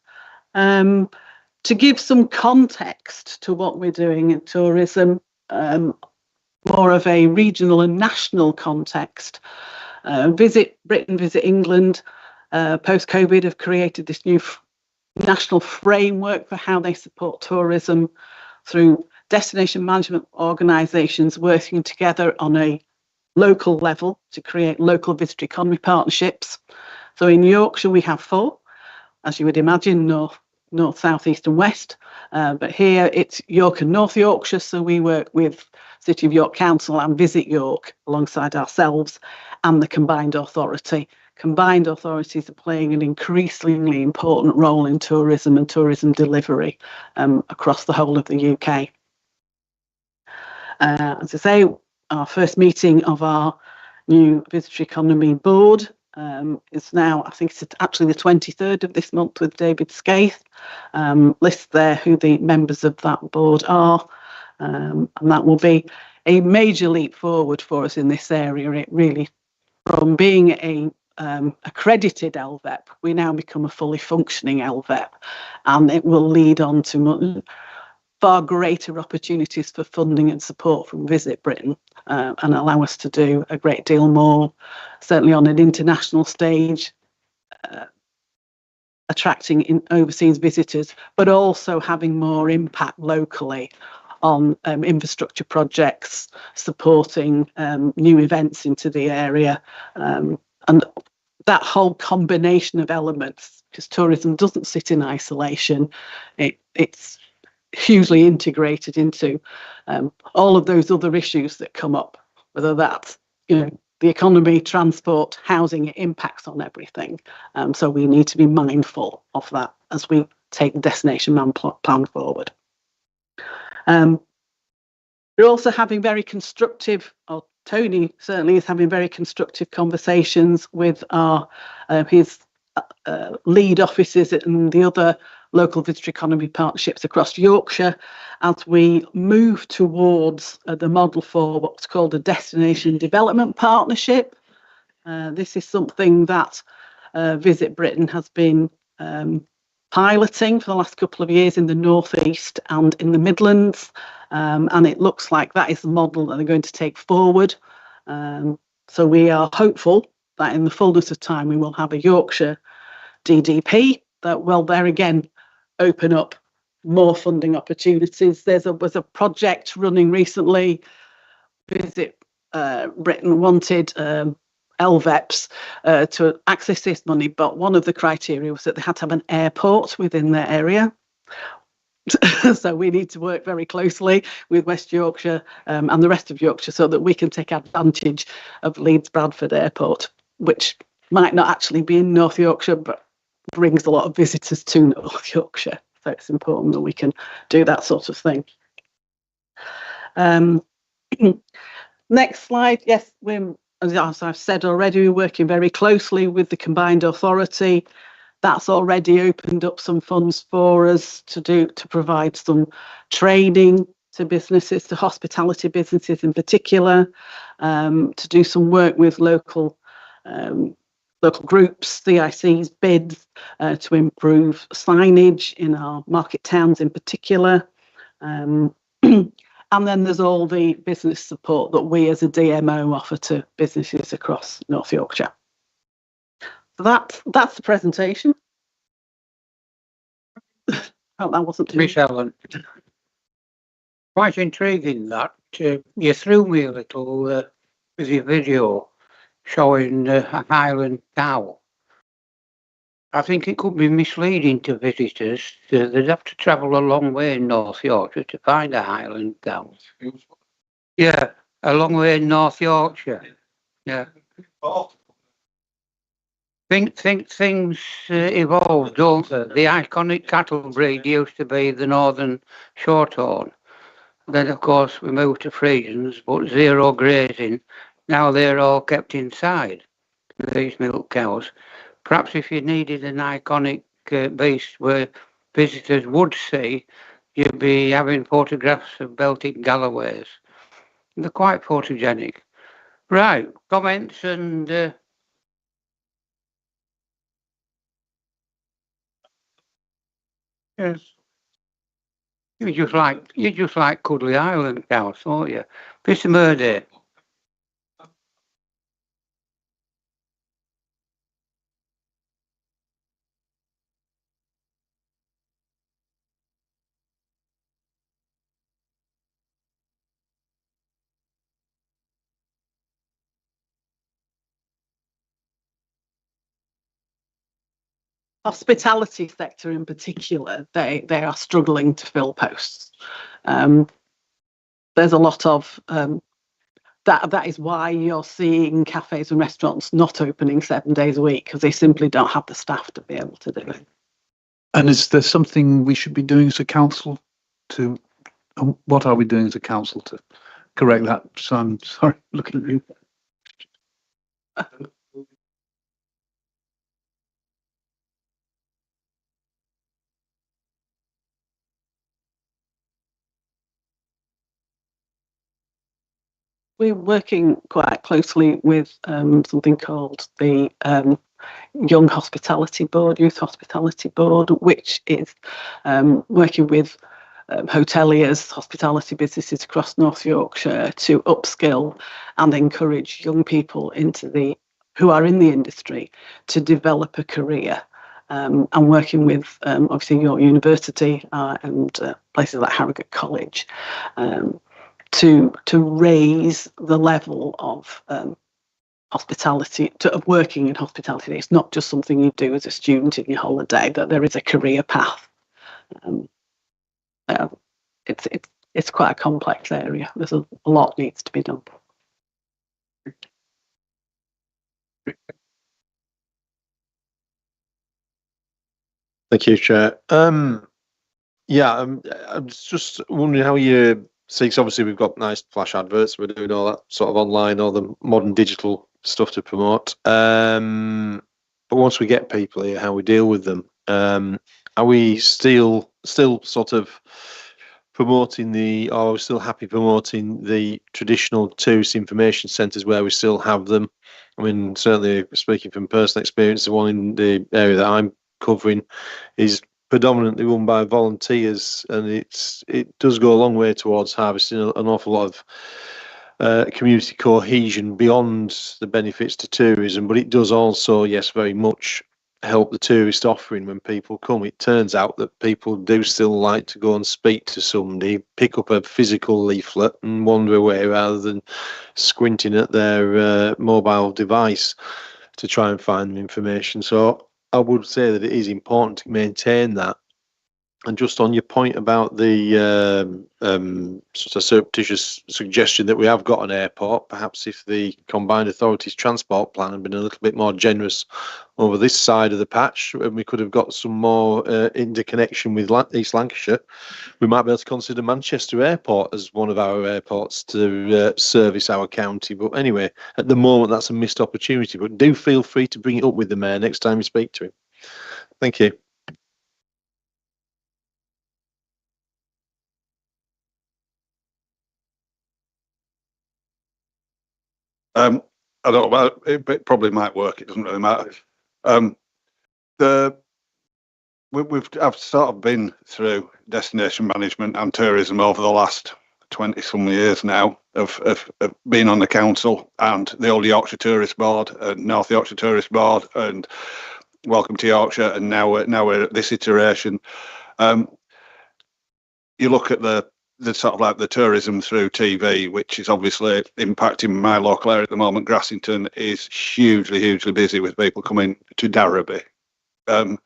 To give some context to what we're doing in tourism, more of a regional and national context, Visit Britain, Visit England, post-COVID have created this new national framework for how they support tourism through destination management organisations working together on a local level to create local visitor economy partnerships. So in Yorkshire we have 4, as you would imagine, north, south, east and west. But here it's York and North Yorkshire, so we work with City of York Council and Visit York alongside ourselves and the combined authority. Combined authorities are playing an increasingly important role in tourism and tourism delivery across the whole of the UK. As I say, our first meeting of our new Visitor Economy Board is now, I think it's actually the 23rd of this month with David Skaith. Lists there who the members of that board are, and that will be a major leap forward for us in this area. It really, from being a accredited LVEP, we now become a fully functioning LVEP, and it will lead on to far greater opportunities for funding and support from Visit Britain, and allow us to do a great deal more, certainly on an international stage, attracting overseas visitors, but also having more impact locally on infrastructure projects, supporting new events into the area, and that whole combination of elements, because tourism doesn't sit in isolation. It's hugely integrated into all of those other issues that come up, whether that's the economy, transport, housing. It impacts on everything, so we need to be mindful of that as we take the destination plan forward. We're also having very constructive, or Tony certainly is having very constructive conversations with our his lead offices and the other local visitor economy partnerships across Yorkshire as we move towards the model for what's called a destination development partnership. This is something that Visit Britain has been piloting for the last couple of years in the North East and in the Midlands, and it looks like that is the model that they're going to take forward. So we are hopeful that in the fullness of time we will have a Yorkshire DDP that will there again open up more funding opportunities. There was a project running recently. Visit Britain wanted LVEPs to access this money, but one of the criteria was that they had to have an airport within their area. So we need to work very closely with West Yorkshire and the rest of Yorkshire so that we can take advantage of Leeds Bradford Airport, which might not actually be in North Yorkshire, but brings a lot of visitors to North Yorkshire. So it's important that we can do that sort of thing. Next slide. Yes, as I've said already, we're working very closely with the combined authority. That's already opened up some funds for us to provide some training to businesses, to hospitality businesses in particular, to do some work with local groups, CICs, bids, to improve signage in our market towns in particular. And then there's all the business support that we as a DMO offer to businesses across North Yorkshire. So that's the presentation. Oh, that wasn't Miss Ellen. Quite intriguing that. You threw me a little with your video showing a Highland cow. I think it could be misleading to visitors. They'd have to travel a long way in North Yorkshire to find a Highland cow. Yeah, a long way in North Yorkshire. Yeah. Things evolve, don't they? The iconic cattle breed used to be the Northern Shorthorn. Then, of course, we moved to Friesians, but zero grazing. Now they're all kept inside, these milk cows. Perhaps if you needed an iconic beast where visitors would see, you'd be having photographs of belted Galloways. They're quite photogenic. Right, comments and Yes. You just like Cuddly Island House, aren't you? Mr. Murday. Hospitality sector in particular, they are struggling to fill posts. There's a lot of that is why you're seeing cafes and restaurants not opening 7 days a week, because they simply don't have the staff to be able to do it. And is there something we should be doing as a council to, what are we doing as a council to correct that? So I'm sorry, looking at you. We're working quite closely with something called the Young Hospitality Board, Youth Hospitality Board, which is working with hoteliers, hospitality businesses across North Yorkshire to upskill and encourage young people who are in the industry to develop a career. And working with obviously York University and places like Harrogate College to raise the level of hospitality, of working in hospitality. It's not just something you do as a student in your holiday, that there is a career path. It's quite a complex area. There's a lot needs to be done. Thank you, Chair. Yeah, I'm just wondering how you see, 'cause obviously we've got nice flash adverts, we're doing all that sort of online, all the modern digital stuff to promote. But once we get people here, how we deal with them, are we still sort of promoting or are we still happy promoting the traditional tourist information centres where we still have them? I mean, certainly speaking from personal experience, the one in the area that I'm covering is predominantly run by volunteers, and it does go a long way towards harvesting an awful lot of community cohesion beyond the benefits to tourism. But it does also, yes, very much help the tourist offering when people come. It turns out that people do still like to go and speak to somebody, pick up a physical leaflet and wander away rather than squinting at their mobile device to try and find information. So I would say that it is important to maintain that. And just on your point about the sort of surreptitious suggestion that we have got an airport, perhaps if the Combined Authorities Transport Plan had been a little bit more generous over this side of the patch, and we could have got some more interconnection with East Lancashire, we might be able to consider Manchester Airport as one of our airports to service our county. But anyway, at the moment, that's a missed opportunity. But do feel free to bring it up with the Mayor next time you speak to him. Thank you. I don't know, it probably might work. It doesn't really matter. I've sort of been through destination management and tourism over the last 20 some years now of being on the council and the Old Yorkshire Tourist Board and North Yorkshire Tourist Board and Welcome to Yorkshire, and now we're at this iteration. You look at the sort of like the tourism through TV, which is obviously impacting my local area at the moment. Grassington is hugely busy with people coming to Darrowby. So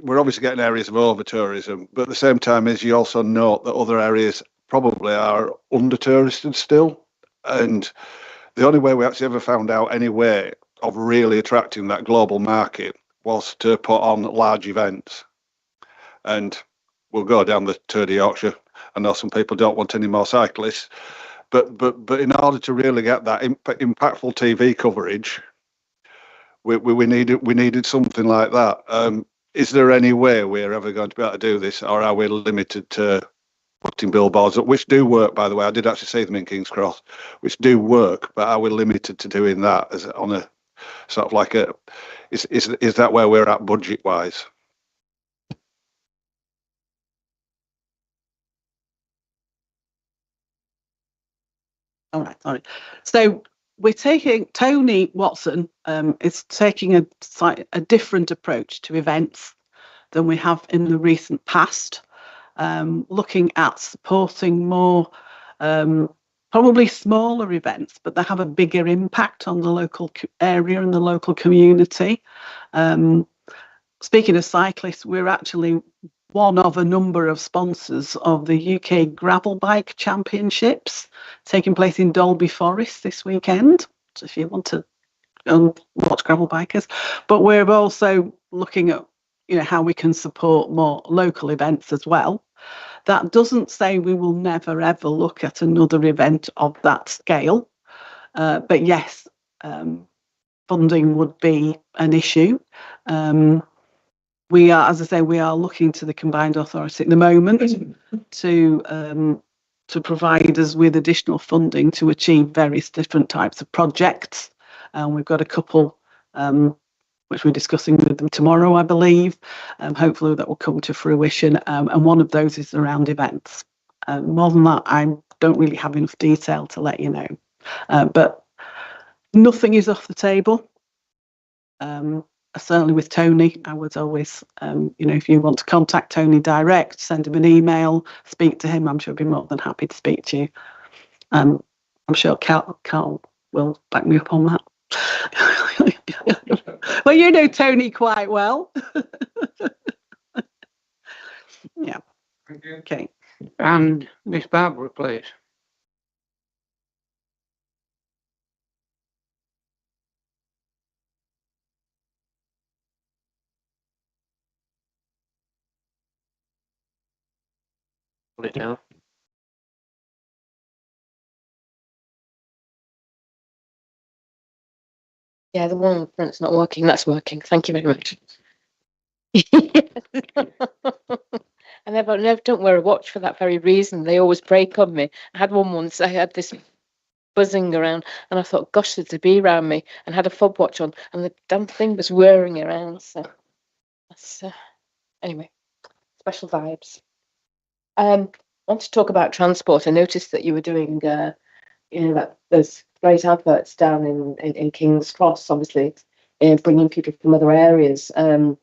we're obviously getting areas of over tourism, but at the same time, as you also note that other areas probably are under touristed still. And the only way we actually ever found out any way of really attracting that global market was to put on large events. And we'll go down the Tour de Yorkshire. I know some people don't want any more cyclists, but in order to really get that impactful TV coverage, we needed something like that. Is there any way we're ever going to be able to do this, or are we limited to putting billboards up, which do work, by the way? I did actually see them in King's Cross, which do work, but are we limited to doing that as on a sort of like a? Is that where we're at budget wise? All right, sorry. So we're taking, Tony Watson is taking a different approach to events than we have in the recent past, looking at supporting more probably smaller events, but they have a bigger impact on the local area and the local community. Speaking of cyclists, we're actually one of a number of sponsors of the UK Gravel Bike Championships taking place in Dolby Forest this weekend. So if you want to go and watch gravel bikers, but we're also looking at how we can support more local events as well. That doesn't say we will never ever look at another event of that scale, but yes, funding would be an issue. We are, as I say, we are looking to the Combined Authority at the moment to provide us with additional funding to achieve various different types of projects. We've got a couple which we're discussing with them tomorrow, I believe. Hopefully that will come to fruition. And one of those is around events. More than that, I don't really have enough detail to let you know. But nothing is off the table. Certainly with Tony, I would always, if you want to contact Tony direct, send him an email, speak to him. I'm sure he'd be more than happy to speak to you. I'm sure Carl will back me up on that. Well, you know Tony quite well. Yeah. Okay. And Miss Barbara, please. Put it down. Yeah, the one on the front's not working. That's working. Thank you very much. I never don't wear a watch for that very reason. They always break on me. I had one once. I had this buzzing around, and I thought, gosh, there's a bee around me, and had a fob watch on, and the damn thing was whirring around. So that's anyway, special vibes. I want to talk about transport. I noticed that you were doing, that there's great adverts down in King's Cross, obviously, bringing people from other areas. But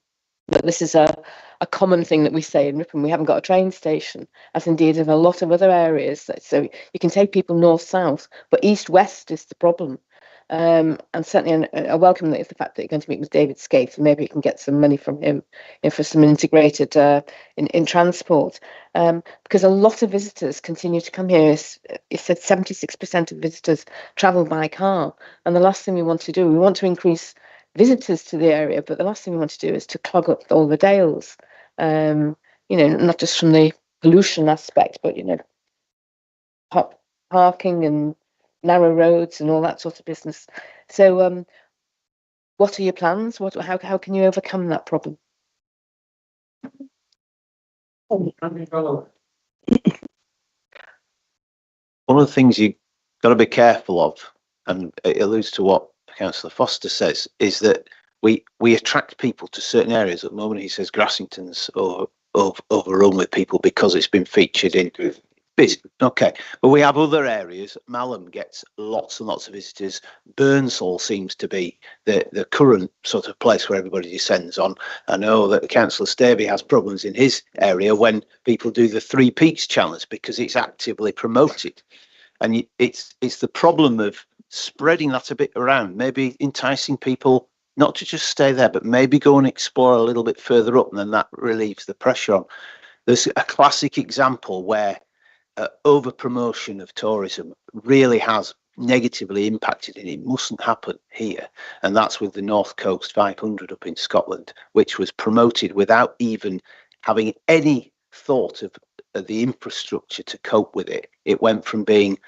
this is a common thing that we say in Ripon. We haven't got a train station, as indeed in a lot of other areas. So you can take people north-south, but east-west is the problem. And certainly I welcome the fact that you're going to meet with David Scaife, and maybe you can get some money from him for some integrated in transport. Because a lot of visitors continue to come here. It said 76% of visitors travel by car. And the last thing we want to do, we want to increase visitors to the area, but the last thing we want to do is to clog up all the dales. Not just from the pollution aspect, but parking and narrow roads and all that sort of business. So what are your plans? How can you overcome that problem? One of the things you've got to be careful of, and it alludes to what Councillor Foster says, is that we attract people to certain areas. At the moment, he says Grassington's overrun with people because it's been featured in business. Okay, but we have other areas. Malham gets lots and lots of visitors. Burnsall seems to be the current sort of place where everybody descends on. I know that Councillor Staby has problems in his area when people do the Three Peaks Challenge because it's actively promoted. And it's the problem of spreading that a bit around, maybe enticing people not to just stay there, but maybe go and explore a little bit further up, and then that relieves the pressure on. There's a classic example where over promotion of tourism really has negatively impacted, and it mustn't happen here. And that's with the North Coast 500 up in Scotland, which was promoted without even having any thought of the infrastructure to cope with it. It went from being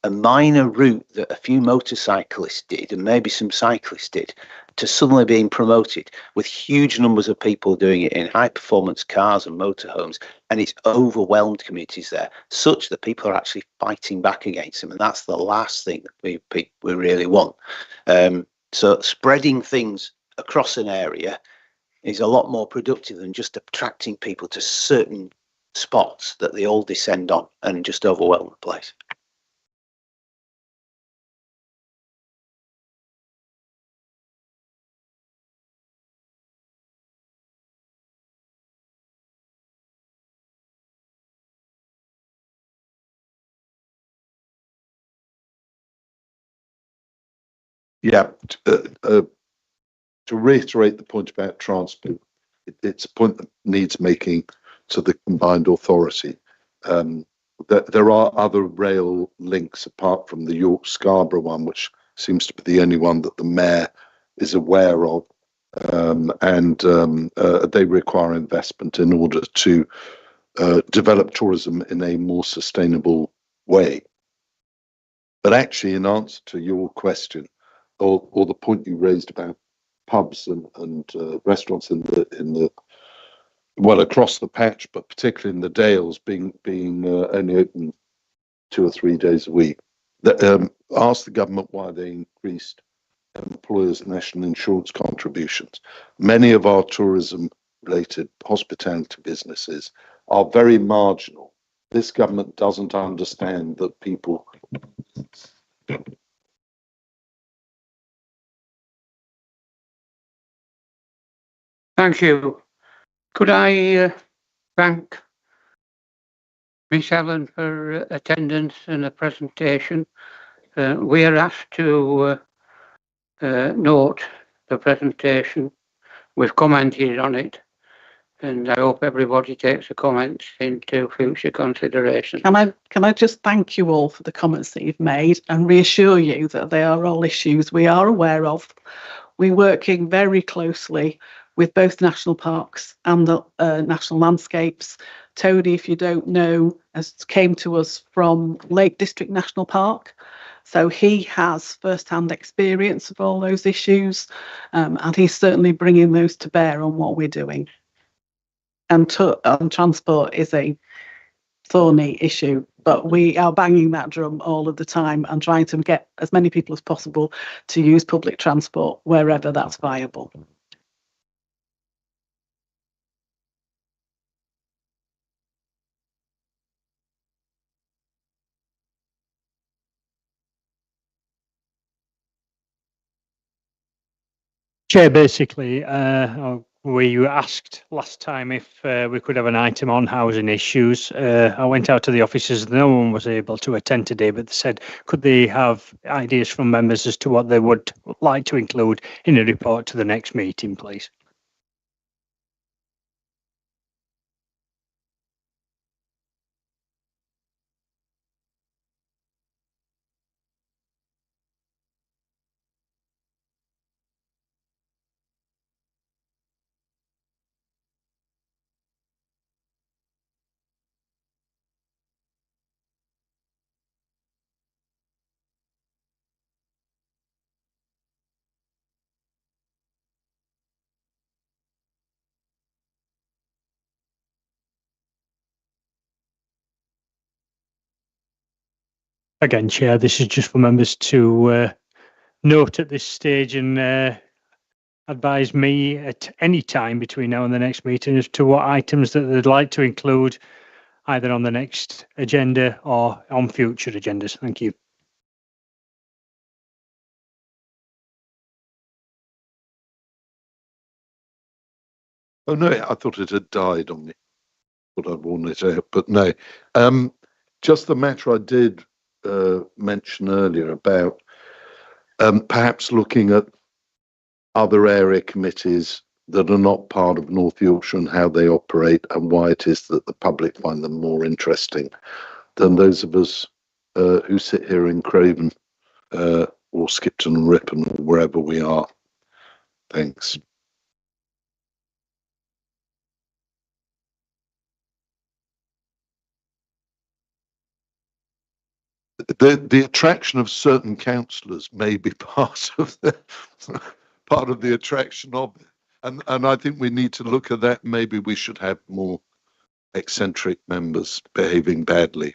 a minor route that a few motorcyclists did and maybe some cyclists did, to suddenly being promoted with huge numbers of people doing it in high performance cars and motorhomes, and it's overwhelmed communities there, such that people are actually fighting back against them, and that's the last thing that we really want. So spreading things across an area is a lot more productive than just attracting people to certain spots that they all descend on and just overwhelm the place. Yeah, to reiterate the point about transport, it's a point that needs making to the combined authority. There are other rail links apart from the York Scarborough one, which seems to be the only one that the mayor is aware of, and they require investment in order to develop tourism in a more sustainable way. But actually, in answer to your question, or the point you raised about pubs and restaurants in the well across the patch, but particularly in the Dales, being only open 2 or 3 days a week. Ask the government why they increased employers' national insurance contributions. Many of our tourism-related hospitality businesses are very marginal. This government doesn't understand that people. Thank you. Could I thank Miss Ellen for attendance and the presentation. We are asked to note the presentation. We've commented on it, and I hope everybody takes the comments into future consideration. Can I just thank you all for the comments that you've made and reassure you that they are all issues we are aware of. We're working very closely with both national parks and the national landscapes. Tony, if you don't know, came to us from Lake District National Park. So he has first-hand experience of all those issues, and he's certainly bringing those to bear on what we're doing. And transport is a thorny issue, but we are banging that drum all of the time and trying to get as many people as possible to use public transport wherever that's viable. Chair, basically, we were asked last time if we could have an item on housing issues. I went out to the offices, no one was able to attend today, but they said, could they have ideas from members as to what they would like to include in a report to the next meeting, please? Again, Chair, this is just for members to note at this stage and advise me at any time between now and the next meeting as to what items that they'd like to include either on the next agenda or on future agendas. Thank you. Oh no, I thought it had died on me. Thought I'd worn it out, but no. Just the matter I did mention earlier about perhaps looking at other area committees that are not part of North Yorkshire and how they operate and why it is that the public find them more interesting than those of us who sit here in Craven or Skipton and Ripon or wherever we are. Thanks. The attraction of certain councillors may be part of the attraction of it, and I think we need to look at that. Maybe we should have more eccentric members behaving badly.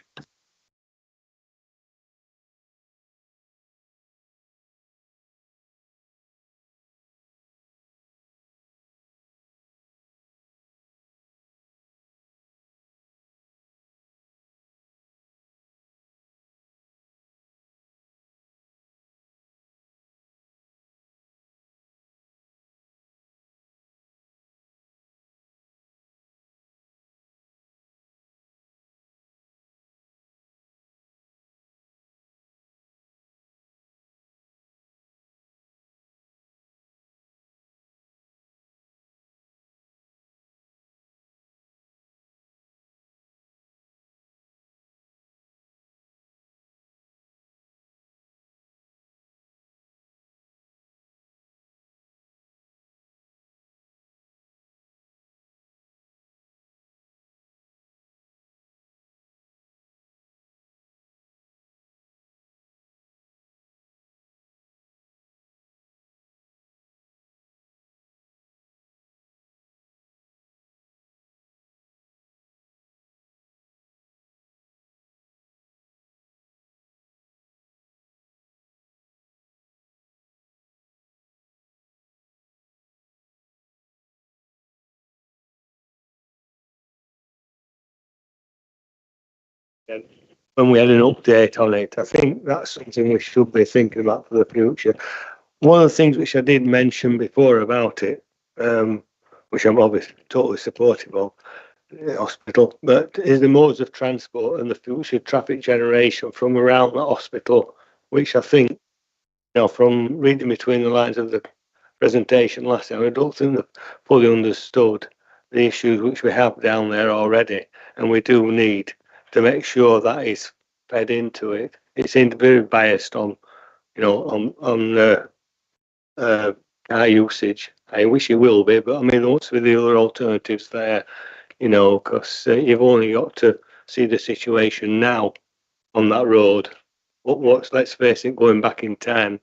again when we had an update on it. I think that's something we should be thinking about for the future. One of the things which I did mention before about it, which I'm obviously totally supportive of, the hospital, but is the modes of transport and the future traffic generation from around the hospital, which I think, from reading between the lines of the presentation last time, I don't think they've fully understood the issues which we have down there already, and we do need to make sure that is fed into it. It seems very biased on, car usage. I wish it will be, but I mean, what's with the other alternatives there? Because you've only got to see the situation now on that road. What's, let's face it, going back in time,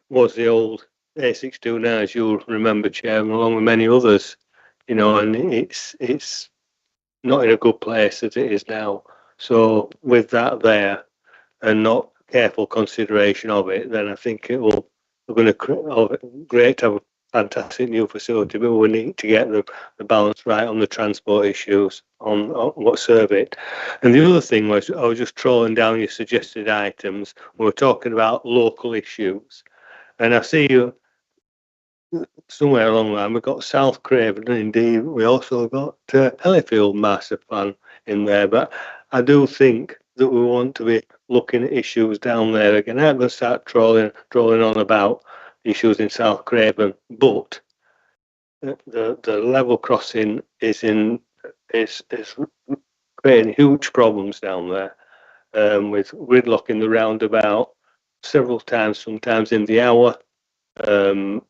was the old A629, as you'll remember, Chairman, along with many others, and it's not in a good place as it is now. So with that there, and not careful consideration of it, then I think we're going to great to have a fantastic new facility, but we need to get the balance right on the transport issues on what serve it. And the other thing was, I was just trolling down your suggested items. We were talking about local issues, and I see you somewhere along the line. We've got South Craven, and indeed we also got Hellifield Master Plan in there. But I do think that we want to be looking at issues down there again. I'm going to start trolling on about issues in South Craven, but the level crossing is creating huge problems down there, with gridlock in the roundabout several times, sometimes in the hour, and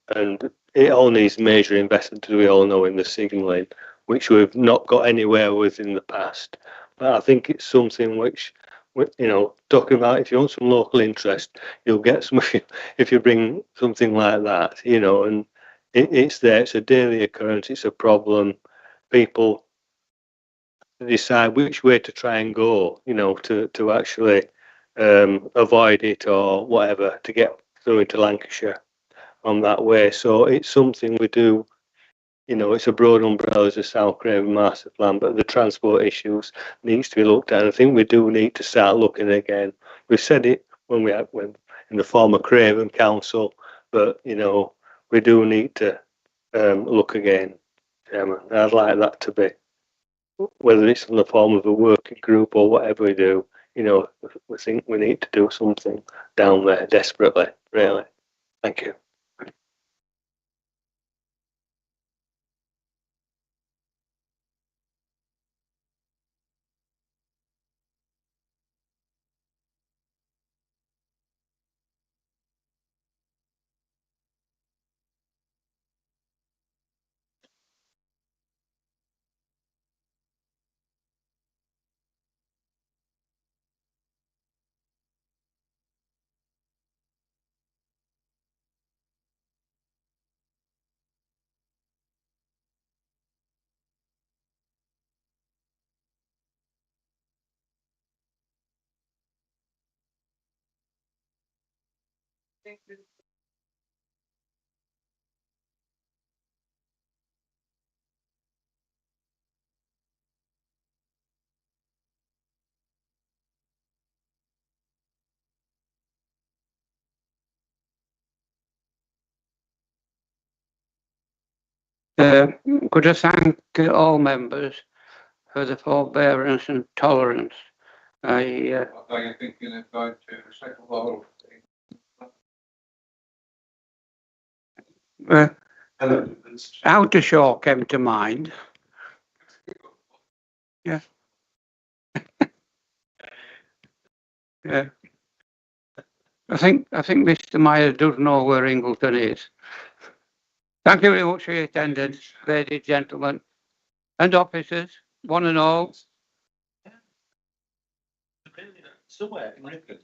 it all needs major investment, as we all know, in the signalling, which we've not got anywhere with in the past. But I think it's something which, talking about, if you want some local interest, you'll get some if you bring something like that, and it's there, it's a daily occurrence, it's a problem. People decide which way to try and go, to actually avoid it or whatever, to get through into Lancashire on that way. So it's something we do. It's a broad umbrella as a South Craven Master Plan, but the transport issues needs to be looked at. I think we do need to start looking again. We said it when in the former Craven Council, but we do need to look again. I'd like that to be, whether it's in the form of a working group or whatever we do. We think we need to do something down there desperately, really. Thank you. Could I thank all members for the forbearance and tolerance. Are you thinking of going to the second level? Outer Shore came to mind. Yeah. Yeah. I think Mr. Meyer does know where Ingleton is. Thank you very much for your attendance, ladies, gentlemen, and officers, one and all. Somewhere in Ripon.